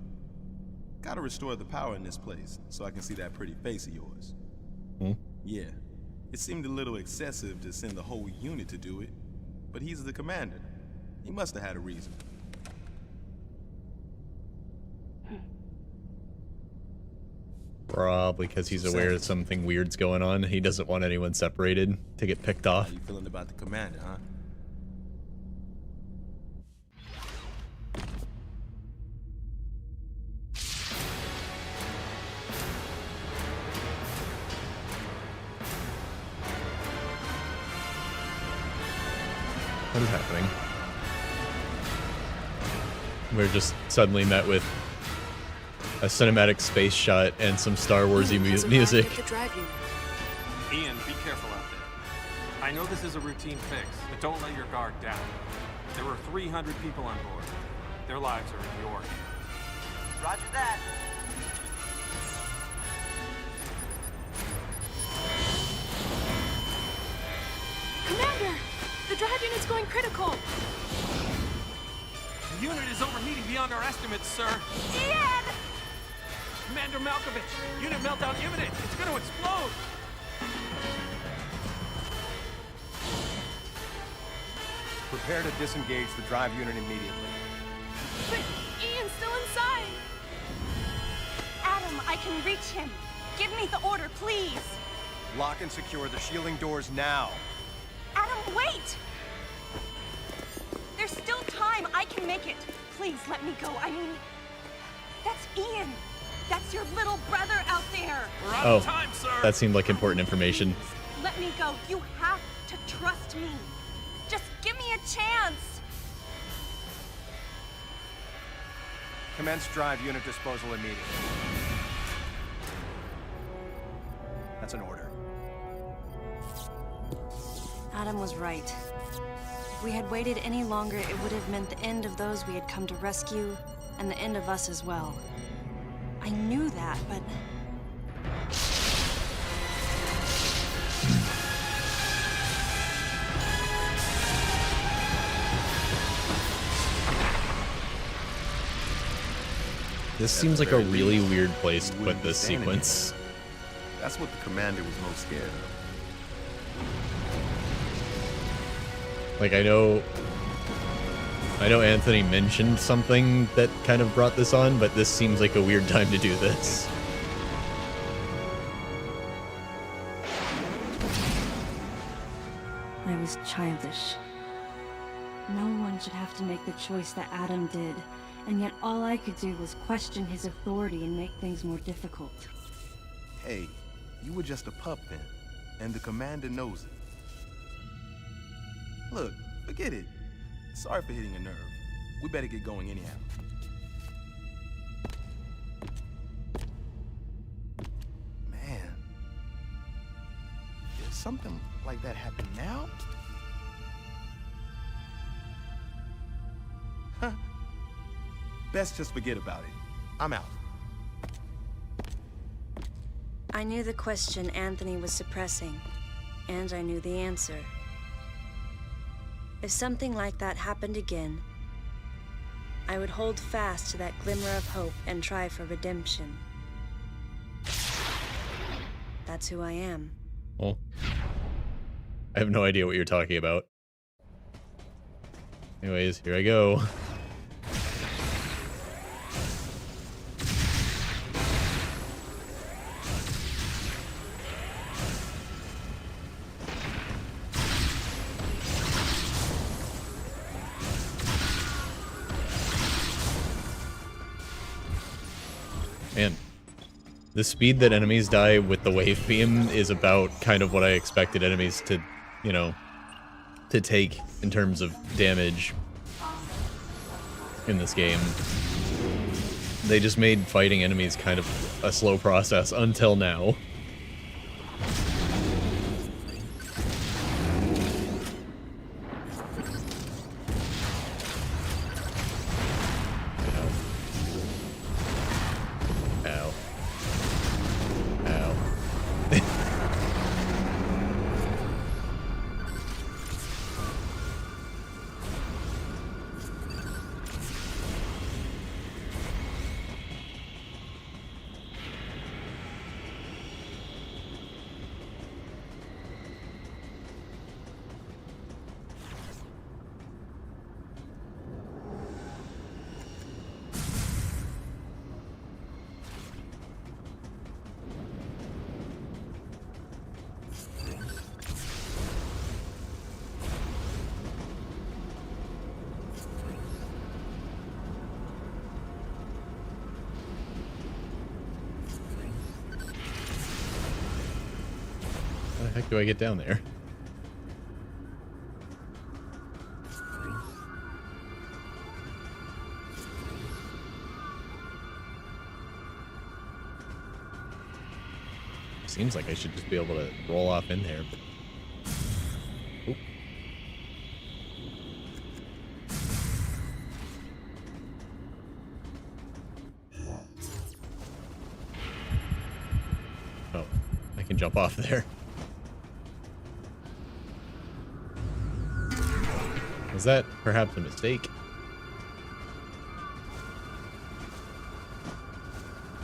Gotta restore the power in this place so I can see that pretty face of yours. Hmm? Yeah, it seemed a little excessive to send the whole unit to do it. But he's the commander. He must have had a reason. Probably because he's aware that something weird's going on. He doesn't want anyone separated to get picked off. How you feeling about the commander, huh? What is happening? We're just suddenly met with a cinematic space shot and some Star Warsy music. Ian, be careful out there. I know this is a routine fix, but don't let your guard down. There were 300 people on board. Their lives are in your hands. Roger that. Commander! The drive unit's going critical! The unit is overheating beyond our estimates, sir. Ian! Commander Malkovich, unit meltdown imminent. It's going to explode. Prepare to disengage the drive unit immediately. But Ian's still inside! Adam, I can reach him. Give me the order, please. Lock and secure the shielding doors now. Adam, wait! There's still time. I can make it. Please let me go. I mean, that's Ian. That's your little brother out there. We're out of time, sir. That seemed like important information. Let me go. You have to trust me. Just give me a chance. Commence drive unit disposal immediately. That's an order. Adam was right. If we had waited any longer, it would have meant the end of those we had come to rescue, and the end of us as well. I knew that, but... This seems like a really weird place to put this sequence. That's what the commander was most scared of. Like, I know Anthony mentioned something that kind of brought this on, but this seems like a weird time to do this. I was childish. No one should have to make the choice that Adam did, and yet all I could do was question his authority and make things more difficult. Hey, you were just a pup then, and the commander knows it. Look, forget it. Sorry for hitting a nerve. We better get going anyhow. Man, did something like that happen now? Huh. Best just forget about it. I'm out. I knew the question Anthony was suppressing, and I knew the answer. If something like that happened again, I would hold fast to that glimmer of hope and try for redemption. That's who I am. Well, I have no idea what you're talking about. Anyways, here I go. Man, the speed that enemies die with the wave beam is about kind of what I expected enemies to, you know, to take in terms of damage in this game. They just made fighting enemies kind of a slow process until now. How the heck do I get down there? Seems like I should just be able to roll off in there, but... Oop. Oh, I can jump off there. Was that perhaps a mistake?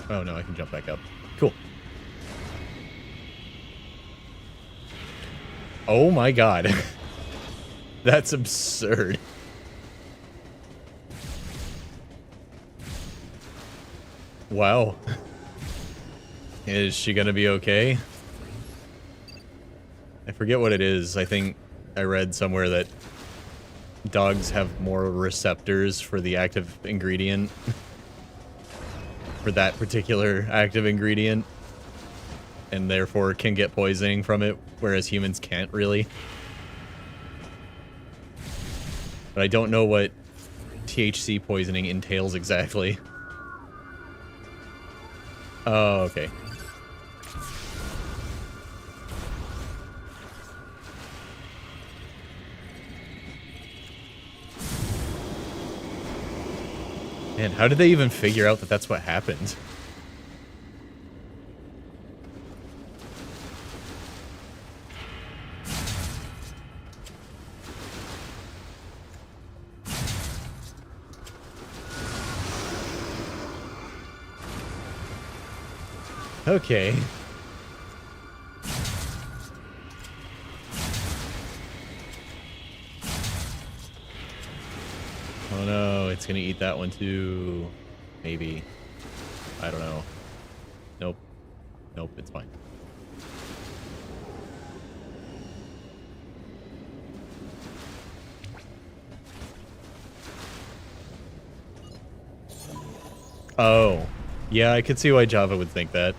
Oh no, I can jump back up. Cool. Oh my god. That's absurd. Wow. Is she gonna be okay? I forget what it is. I think I read somewhere that dogs have more receptors for the active ingredient. For that particular active ingredient. And therefore can get poisoning from it, whereas humans can't really. But I don't know what THC poisoning entails exactly. Oh, okay. Man, how did they even figure out that that's what happened? Okay. Oh no, it's gonna eat that one too. Maybe. I don't know. Nope. Nope, it's fine. Oh. Yeah, I could see why Java would think that.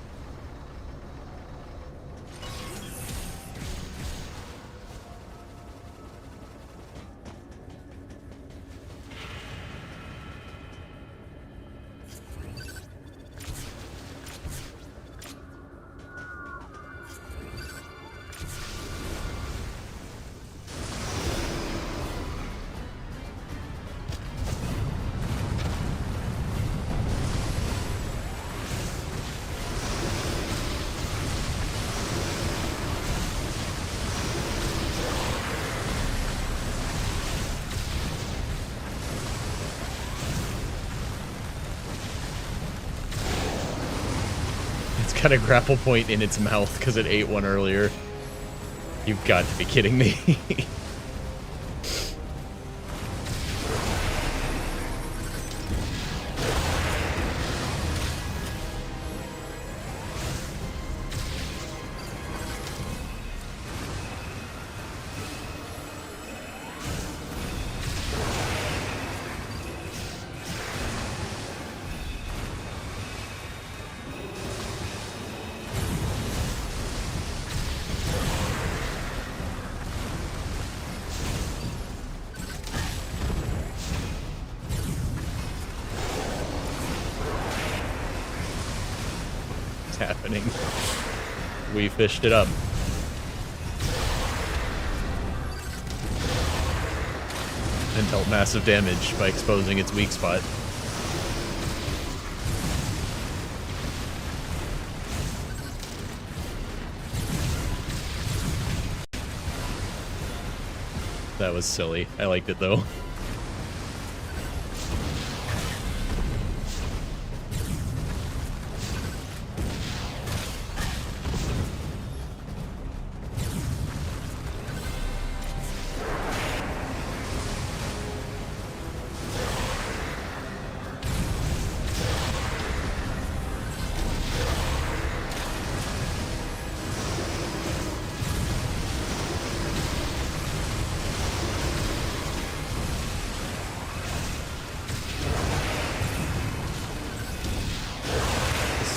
Got a grapple point in its mouth because it ate one earlier. You've got to be kidding me. Happening. We fished it up. And dealt massive damage by exposing its weak spot. That was silly. I liked it though.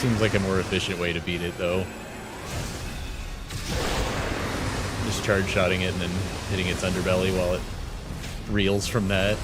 Seems like a more efficient way to beat it, though. Just charge shotting it and then hitting its underbelly while it reels from that.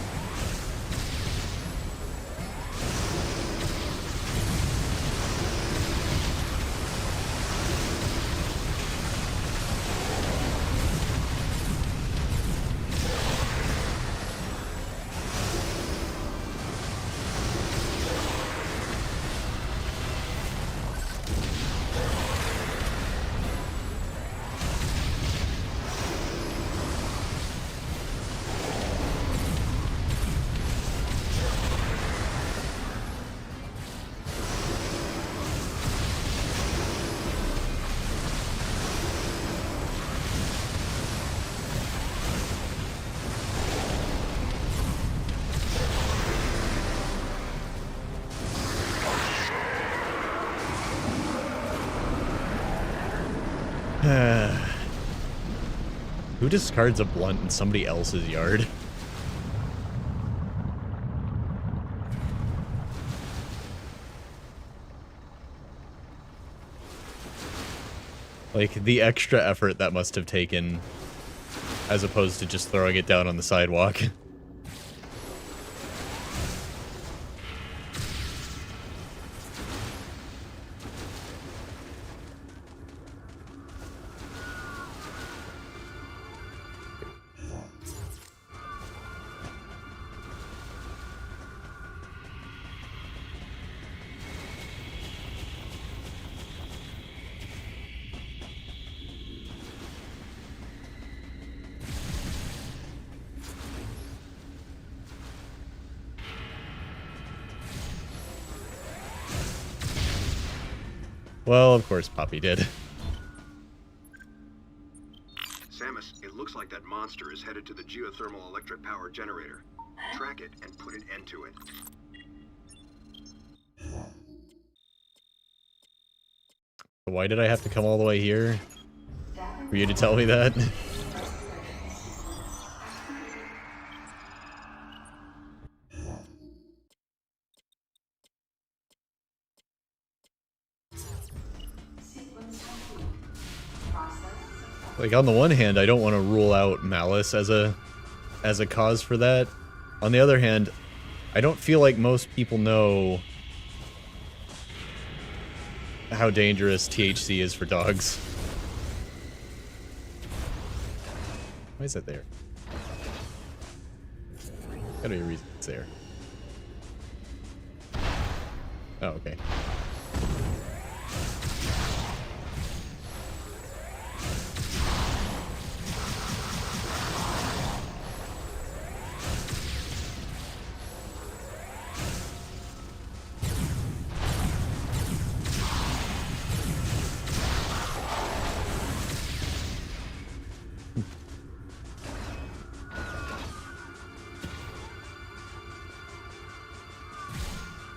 Who discards a blunt in somebody else's yard? Like, the extra effort that must have taken, as opposed to just throwing it down on the sidewalk. Well, of course Poppy did. Samus, it looks like that monster is headed to the geothermal electric power generator. Track it and put an end to it. Why did I have to come all the way here? For you to tell me that? Like, on the one hand, I don't want to rule out malice as a cause for that. On the other hand, I don't feel like most people know how dangerous THC is for dogs. Why is that there? Gotta be a reason it's there. Oh, okay.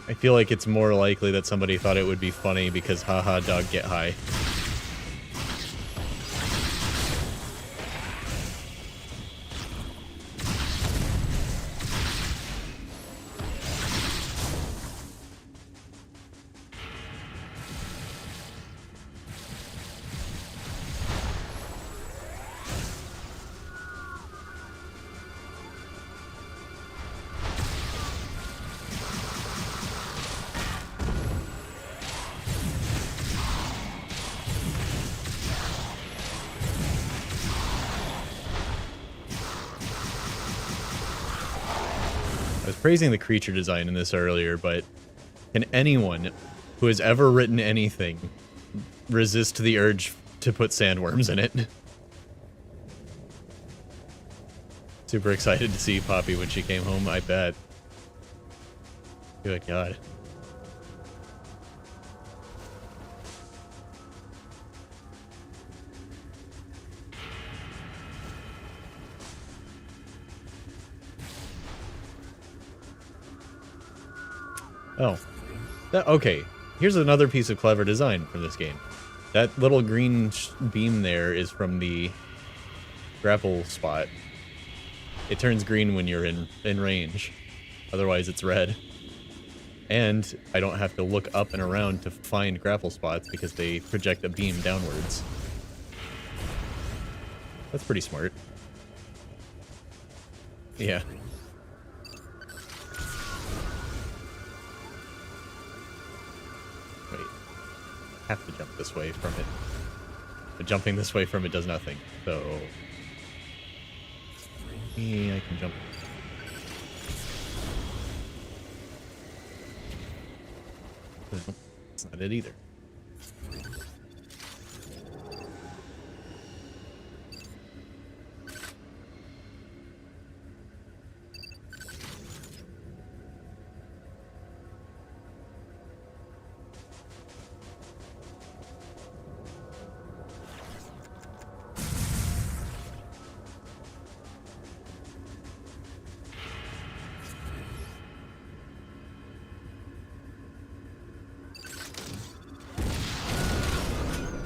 I feel like it's more likely that somebody thought it would be funny because haha dog get high. Praising the creature design in this earlier, but can anyone who has ever written anything resist the urge to put sandworms in it? Super excited to see Poppy when she came home, I bet. Good God. Oh. Okay. Here's another piece of clever design from this game. That little green beam there is from the grapple spot. It turns green when you're in range. Otherwise it's red. And I don't have to look up and around to find grapple spots because they project a beam downwards. That's pretty smart. Yeah. Have to jump this way from it. But jumping this way from it does nothing. So yeah, I can jump. That's not it either.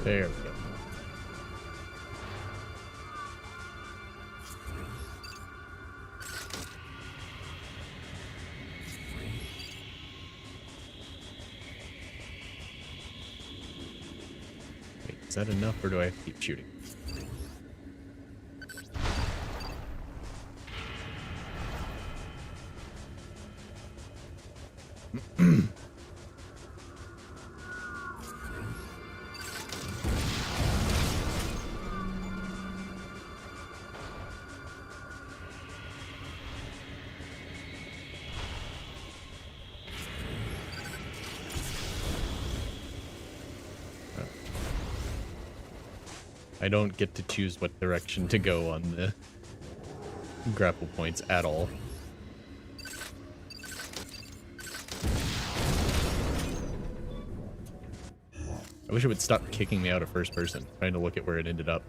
There we go. Is that enough, or do I have to keep shooting? I don't get to choose what direction to go on the grapple points at all. I wish it would stop kicking me out of first person, trying to look at where it ended up.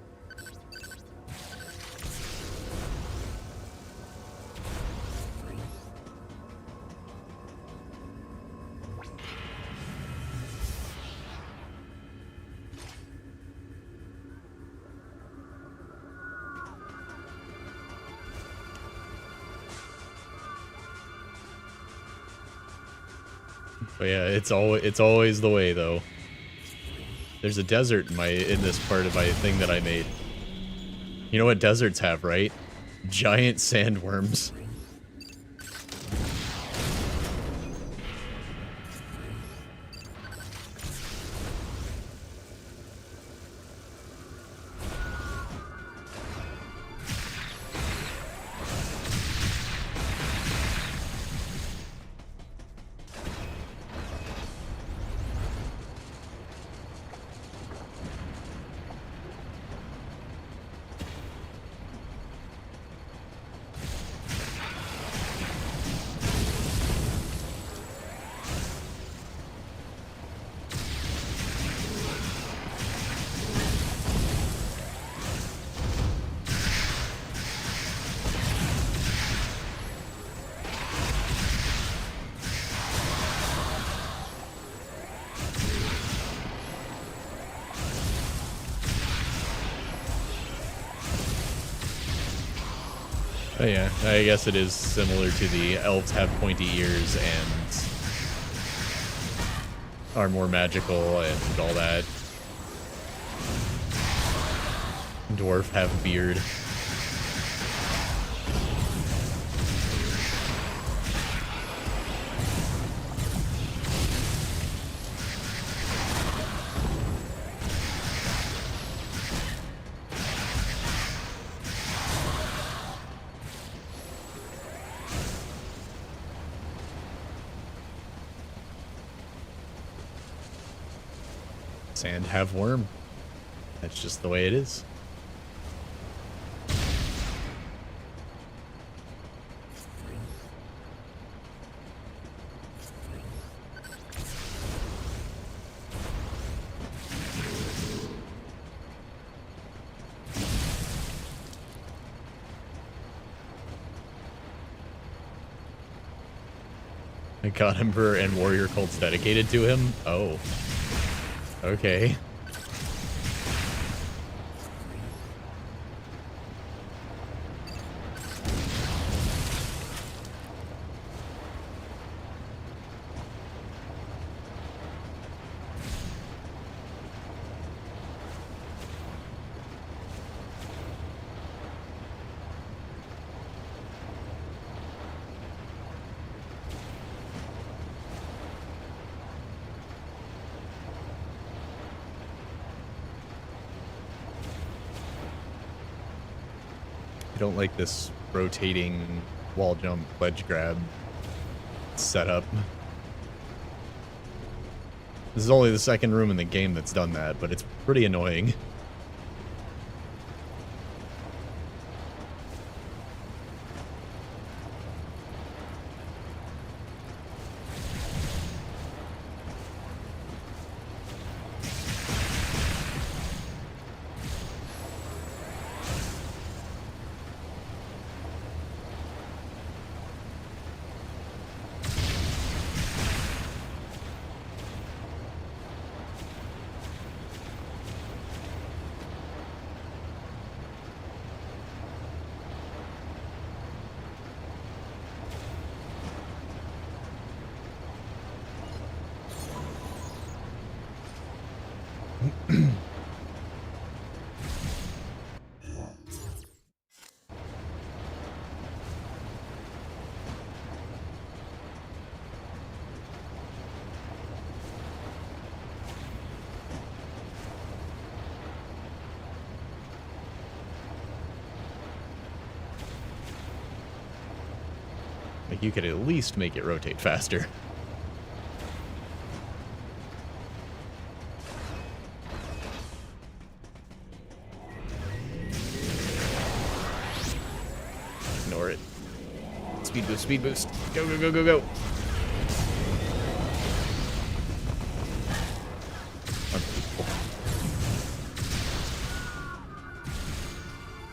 But yeah, it's always the way though. There's a desert in this part of my thing that I made. You know what deserts have, right? Giant sandworms. Oh yeah, I guess it is similar to the elves have pointy ears and are more magical and all that. Dwarf have beard. Sand have worm. That's just the way it is. God Emperor and warrior cults dedicated to him? Oh. Okay. I don't like this rotating wall jump ledge grab setup. This is only the second room in the game that's done that, but it's pretty annoying. Like, you could at least make it rotate faster. Ignore it. Speed boost, speed boost. Go, go, go, go, go.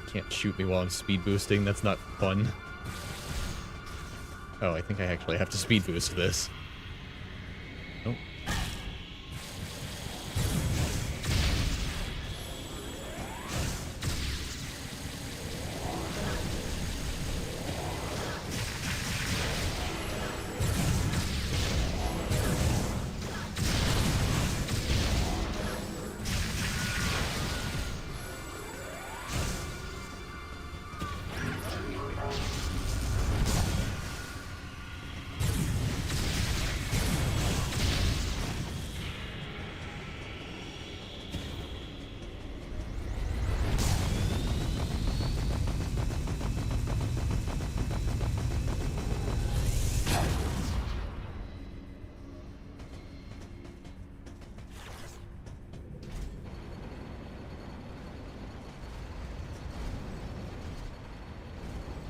Can't shoot me while I'm speed boosting. That's not fun. Oh, I think I actually have to speed boost this. Nope.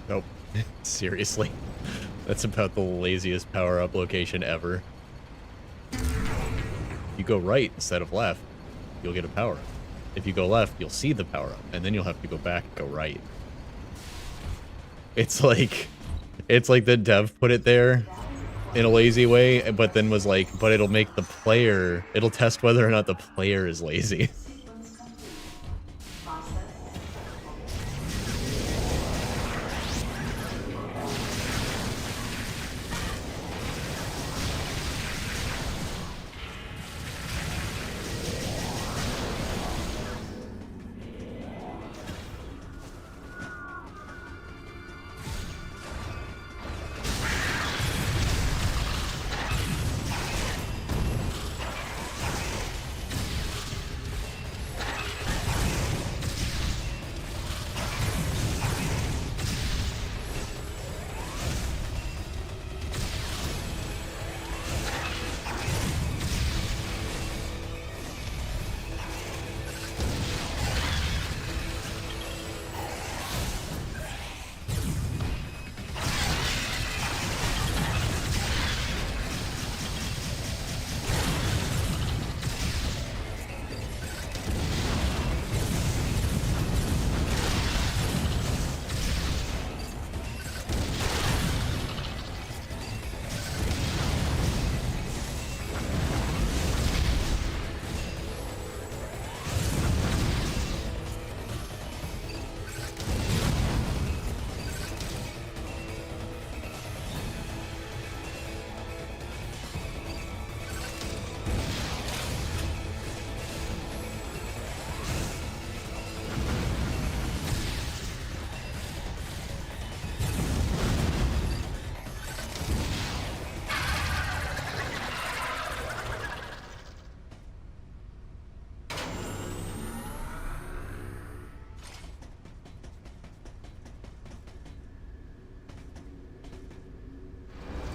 Nope. Seriously. That's about the laziest power-up location ever. You go right instead of left, you'll get a power-up. If you go left, you'll see the power-up, and then you'll have to go back and go right. It's like the dev put it there in a lazy way, but then was like, but it'll make the player, it'll test whether or not the player is lazy.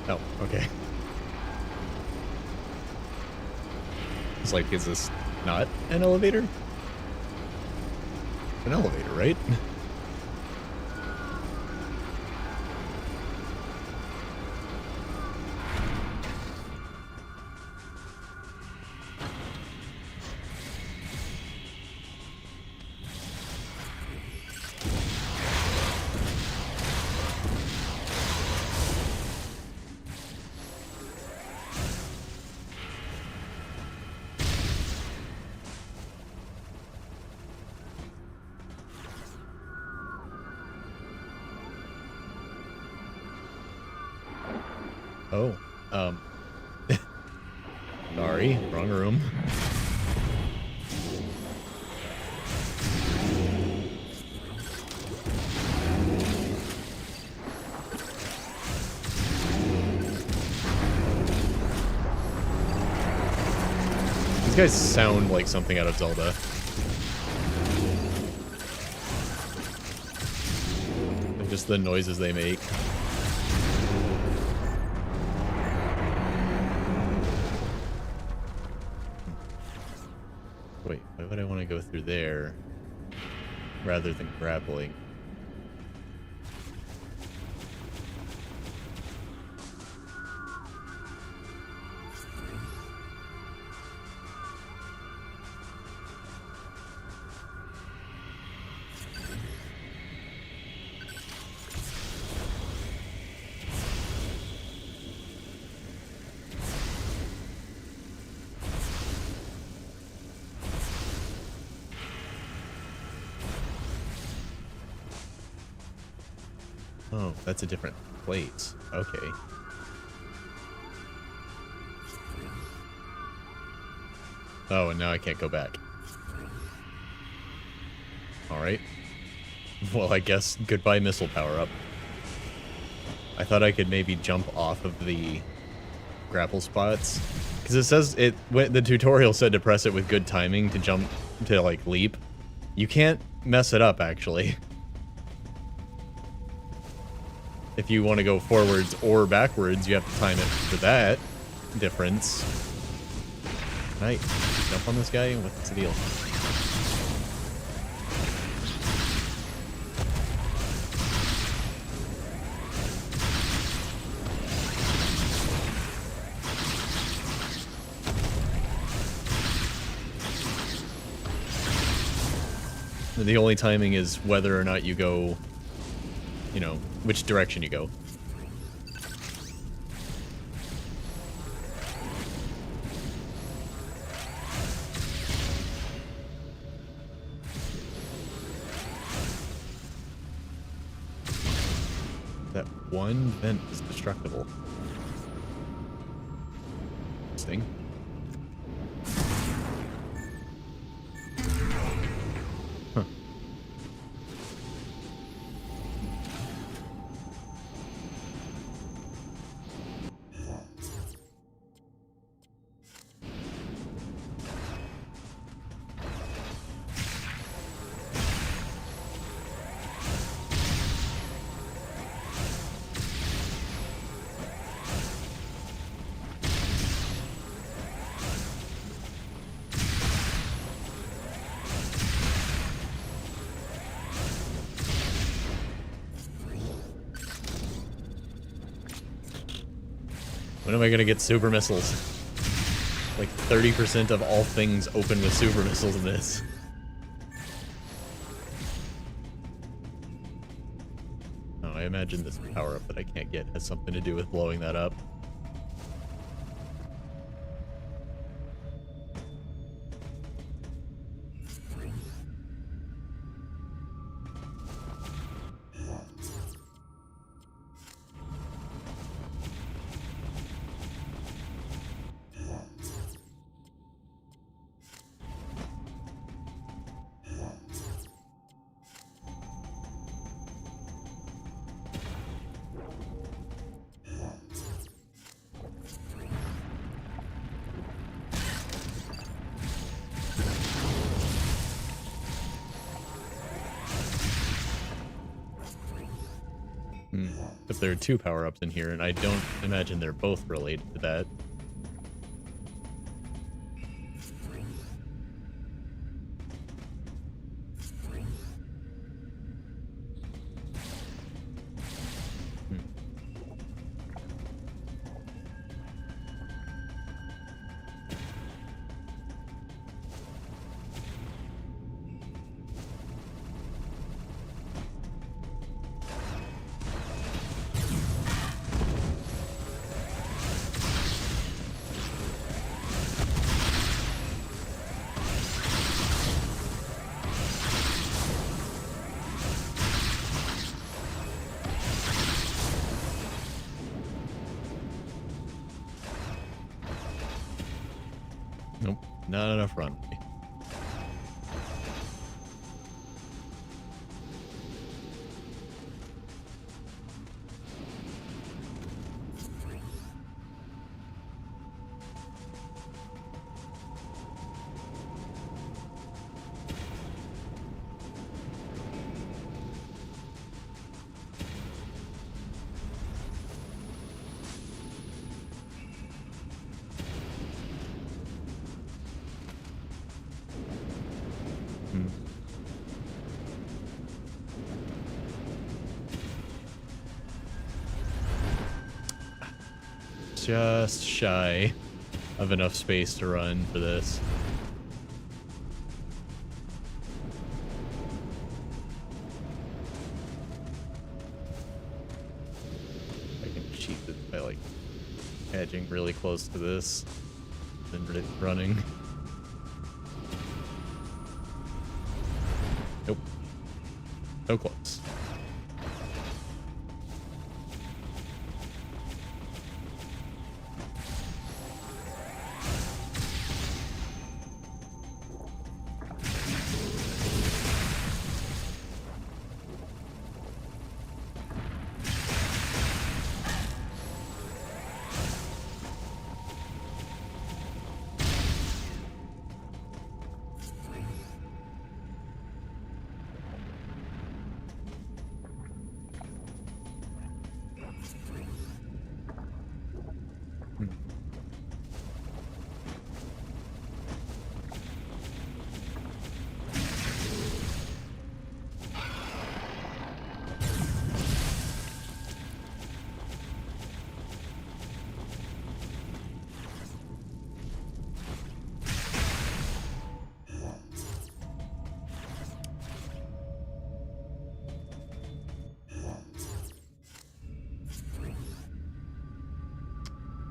Oh, okay. It's like, is this not an elevator? An elevator, right? Oh, sorry, wrong room. These guys sound like something out of Zelda. Like just the noises they make. would I want to go through there rather than grappling? Oh, that's a different place. Okay. Oh, and now I can't go back. Alright. Well, I guess goodbye missile power-up. I thought I could maybe jump off of the grapple spots. Because it says the tutorial said to press it with good timing to jump, to like leap. You can't mess it up, actually. If you want to go forwards or backwards, you have to time it for that difference. Can I jump on this guy? What's the deal? The only timing is whether or not you go, you know, which direction you go. That one vent is destructible. Interesting. Huh. When am I gonna get super missiles? Like 30% of all things open with super missiles in this. Oh, I imagine this power-up that I can't get has something to do with blowing that up. If there are two power-ups in here, and I don't imagine they're both related to that. Nope, not enough runway. just shy of enough space to run for this. I can cheat it by like edging really close to this and running. Nope. So close.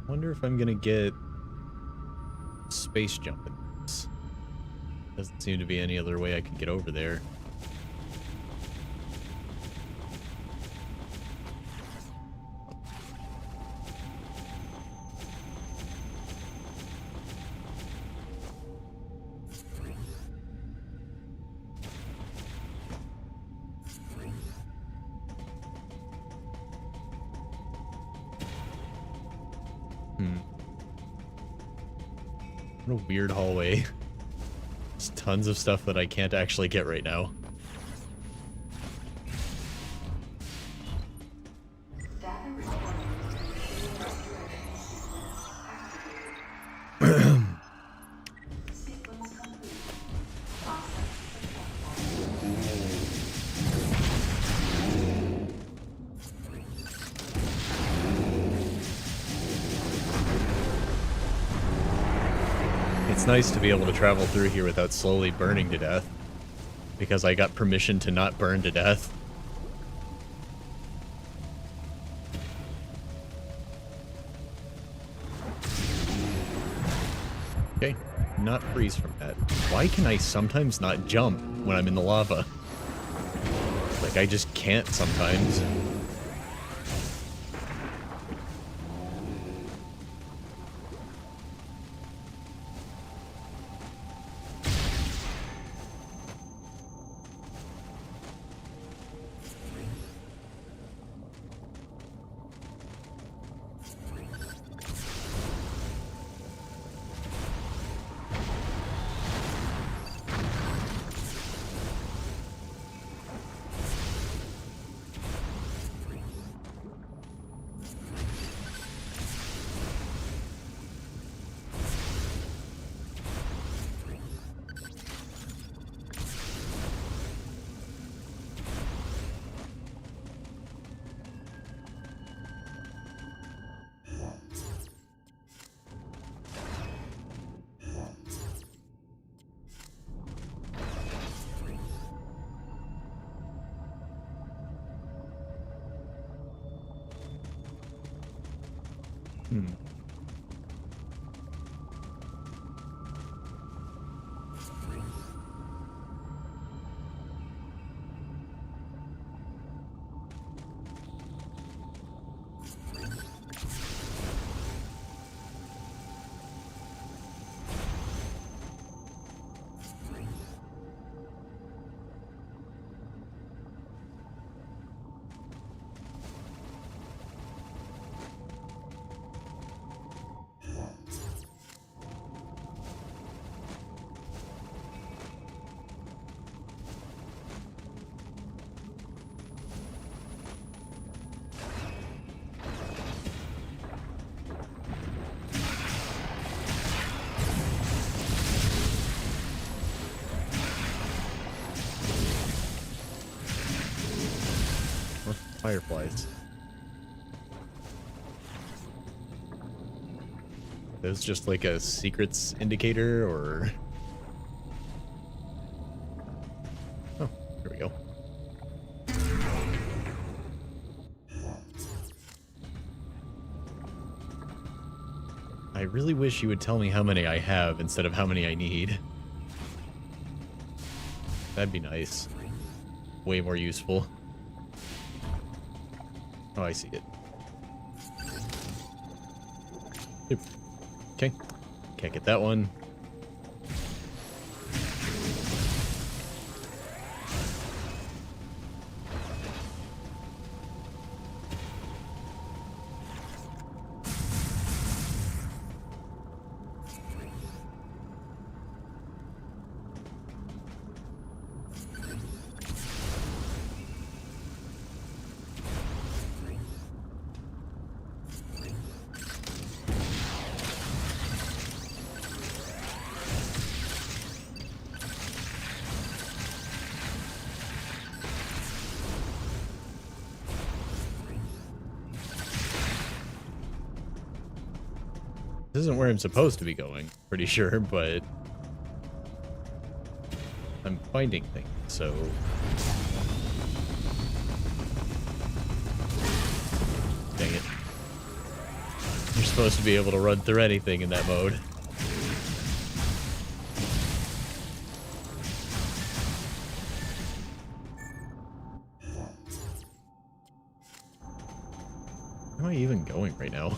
Wonder if I'm gonna get space jump in this. Doesn't seem to be any other way I could get over there. What a weird hallway. There's tons of stuff that I can't actually get right now. It's nice to be able to travel through here without slowly burning to death, because I got permission to not burn to death. Okay, not freeze from that. Why can I sometimes not jump when I'm in the lava? Like, I just can't sometimes. Fireflies. There's just like a secrets indicator, or... Oh, here we go. I really wish you would tell me how many I have instead of how many I need. That'd be nice. Way more useful. Oh, I see it. Oop. Okay. Can't get that one. This isn't where I'm supposed to be going, pretty sure, but I'm finding things, so... Dang it. You're supposed to be able to run through anything in that mode. Where am I even going right now?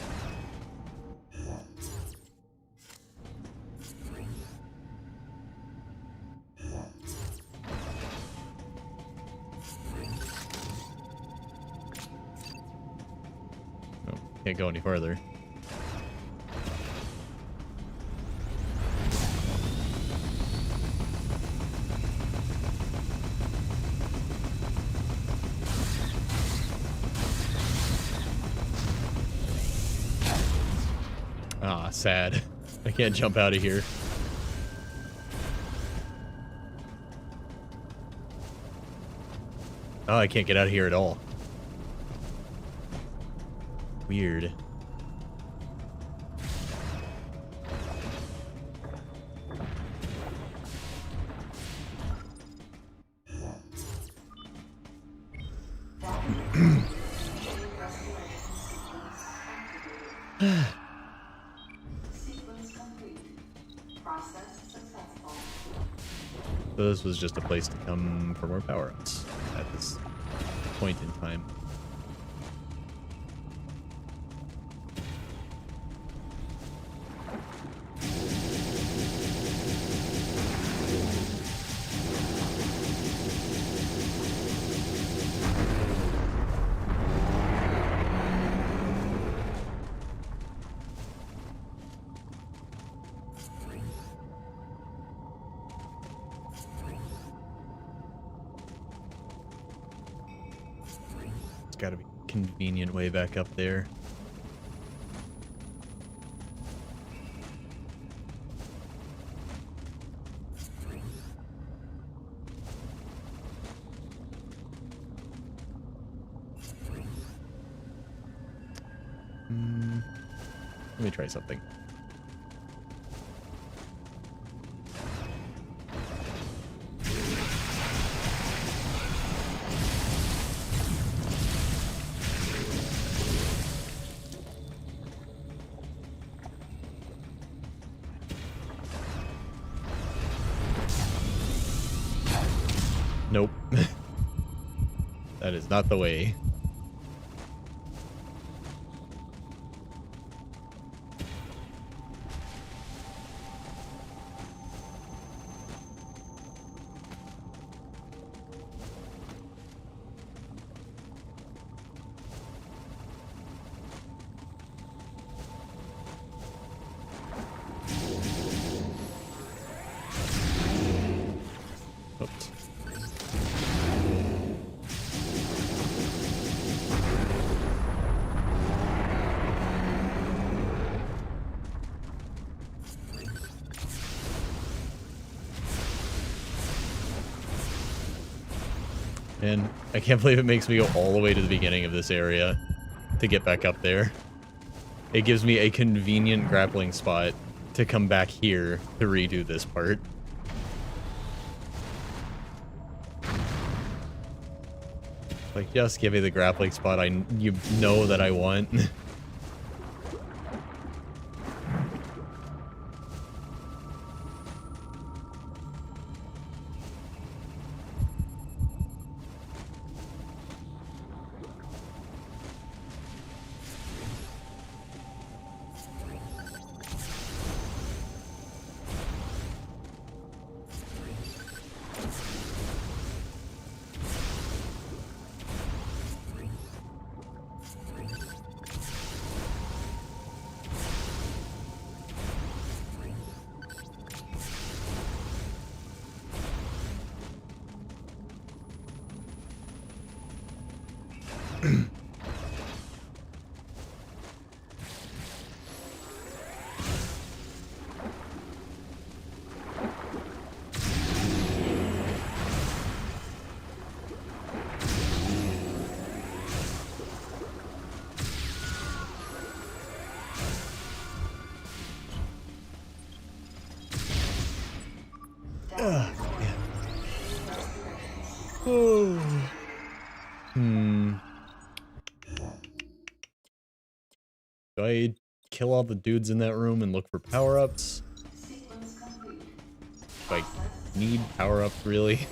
Can't go any further. Ah, sad. I can't jump out of here. Oh, I can't get out of here at all. Weird. So this was just a place to come for more power-ups at this point in time. Gotta be a convenient way back up there. Let me try something. Nope. That is not the way. Oops. And I can't believe it makes me go all the way to the beginning of this area to get back up there. it gives me a convenient grappling spot to come back here to redo this part. Like, just give me the grappling spot you know that I want. Do I kill all the dudes in that room and look for power-ups? Do I need power-ups, really?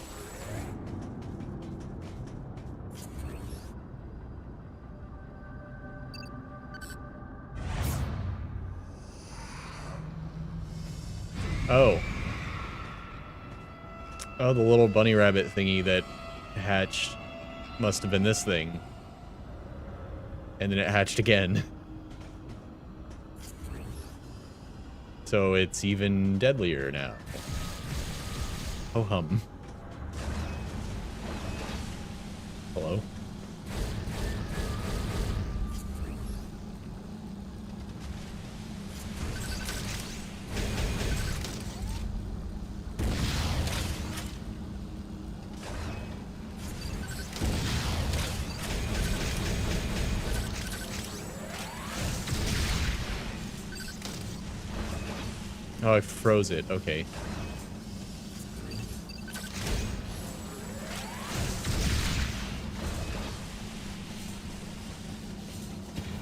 Oh. Oh, the little bunny rabbit thingy that hatched must have been this thing. And then it hatched again. So it's even deadlier now. Oh hum. Hello? Oh, I froze it. Okay.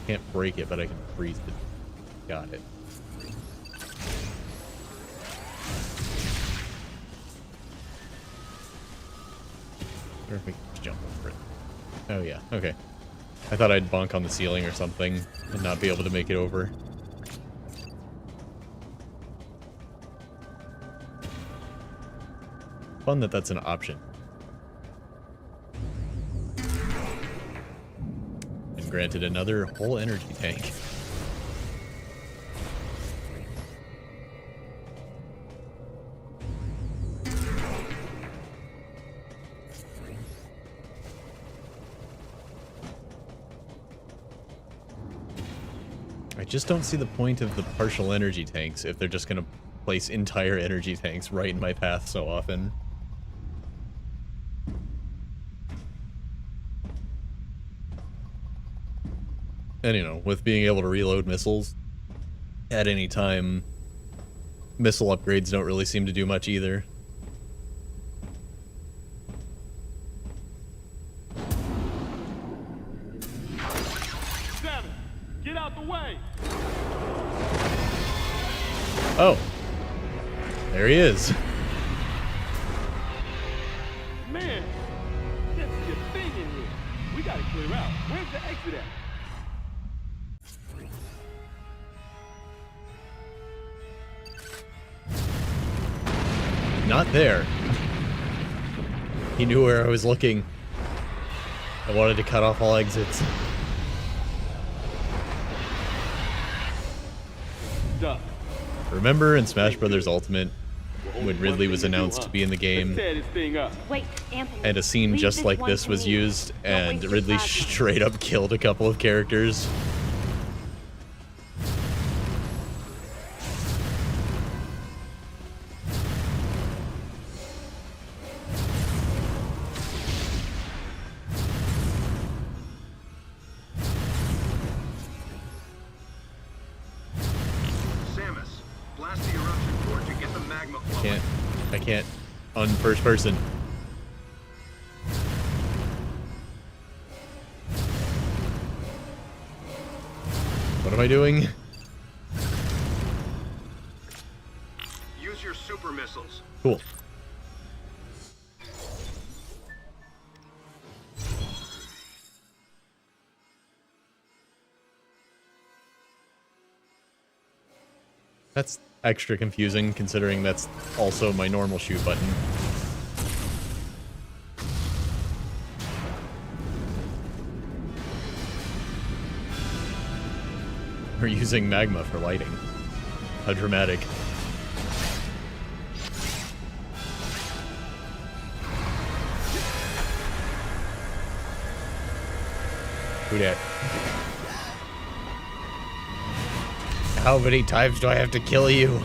Can't break it, but I can freeze it. Got it. Perfect. Jump over it. Oh yeah. Okay. I thought I'd bonk on the ceiling or something and not be able to make it over. Fun that that's an option. And granted another whole energy tank. I just don't see the point of the partial energy tanks if they're just gonna place entire energy tanks right in my path so often. And, you know, with being able to reload missiles at any time, missile upgrades don't really seem to do much either. Seven, get out the way! Oh. There he is. Man, can't see a thing in here. We gotta clear out. Where's the exit at? Not there. He knew where I was looking. I wanted to cut off all exits. Duck. Remember in Smash Bros. Ultimate, when Ridley was announced to be in the game, Wait, Anthony. and a scene leave just like one this to was me. used, Don't and waste your Ridley plasma. straight up killed a couple of characters? I can't first person. What am I doing? Use your super missiles. Cool. That's extra confusing, considering that's also my normal shoot button. We're using magma for lighting. How dramatic. Who dat? How many times do I have to kill you?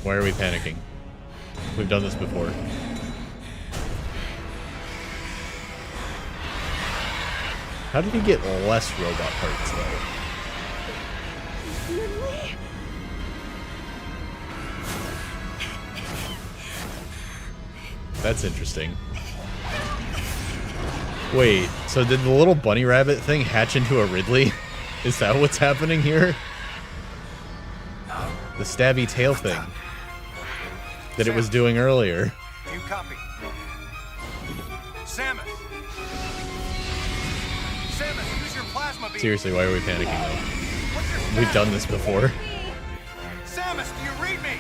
Why are we panicking? We've done this before. How did he get less robot parts, though? That's interesting. Wait, so did the little bunny rabbit thing hatch into a Ridley? Is that what's happening here? The stabby tail thing that it was doing earlier. Do you copy? Samus! Samus, use your plasma beam! Seriously, why are we panicking though? We've done this before. Samus, do you read me?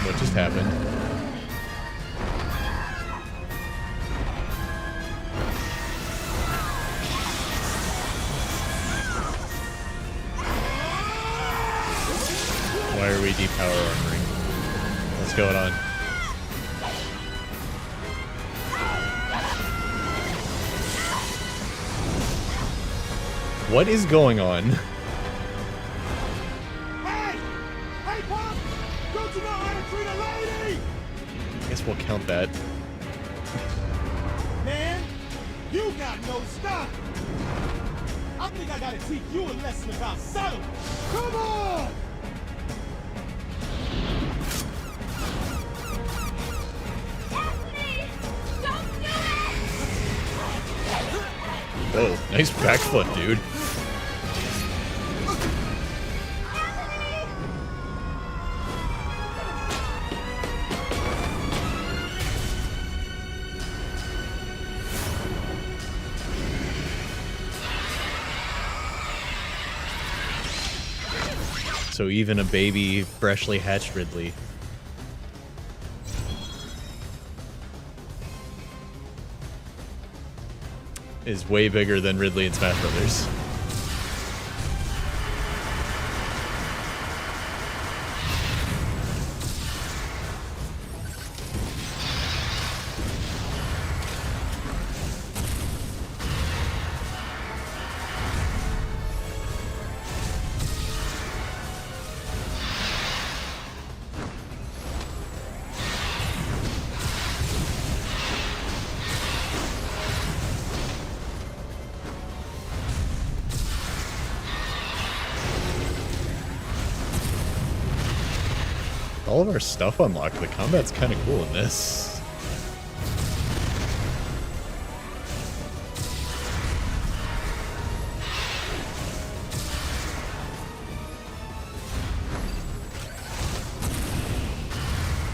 What just happened? Why are we depower armoring? What's going on? What is going on? Hey! Hey, Pop! Don't you know how to treat a lady? I guess we'll count that. Man, you got no stop! I think I gotta teach you a lesson about subtle. Come on! Whoa, nice back foot, dude. So even a baby, freshly hatched Ridley is way bigger than Ridley in Smash Brothers. All of our stuff unlocked. The combat's kind of cool in this.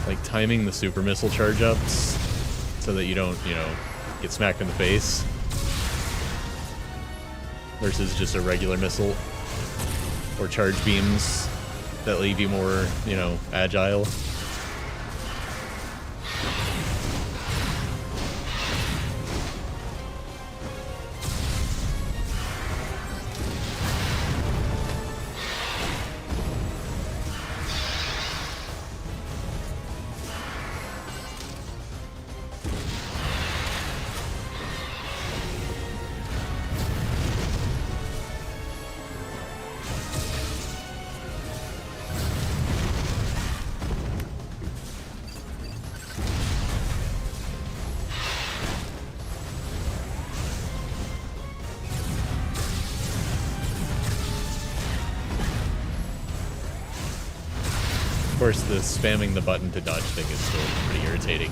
Like timing the super missile charge ups so that you don't, you know, get smacked in the face versus just a regular missile or charge beams that leave you more, you know, agile. course, the spamming the button to dodge thing is still pretty irritating.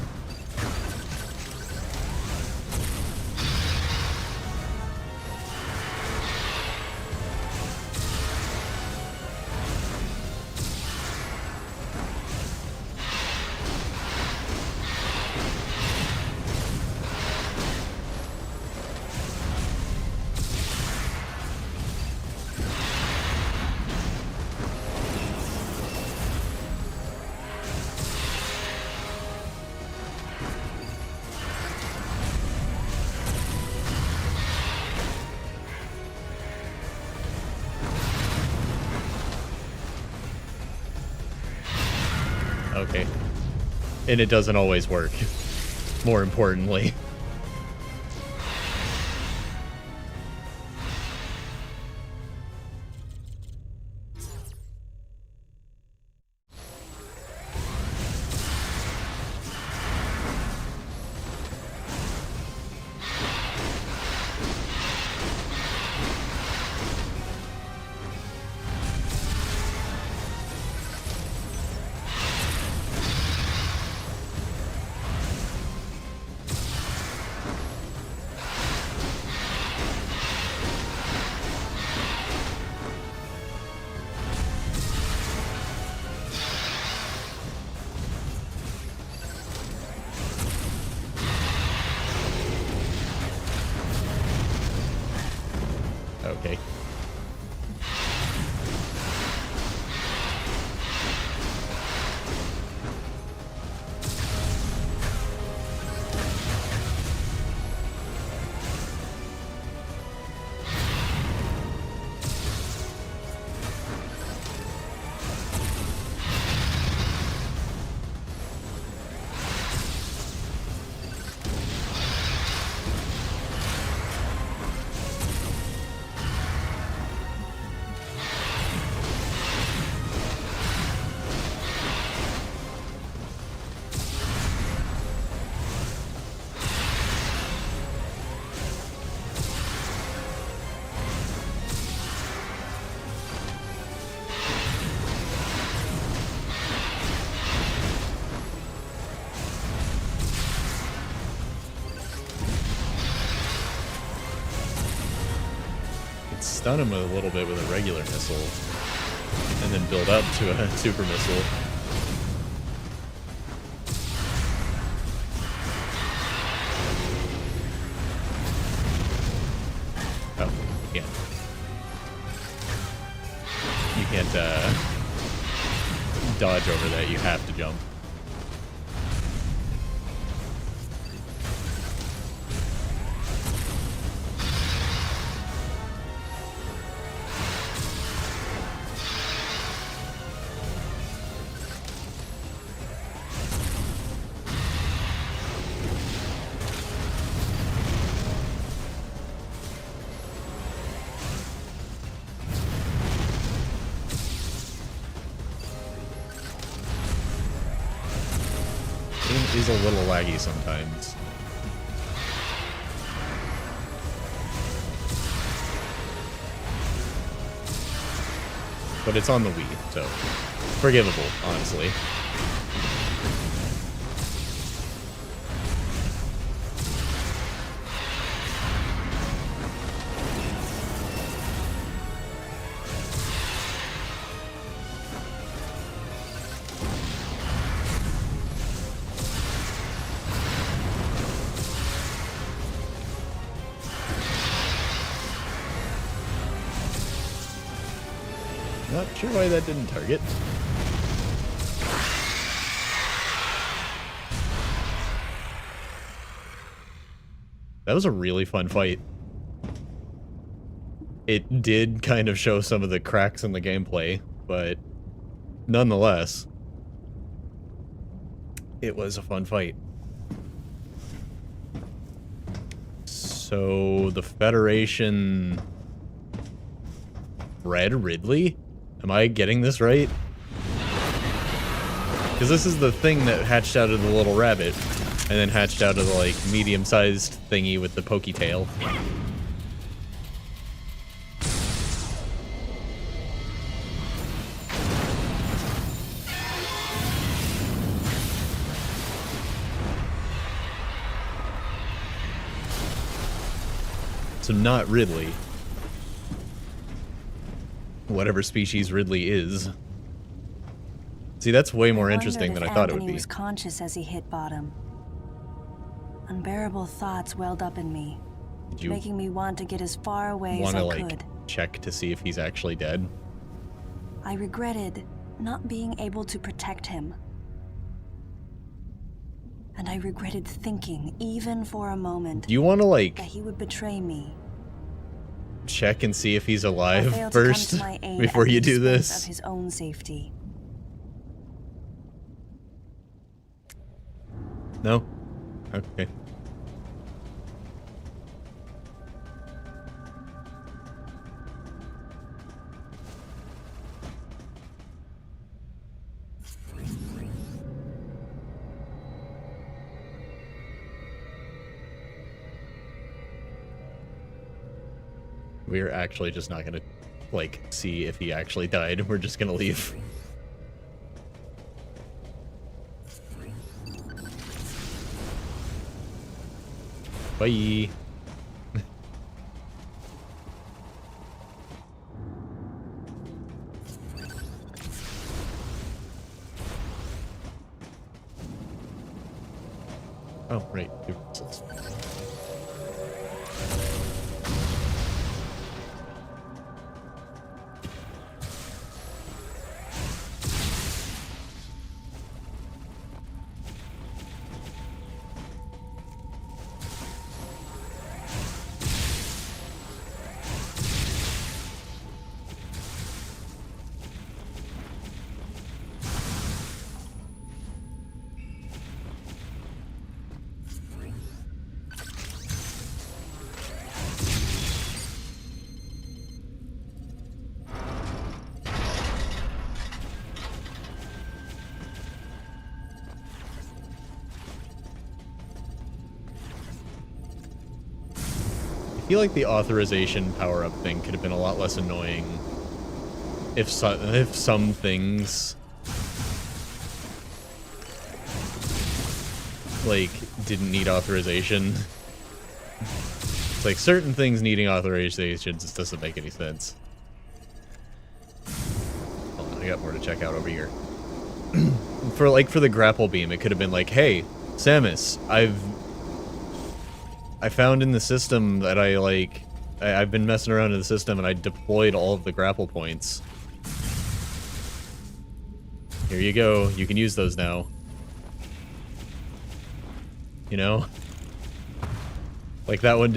Okay. And it doesn't always work, more importantly. Okay. Stun him a little bit with a regular missile, and then build up to a super missile. Oh, you can't. You can't dodge over that, you have to jump. Is a little laggy sometimes. But it's on the Wii, so forgivable, honestly. Not sure why that didn't target. That was a really fun fight. It did kind of show some of the cracks in the gameplay, but nonetheless, it was a fun fight. So the Federation bred Ridley? Am I getting this right? Because this is the thing that hatched out of the little rabbit, and then hatched out of the, like, medium-sized thingy with the pokey tail. So not Ridley. Whatever species Ridley is. See, that's way more interesting than I thought it would Anthony be. was conscious as he hit bottom. Unbearable thoughts welled up in me, Did you making me want to get as far away as want I to, like, could. check to see if he's actually dead? I regretted not being able to protect him. And I regretted thinking, even for a moment, Do you want to, like, that he would betray me. check and see if he's I alive failed to come first to my aid before at you the do expense this? of his own safety. No? Okay. We're actually just not gonna, like, see if he actually died. We're just gonna leave. Bye. Oh, right. Two missiles. I feel like the authorization power-up thing could have been a lot less annoying if some things, like, didn't need authorization. It's like certain things needing authorization just doesn't make any sense. Hold on, I got more to check out over here. For the grapple beam, it could have been like, hey, Samus, I found in the system that I've been messing around in the system and I deployed all of the grapple points. Here you go. You can use those now. You know? Like, that one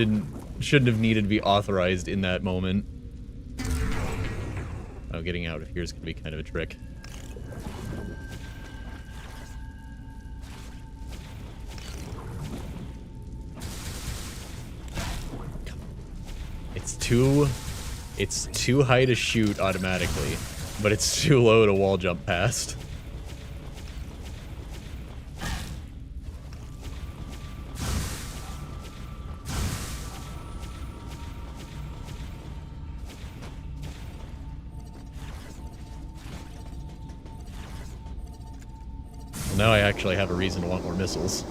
shouldn't have needed to be authorized in that moment. Oh, getting out of here is going to be kind of a trick. It's too high to shoot automatically, but it's too low to wall jump past. Well, now I actually have a reason to want more missiles.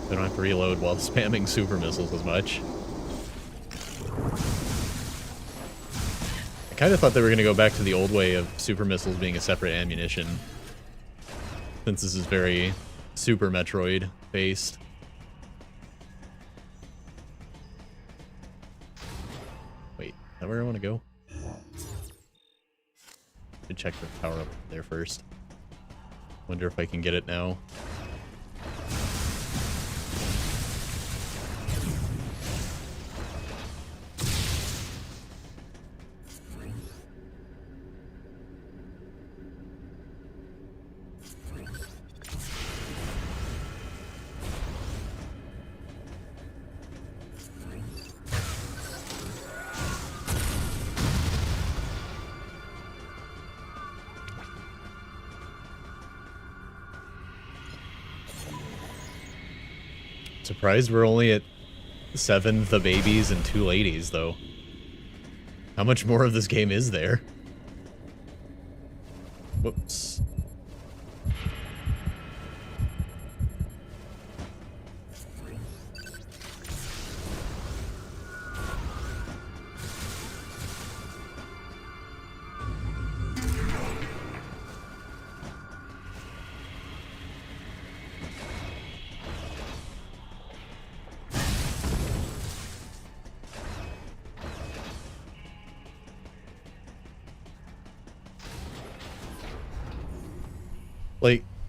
I don't have to reload while spamming super missiles as much. I kind of thought they were going to go back to the old way of super missiles being a separate ammunition, since this is very Super Metroid based. Wait, is that where I want to go? Should check the power up there first. Wonder if I can get it now. Surprised we're only at 7 the babies and 2 ladies, though. How much more of this game is there? Whoops.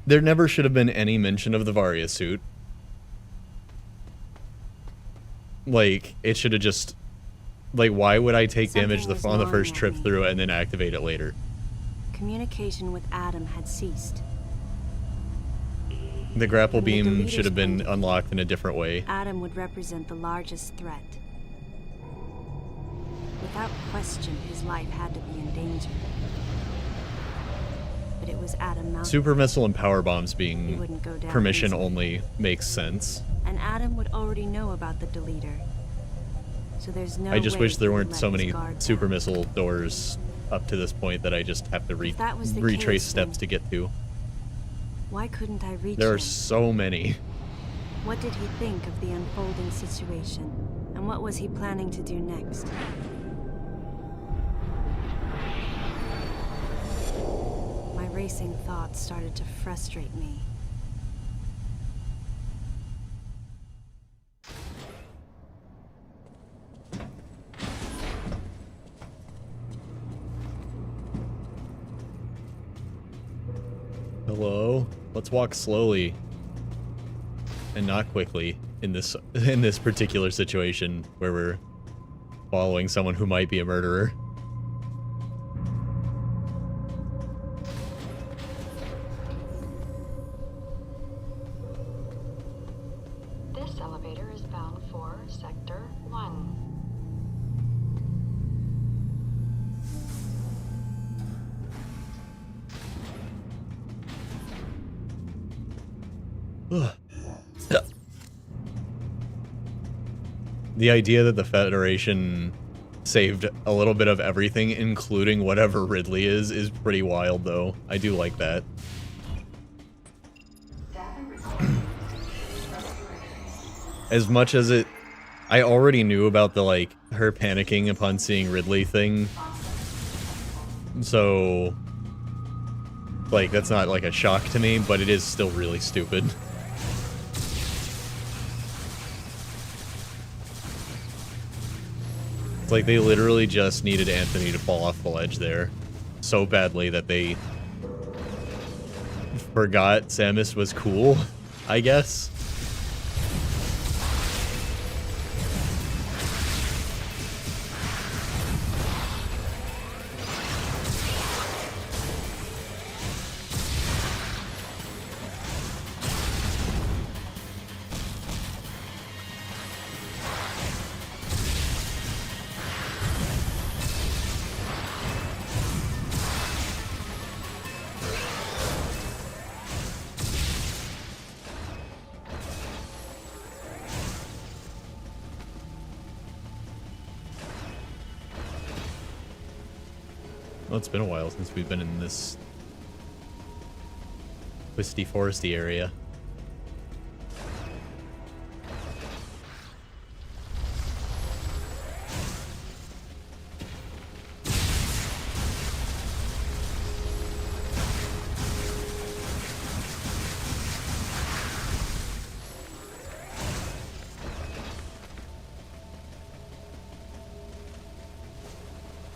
There never should have been any mention of the Varia suit. Like, it should have just... Like, why would I take damage on the first trip through and then activate it later? Communication with Adam had ceased. The grapple beam should have been unlocked in a different way. Adam would represent the largest threat. Without question, his life had to be in danger. But it was Adam mounted. Super missile and power bombs being wouldn't go down permission easily. only makes sense. And Adam would already know about the deleter. So there's no I just way wish there he would weren't let so his many guard super down. missile doors up to this point that I just have to that was the retrace case, steps then to get to. Why couldn't I reach There him? are so many. What did he think of the unfolding situation? And what was he planning to do next? My racing thoughts started to frustrate me. Hello? Let's walk slowly. And not quickly in this particular situation where we're following someone who might be a murderer. This elevator is bound for Sector 1. The idea that the Federation saved a little bit of everything, including whatever Ridley is pretty wild, though. I do like that. As much as it... I already knew about the, like, her panicking upon seeing Ridley thing. So... Like, that's not, like, a shock to me, but it is still really stupid. It's like they literally just needed Anthony to fall off the ledge there so badly that they forgot Samus was cool, I guess. Well, it's been a while since we've been in this twisty, foresty area.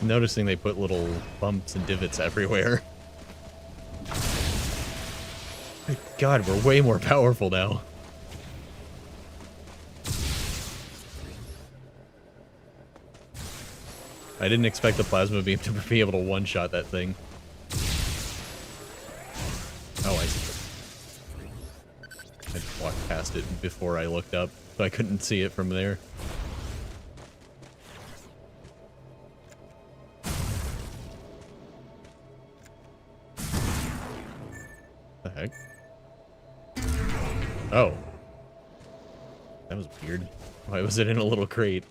Noticing they put little bumps and divots everywhere. My God, we're way more powerful now. I didn't expect the plasma beam to be able to one-shot that thing. Oh, I see. I just walked past it before I looked up, so I couldn't see it from there. The heck? Oh. That was weird. Why was it in a little crate?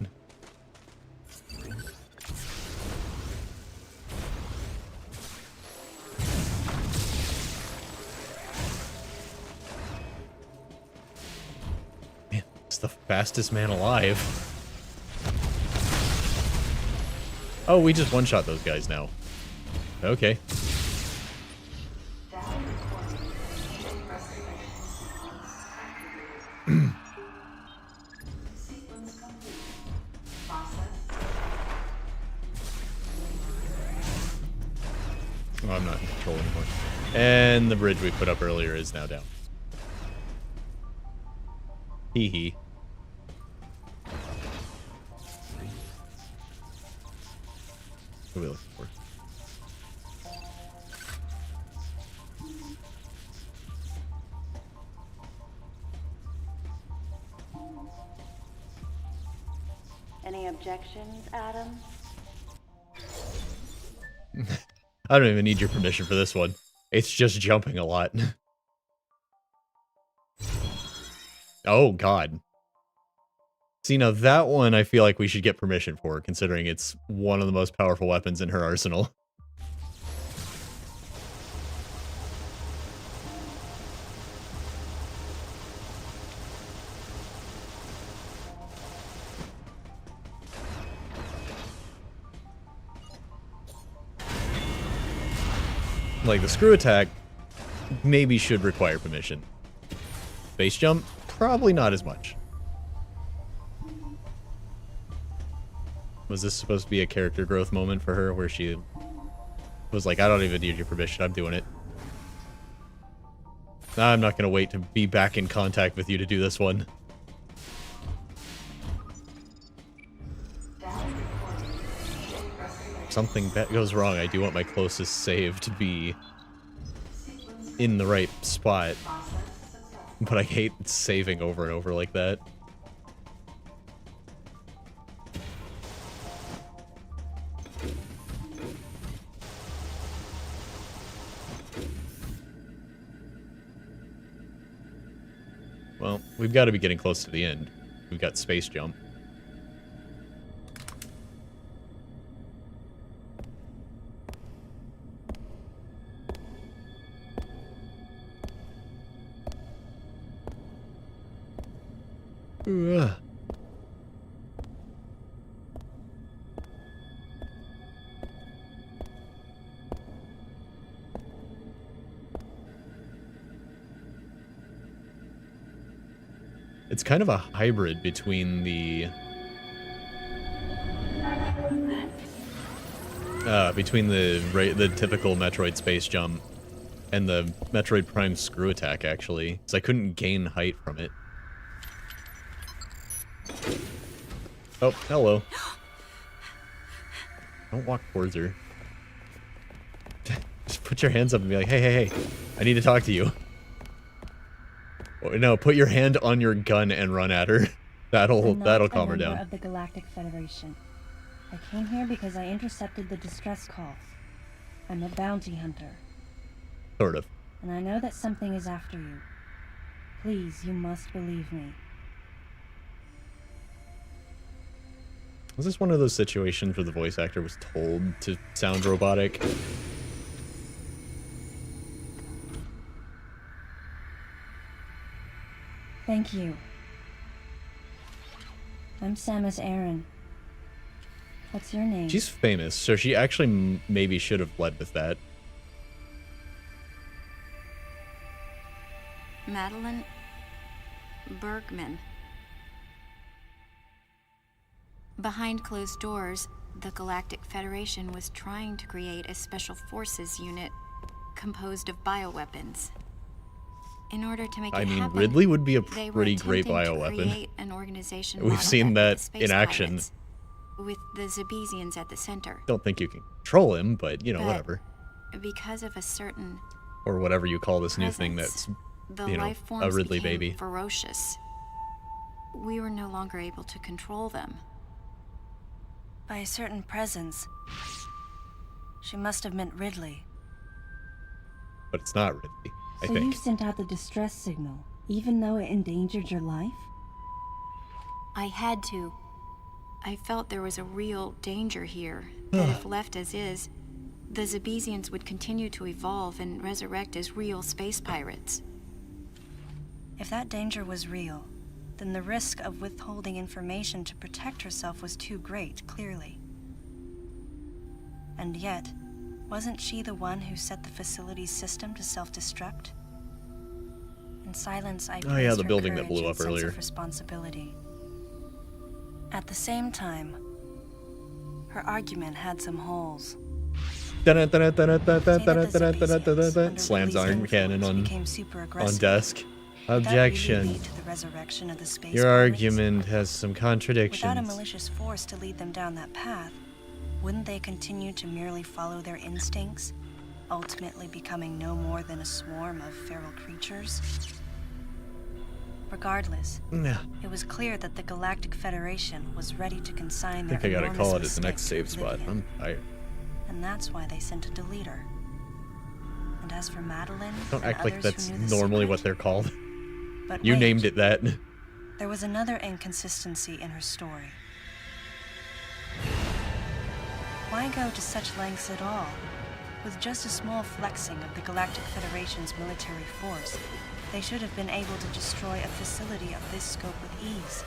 Man, it's the fastest man alive. Oh, we just one-shot those guys now. Okay. Oh, I'm not in control anymore. And the bridge we put up earlier is now down. Hee hee. What are we looking for? Any objections, Adam? I don't even need your permission for this one. It's just jumping a lot. Oh, God. See, now that one I feel like we should get permission for, considering it's one of the most powerful weapons in her arsenal. Like, the screw attack maybe should require permission. Base jump, probably not as much. Was this supposed to be a character growth moment for her where she was like, I don't even need your permission, I'm doing it. I'm not going to wait to be back in contact with you to do this one. Something that goes wrong, I do want my closest save to be in the right spot. But I hate saving over and over like that. Well, we've got to be getting close to the end. We've got space jump. Ugh. It's kind of a hybrid between the typical Metroid space jump and the Metroid Prime screw attack, actually, because I couldn't gain height from it. Oh, hello. Don't walk towards her. Just put your hands up and be like, hey, hey, hey, I need to talk to you. No, put your hand on your gun and run at her. That'll calm her down. Of the Galactic Federation. I came here because I intercepted the distress call. I'm a bounty hunter. Sort of. And I know that something is after you. Please, you must believe me. Was this one of those situations where the voice actor was told to sound robotic? Thank you. I'm Samus Aran. What's your name? She's famous, so she actually maybe should have led with that. Madeline Bergman. Behind closed doors, the Galactic Federation was trying to create a special forces unit composed of bioweapons. In order to make it happen, Ridley would be a pretty great bioweapon. We've seen that in action. With the Zebesians at the center. Don't think you can control him, but, you know, whatever. Because of a certain... Or whatever you call this new thing that's, you know, a Ridley baby. Ferocious. We were no longer able to control them. By a certain presence. She must have meant Ridley. But it's not Ridley, I think. So you sent out the distress signal, even though it endangered your life? I had to. I felt there was a real danger here, that if left as is, the Zebesians would continue to evolve and resurrect as real space pirates. If that danger was real, then the risk of withholding information to protect herself was too great, clearly. And yet, wasn't she the one who set the facility's system to self-destruct? In silence, I Oh yeah, the her building that courage blew and up earlier. sense of responsibility. At the same time, her argument had some holes. Slams iron cannon on desk. Objection. Your argument has some Without a contradictions. malicious force to lead them down that path, wouldn't they continue to merely follow their instincts, ultimately becoming no more than a swarm of feral creatures? Regardless, Yeah. it was clear that the Galactic Federation was ready to consign I their think I gotta enormous call it at the mistake next save to spot. oblivion. I'm tired. And that's why they sent a deleter. And as for Madeline, Don't and act like others that's who knew the normally secret, what they're called. but You wait, named it that. there was another inconsistency in her story. Why go to such lengths at all? With just a small flexing of the Galactic Federation's military force, they should have been able to destroy a facility of this scope with ease.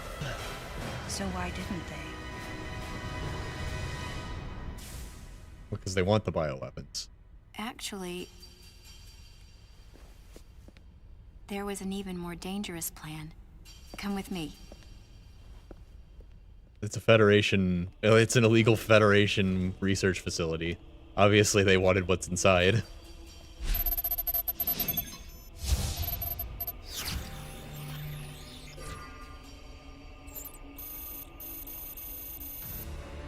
So why didn't they? Because they want the bioweapons. Actually, there was an even more dangerous plan. Come with me. It's a Federation. It's an illegal Federation research facility. Obviously, they wanted what's inside.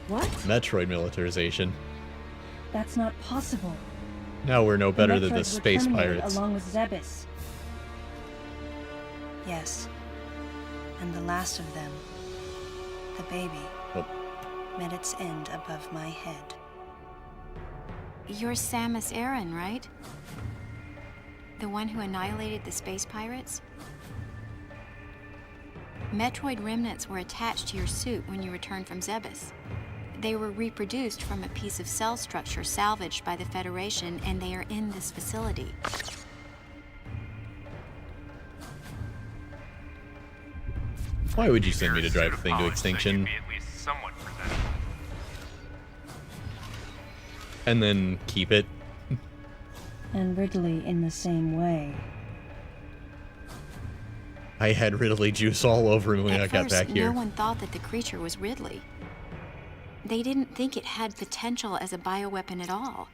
What? Metroid militarization. That's not possible. Now we're no better than the Metroids were space terminated pirates. along with Zebes. Yes. And the last of them, the baby, Oh. met its end above my head. You're Samus Aran, right? The one who annihilated the space pirates? Metroid remnants were attached to your suit when you returned from Zebes. They were reproduced from a piece of cell structure salvaged by the Federation, and they are in this facility. Why would you send me to drive a thing to extinction? And then keep it? And Ridley in the same way. I had Ridley juice all over me when I At got first, back here. no one thought that the creature was Ridley. They didn't think it had potential as a bioweapon at all.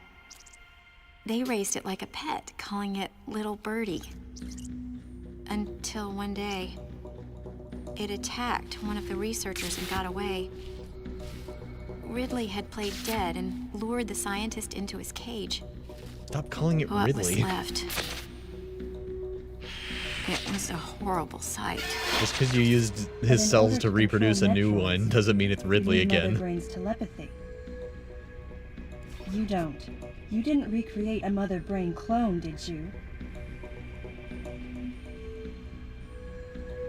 They raised it like a pet, calling it Little Birdie. Until one day, it attacked one of the researchers and got away. Ridley had played dead and lured the scientist into his cage. Stop calling it What was Ridley. left? It was a horrible sight. Just because you used But his in cells order to to reproduce a control new Metroids, one doesn't mean it's Ridley you need Mother again. Brain's telepathy. You don't. You didn't recreate a Mother Brain clone, did you?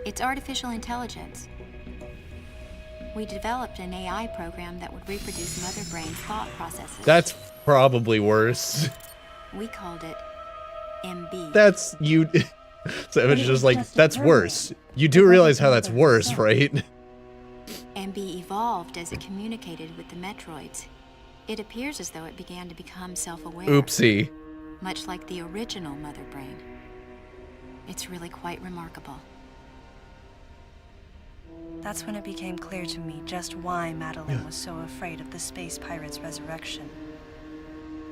It's artificial intelligence. We developed an AI program that would reproduce Mother Brain's thought processes. That's probably worse. We called it MB. That's you. So it's just like, that's worse. You do realize how that's worse, right? MB evolved as it communicated with the Metroids. It appears as though it began to become self-aware. Oopsie. Much like the original Mother Brain. It's really quite remarkable. That's when it became clear to me just why Madeline was so afraid of the space pirate's resurrection.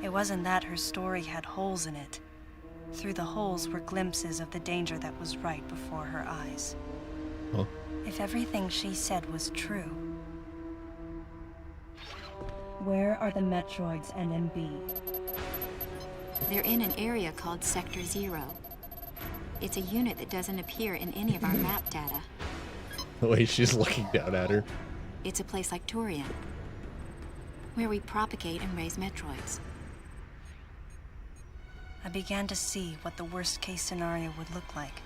It wasn't that her story had holes in it. Through the holes were glimpses of the danger that was right before her eyes. Huh? If everything she said was true, where are the Metroids and MB? They're in an area called Sector 0. It's a unit that doesn't appear in any of our map data. The way she's looking down at her. It's a place like Turian, where we propagate and raise Metroids. I began to see what the worst-case scenario would look like.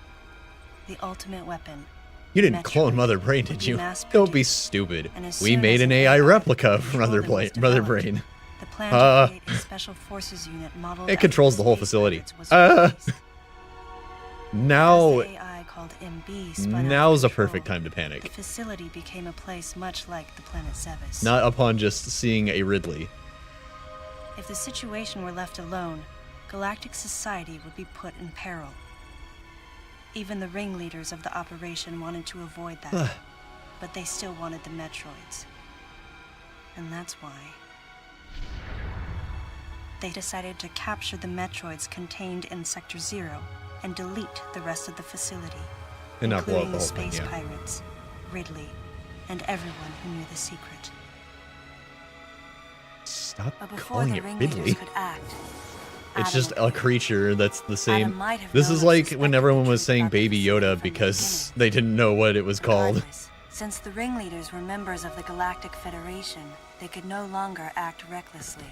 The ultimate weapon. You didn't Metroid, clone Mother Brain, would did be you? mass-produced, Don't be stupid. and as We soon made as an an AI AI replica of controller Mother was Mother developed, Brain. The plan to create a special forces unit modeled It after controls the whole space facility. pirates was released. Now, As the AI called MB spun out of now's a control, perfect time to the panic. facility became a place much like the planet Zebes. Not upon just seeing a Ridley. If the situation were left alone, galactic society would be put in peril. Even the ringleaders of the operation wanted to avoid that, but they still wanted the Metroids. And that's why. they decided to capture the Metroids contained in Sector 0 and delete the rest of the facility, And not blow up including the the whole thing, space yeah. pirates, Ridley, and everyone who knew the secret. Stop But before calling the it ringleaders Ridley. could act, It's Adam just a creature that's the same. Adam might have This known is or like when suspected everyone the was truth saying about the Baby facility Yoda from the because they didn't know what it was called. Regardless, since the ringleaders were members of the Galactic Federation, they could no longer act recklessly.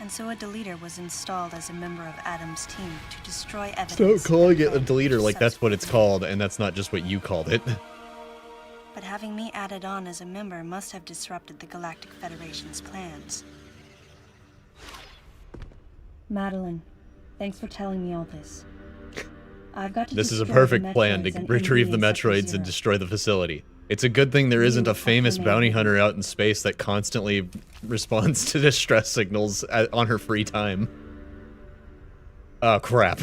And so a deleter was installed as a member of Adam's team to destroy evidence. Stop calling it a deleter like that's what it's called, and that's not just what you called it. But having me added on as a member must have disrupted the Galactic Federation's plans. Madeline, thanks for telling me all this. I've got to This is a destroy the perfect plan to Metroids and retrieve the MD in Sector Metroids 0. and destroy the facility. It's a good thing there isn't a famous bounty hunter out in space that constantly responds to distress signals on her free time. Oh, crap.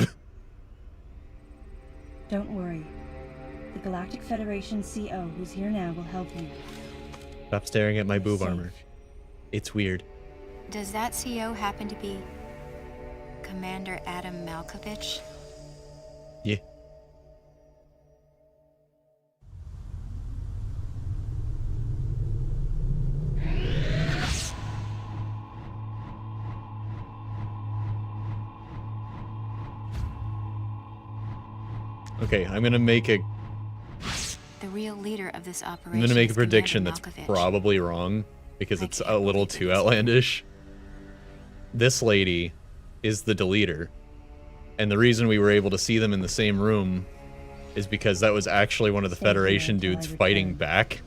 Don't worry. The Galactic Federation CO who's here now will help you. Stop staring at my boob safe. armor. It's weird. Does that CO happen to be Commander Adam Malkovich? Yeah. Okay, I'm gonna make a The real leader of this operation. I'm gonna make a is prediction Commander that's Malkovich. probably wrong because it's a little too outlandish. This lady is the deleter, and the reason we were able to see them in the same room is because that was actually one of the Federation dudes fighting back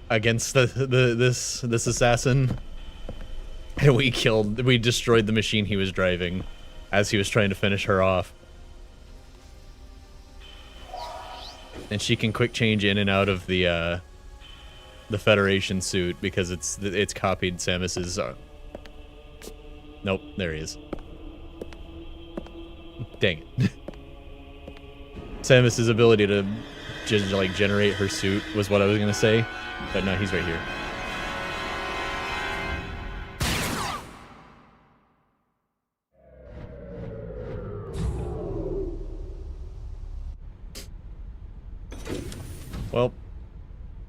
against this assassin, and we destroyed the machine he was driving as he was trying to finish her off. And she can quick change in and out of the Federation suit because it's copied Samus's. Nope, there he is. Dang it. Samus's ability to just like generate her suit was what I was gonna say, but no, he's right here. Well,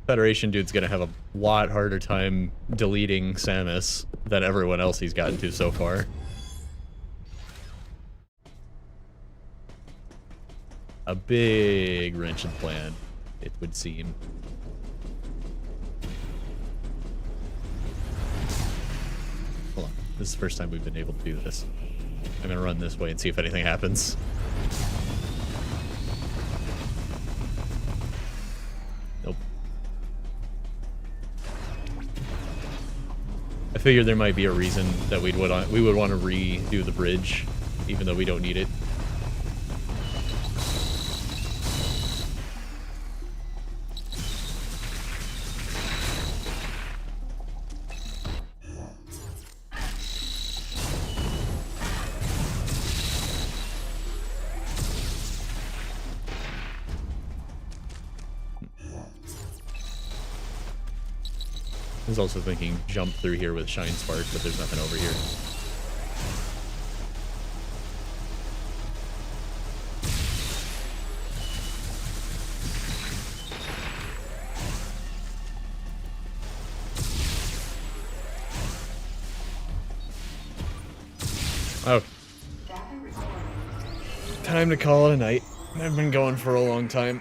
Federation dude's gonna have a lot harder time deleting Samus than everyone else he's gotten to so far. A big wrench in the plan, it would seem. Hold on, this is the first time we've been able to do this. I'm gonna run this way and see if anything happens. Nope. I figured there might be a reason that we would want to redo the bridge, even though we don't need it. I was also thinking jump through here with Shine Spark, but there's nothing over here. Oh. Time to call it a night. I've been going for a long time.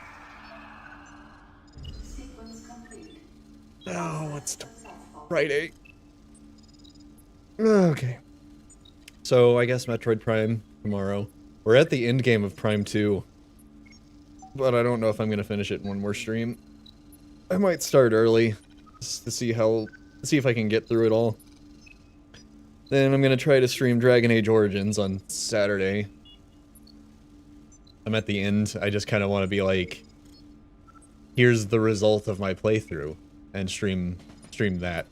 Oh, what's Friday? Okay. So, I guess Metroid Prime tomorrow. We're at the end game of Prime 2. But I don't know if I'm going to finish it in one more stream. I might start early, just to see if I can get through it all. Then I'm going to try to stream Dragon Age Origins on Saturday. I'm at the end. I just kind of want to be like, here's the result of my playthrough, and stream that.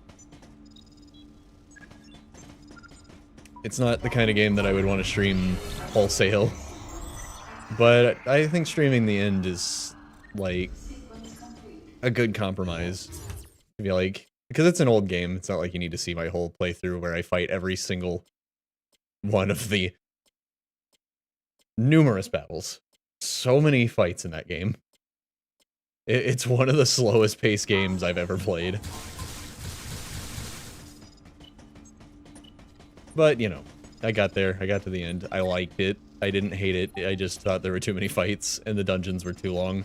It's not the kind of game that I would want to stream wholesale, but I think streaming the end is like a good compromise. To be like, Because it's an old game, it's not like you need to see my whole playthrough where I fight every single one of the numerous battles. So many fights in that game. It's one of the slowest paced games I've ever played. But, you know, I got there. I got to the end. I liked it. I didn't hate it. I just thought there were too many fights and the dungeons were too long.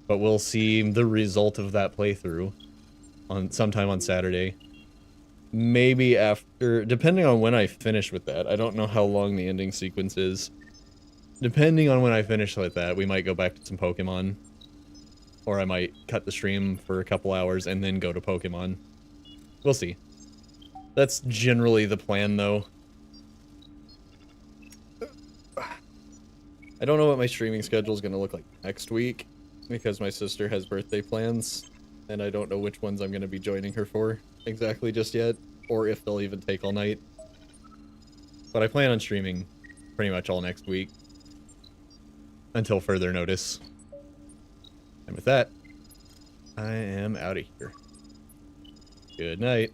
But we'll see the result of that playthrough on sometime on Saturday. Maybe after, depending on when I finish with that. I don't know how long the ending sequence is. Depending on when I finish with that, we might go back to some Pokemon. Or I might cut the stream for a couple hours and then go to Pokemon. We'll see. That's generally the plan, though. I don't know what my streaming schedule is going to look like next week, because my sister has birthday plans, and I don't know which ones I'm going to be joining her for exactly just yet, or if they'll even take all night. But I plan on streaming pretty much all next week, until further notice. And with that, I am out of here. Good night.